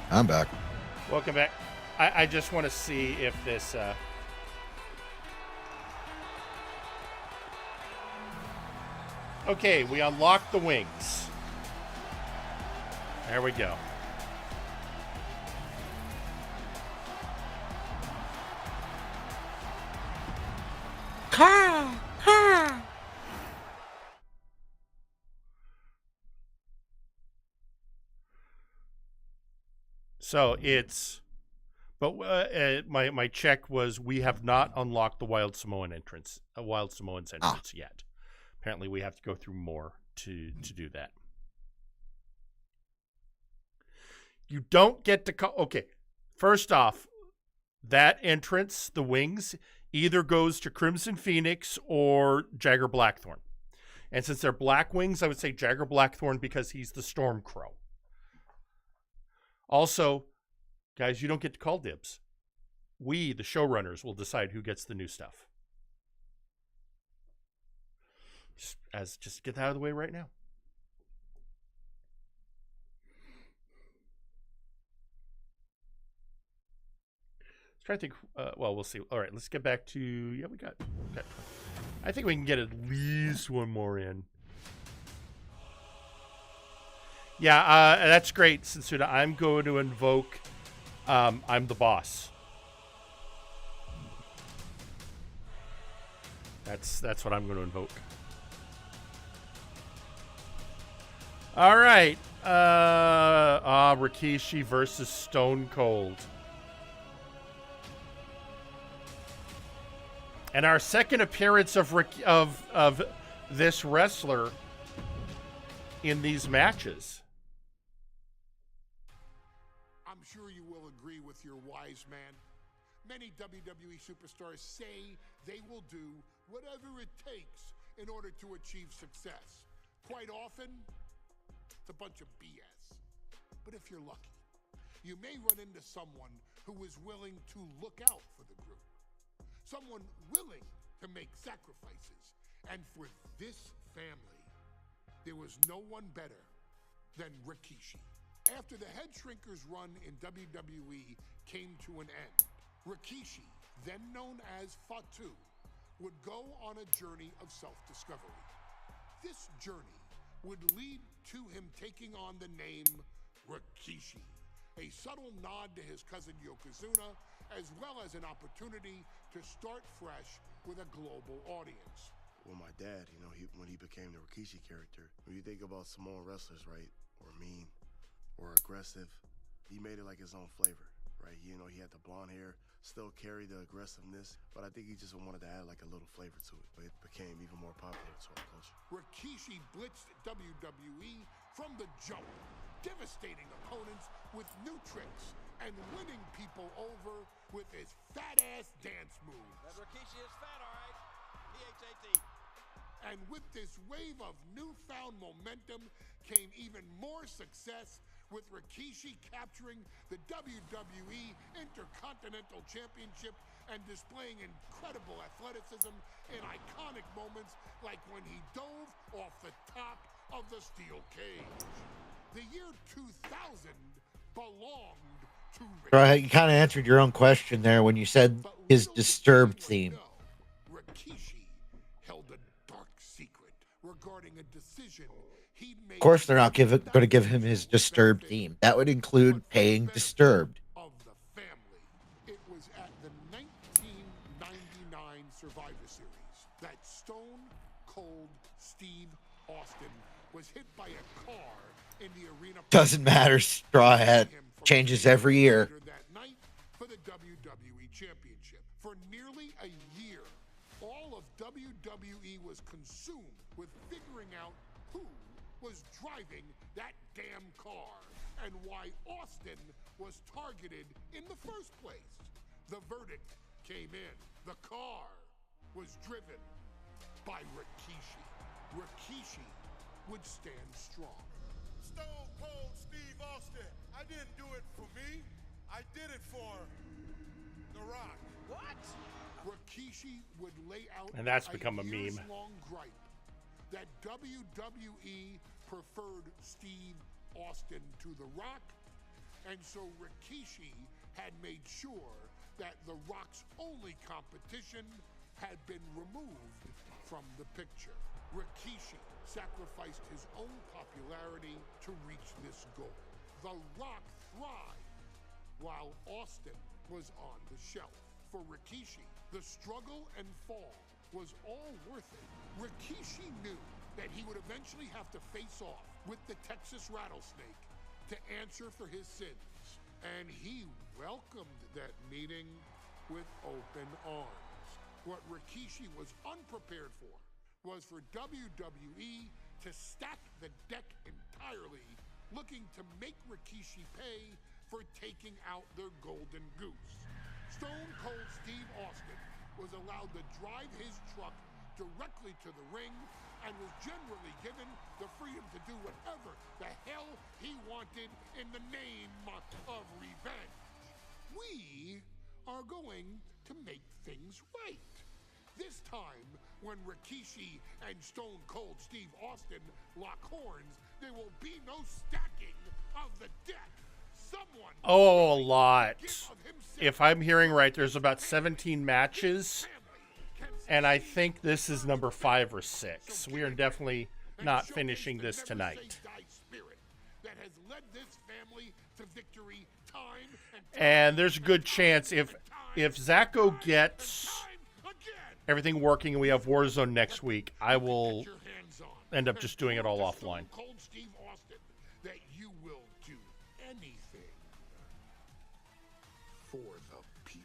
I'm back. Welcome back. I just want to see if this... Okay, we unlocked the wings. There we go. Car! So it's... But my check was we have not unlocked the Wild Samoan's entrance yet. Apparently, we have to go through more to do that. You don't get to call. Okay, first off, that entrance, the wings, either goes to Crimson Phoenix or Jagger Blackthorn. And since they're black wings, I would say Jagger Blackthorn because he's the Storm Crow. Also, guys, you don't get to call dibs. We, the showrunners, will decide who gets the new stuff. Just get that out of the way right now. Let's try to think. Well, we'll see. All right, let's get back to... Yeah, we got. I think we can get at least one more in. Yeah, that's great, Sensuda. I'm going to invoke... I'm the boss. That's what I'm going to invoke. All right. Rikishi versus Stone Cold. And our second appearance of this wrestler in these matches. I'm sure you will agree with your wise man. Many WWE superstars say they will do whatever it takes in order to achieve success. Quite often, it's a bunch of BS. But if you're lucky, you may run into someone who is willing to look out for the group. Someone willing to make sacrifices. And for this family, there was no one better than Rikishi. After the Head Shrinkers run in WWE came to an end, Rikishi, then known as Fatu, would go on a journey of self-discovery. This journey would lead to him taking on the name Rikishi, a subtle nod to his cousin Yokozuna, as well as an opportunity to start fresh with a global audience. Well, my dad, when he became the Rikishi character, when you think about Samoan wrestlers, right, or mean, or aggressive, he made it like his own flavor, right? He had the blonde hair, still carried the aggressiveness, but I think he just wanted to add like a little flavor to it, but it became even more popular to our culture. Rikishi blitzed WWE from the jump, devastating opponents with new tricks and winning people over with his fat-ass dance moves. That Rikishi is fat, all right. P-H-A-T. And with this wave of newfound momentum came even more success, with Rikishi capturing the WWE Intercontinental Championship and displaying incredible athleticism in iconic moments like when he dove off the top of the steel cage. The year 2000 belonged to Rikishi. Right, you kind of answered your own question there when you said his Disturbed theme. Rikishi held a dark secret regarding a decision he made. Of course, they're not going to give him his Disturbed theme. That would include paying Disturbed. Of the family. It was at the was hit by a car in the arena. Doesn't matter. Straw Hat changes every year. That night for the WWE Championship. For nearly a year, all of WWE was consumed with figuring out who was driving that damn car and why Austin was targeted in the first place. The verdict came in. The car was driven by Rikishi. Rikishi would stand strong. Stone Cold Steve Austin. I didn't do it for me. I did it for The Rock. What? Rikishi would lay out And that's become a meme. Long gripe that WWE preferred Steve Austin to The Rock, and so Rikishi had made sure that The Rock's only competition had been removed from the picture. Rikishi sacrificed his own popularity to reach this goal. The Rock thrived while Austin was on the shelf. For Rikishi, the struggle and fall was all worth it. Rikishi knew that he would eventually have to face off with the Texas Rattlesnake to answer for his sins. And he welcomed that meeting with open arms. What Rikishi was unprepared for was for WWE to stack the deck entirely, looking to make Rikishi pay for taking out their golden goose. Stone Cold Steve Austin was allowed to drive his truck directly to the ring and was generally given the freedom to do whatever the hell he wanted in the name of revenge. We are going to make things right. This time, when Rikishi and Stone Cold Steve Austin lock horns, there will be no stacking of the deck. Someone Oh, a lot. If I'm hearing right, there's about 17 matches, and I think this is number 5 or 6. We are definitely not finishing this tonight. that has led this family to victory time and And there's a good chance if Zacho gets everything working and we have Warzone next week, I will end up just doing it all offline. Cold Steve Austin that you will do anything for the people.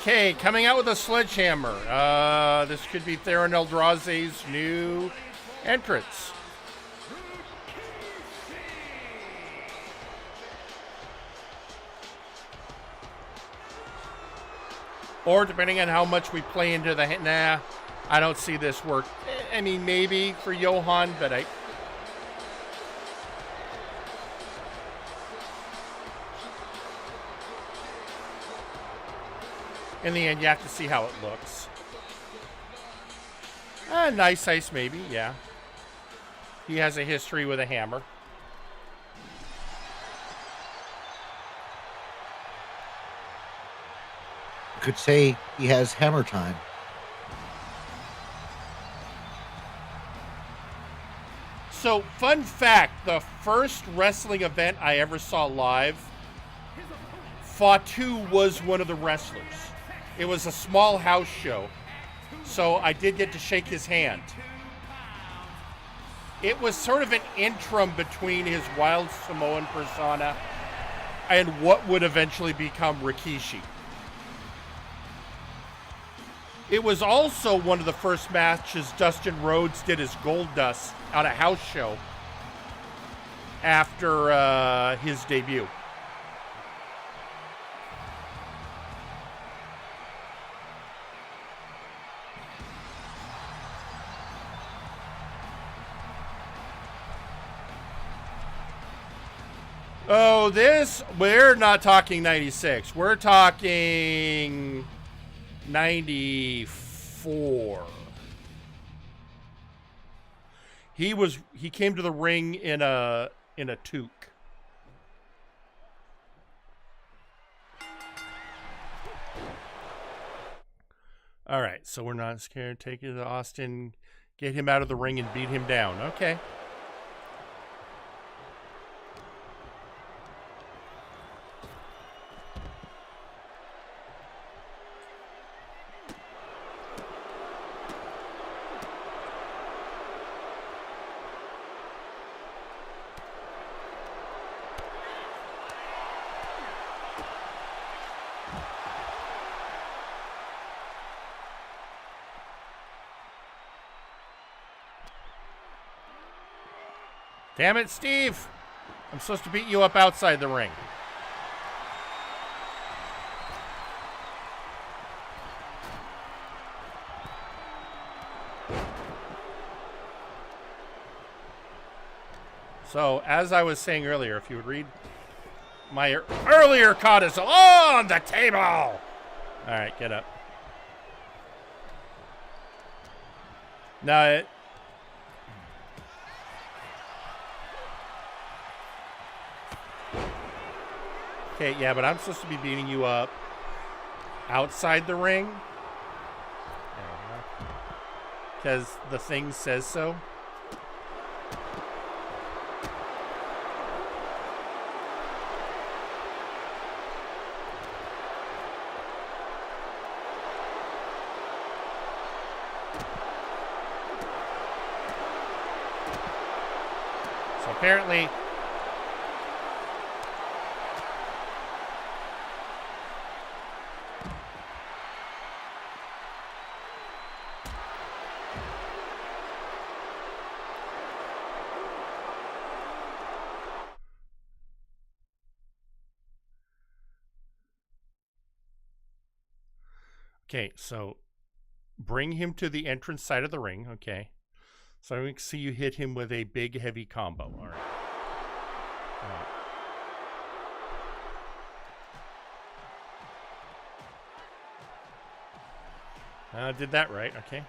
Okay, coming out with a sledgehammer. This could be Theron Eldrazi's new entrance. Or depending on how much we play into the... Nah, I don't see this work. I mean, maybe for Johan, but I... In the end, you have to see how it looks. Nice ice, maybe, yeah. He has a history with a hammer. Could say he has hammer time. So, fun fact, the first wrestling event I ever saw live, Fatu was one of the wrestlers. It was a small house show, so I did get to shake his hand. It was sort of an interim between his wild Samoan persona and what would eventually become Rikishi. It was also one of the first matches Dustin Rhodes did as Goldust on a house show after his debut. Oh, we're not talking 96. We're talking 94. He came to the ring in a toque. All right, so we're not scared. Take it to Austin, get him out of the ring, and beat him down. Okay. Damn it, Steve! I'm supposed to beat you up outside the ring. So, as I was saying earlier, if you would read my earlier codicil on the table! All right, get up. Now, okay, yeah, but I'm supposed to be beating you up outside the ring. Because the thing says so. So apparently... Okay, so bring him to the entrance side of the ring, okay. So I can see you hit him with a big, heavy combo. All right. Did that right, okay.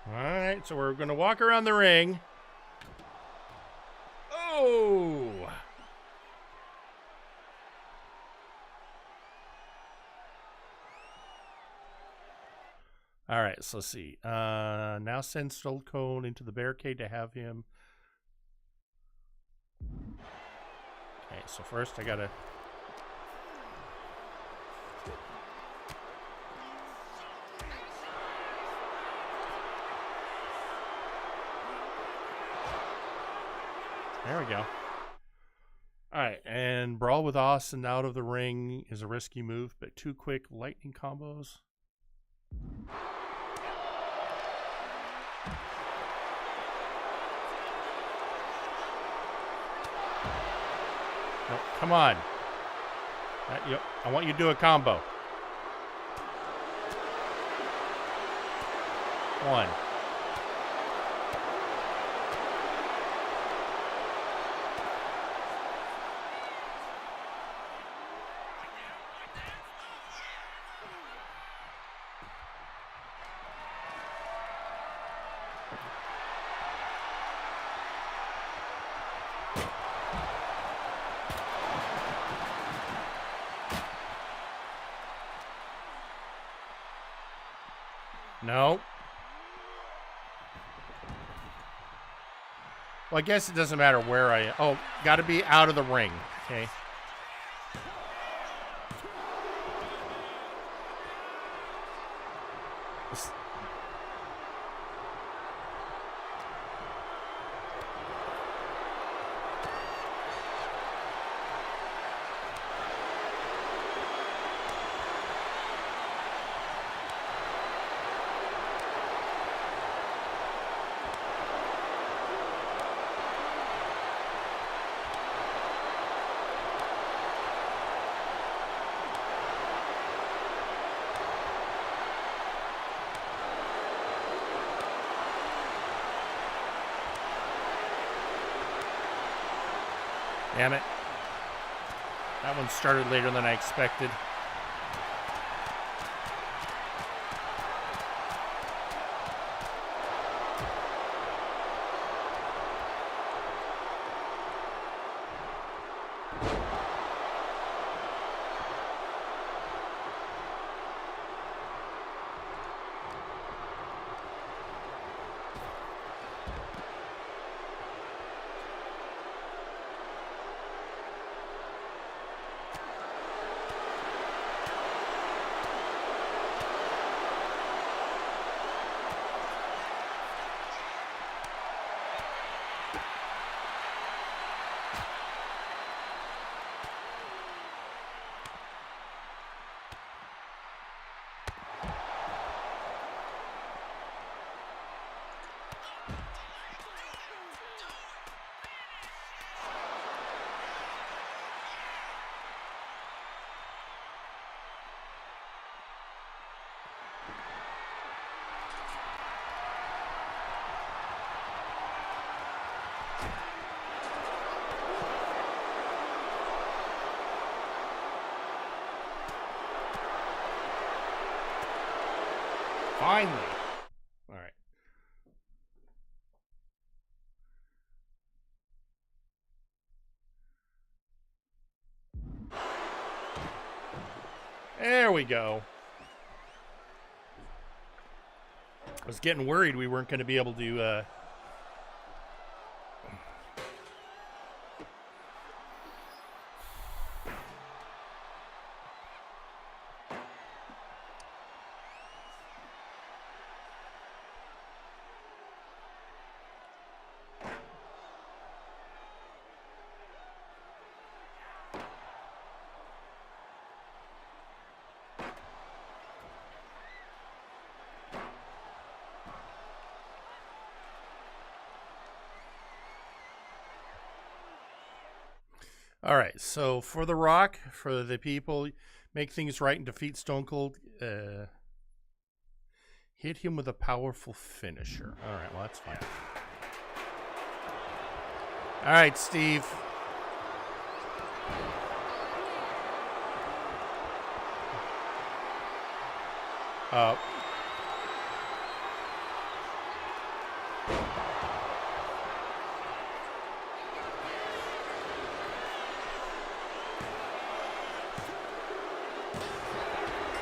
Alright, so we're going to walk around the ring. Oh! Alright, so let's see. Now send Stone Cold into the barricade to have him. Okay, so first I gotta... There we go. Alright, and Brawl with Austin out of the ring is a risky move, but 2 quick lightning combos. No, come on. I want you to do a combo. 1. No. Well, I guess it doesn't matter where I am. Oh, got to be out of the ring. Okay. Damn it. That one started later than I expected. Finally. All right. There we go. I was getting worried we weren't going to be able to All right, so for The Rock, for the people, make things right and defeat Stone Cold. Hit him with a powerful finisher. All right, well, that's fine. All right, Steve.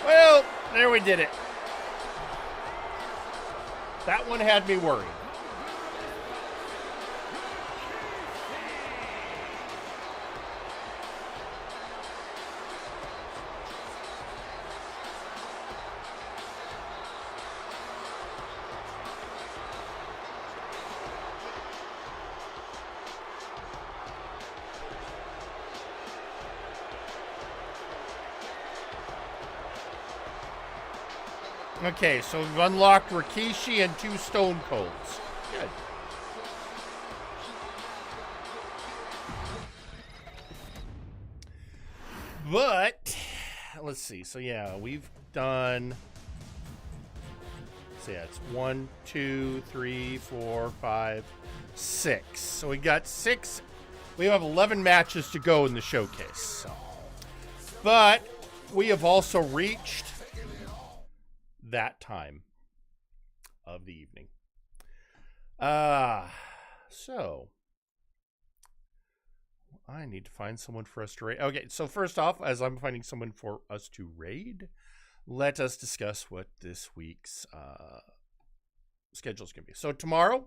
Well, there we did it. That one had me worried. Okay, so we've unlocked Rikishi and 2 Stone Colds. Good. But, let's see. So, yeah, we've done... So, yeah, it's 1, 2, 3, 4, 5, 6. So, we got 6. We have 11 matches to go in the showcase. So. But, we have also reached that time of the evening. So I need to find someone for us to raid. Okay, so first off, as I'm finding someone for us to raid, let us discuss what this week's schedule is going to be. So tomorrow,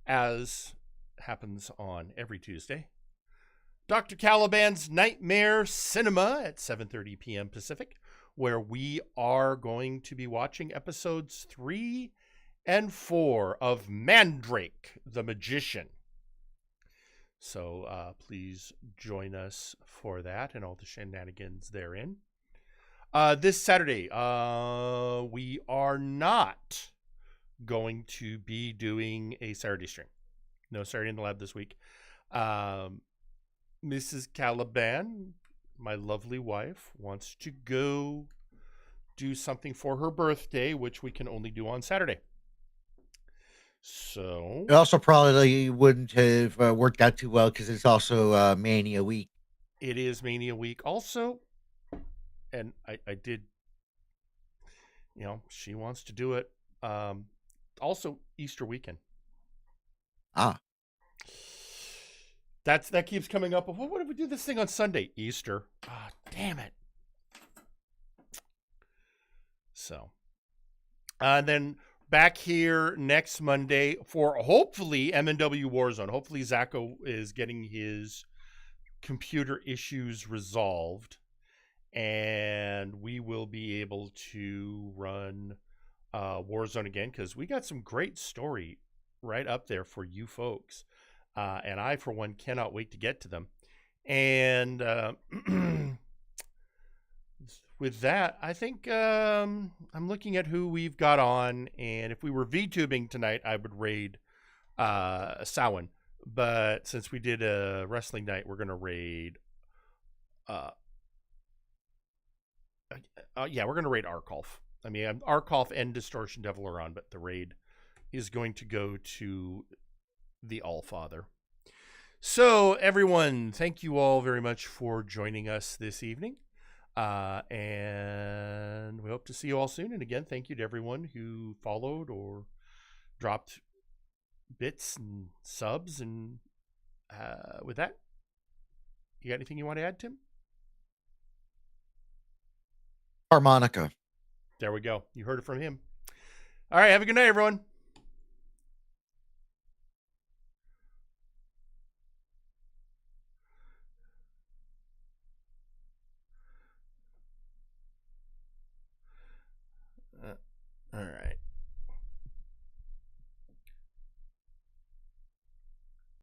as happens on every Tuesday, Dr. Caliban's Nightmare Cinema at 7:30 p.m. Pacific, where we are going to be watching episodes 3 and 4 of Mandrake the Magician. So please join us for that and all the shenanigans therein. This Saturday, we are not going to be doing a Saturday stream. No Saturday in the Lab this week. Mrs. Caliban, my lovely wife, wants to go do something for her birthday, which we can only do on Saturday. So it also probably wouldn't have worked out too well because it's also Mania week. it is Mania week also, and I did, she wants to do it. Also Easter weekend. That keeps coming up. Well, what if we do this thing on Sunday? Easter. Damn it. So, and then back here next Monday for hopefully MNW Warzone. Hopefully Zacho is getting his computer issues resolved, and we will be able to run Warzone again, because we got some great story right up there for you folks. And I, for one, cannot wait to get to them. And with that, I think I'm looking at who we've got on. And if we were VTubing tonight, I would raid Samhain. But since we did a wrestling night, we're going to raid. We're going to raid Arkolf. I mean, Arkolf and Distortion Devil are on, but the raid is going to go to the Allfather. So, everyone, thank you all very much for joining us this evening. And we hope to see you all soon. And again, thank you to everyone who followed or dropped bits and subs. And with that, you got anything you want to add, Tim? Harmonica. There we go. You heard it from him. All right. Have a good night, everyone.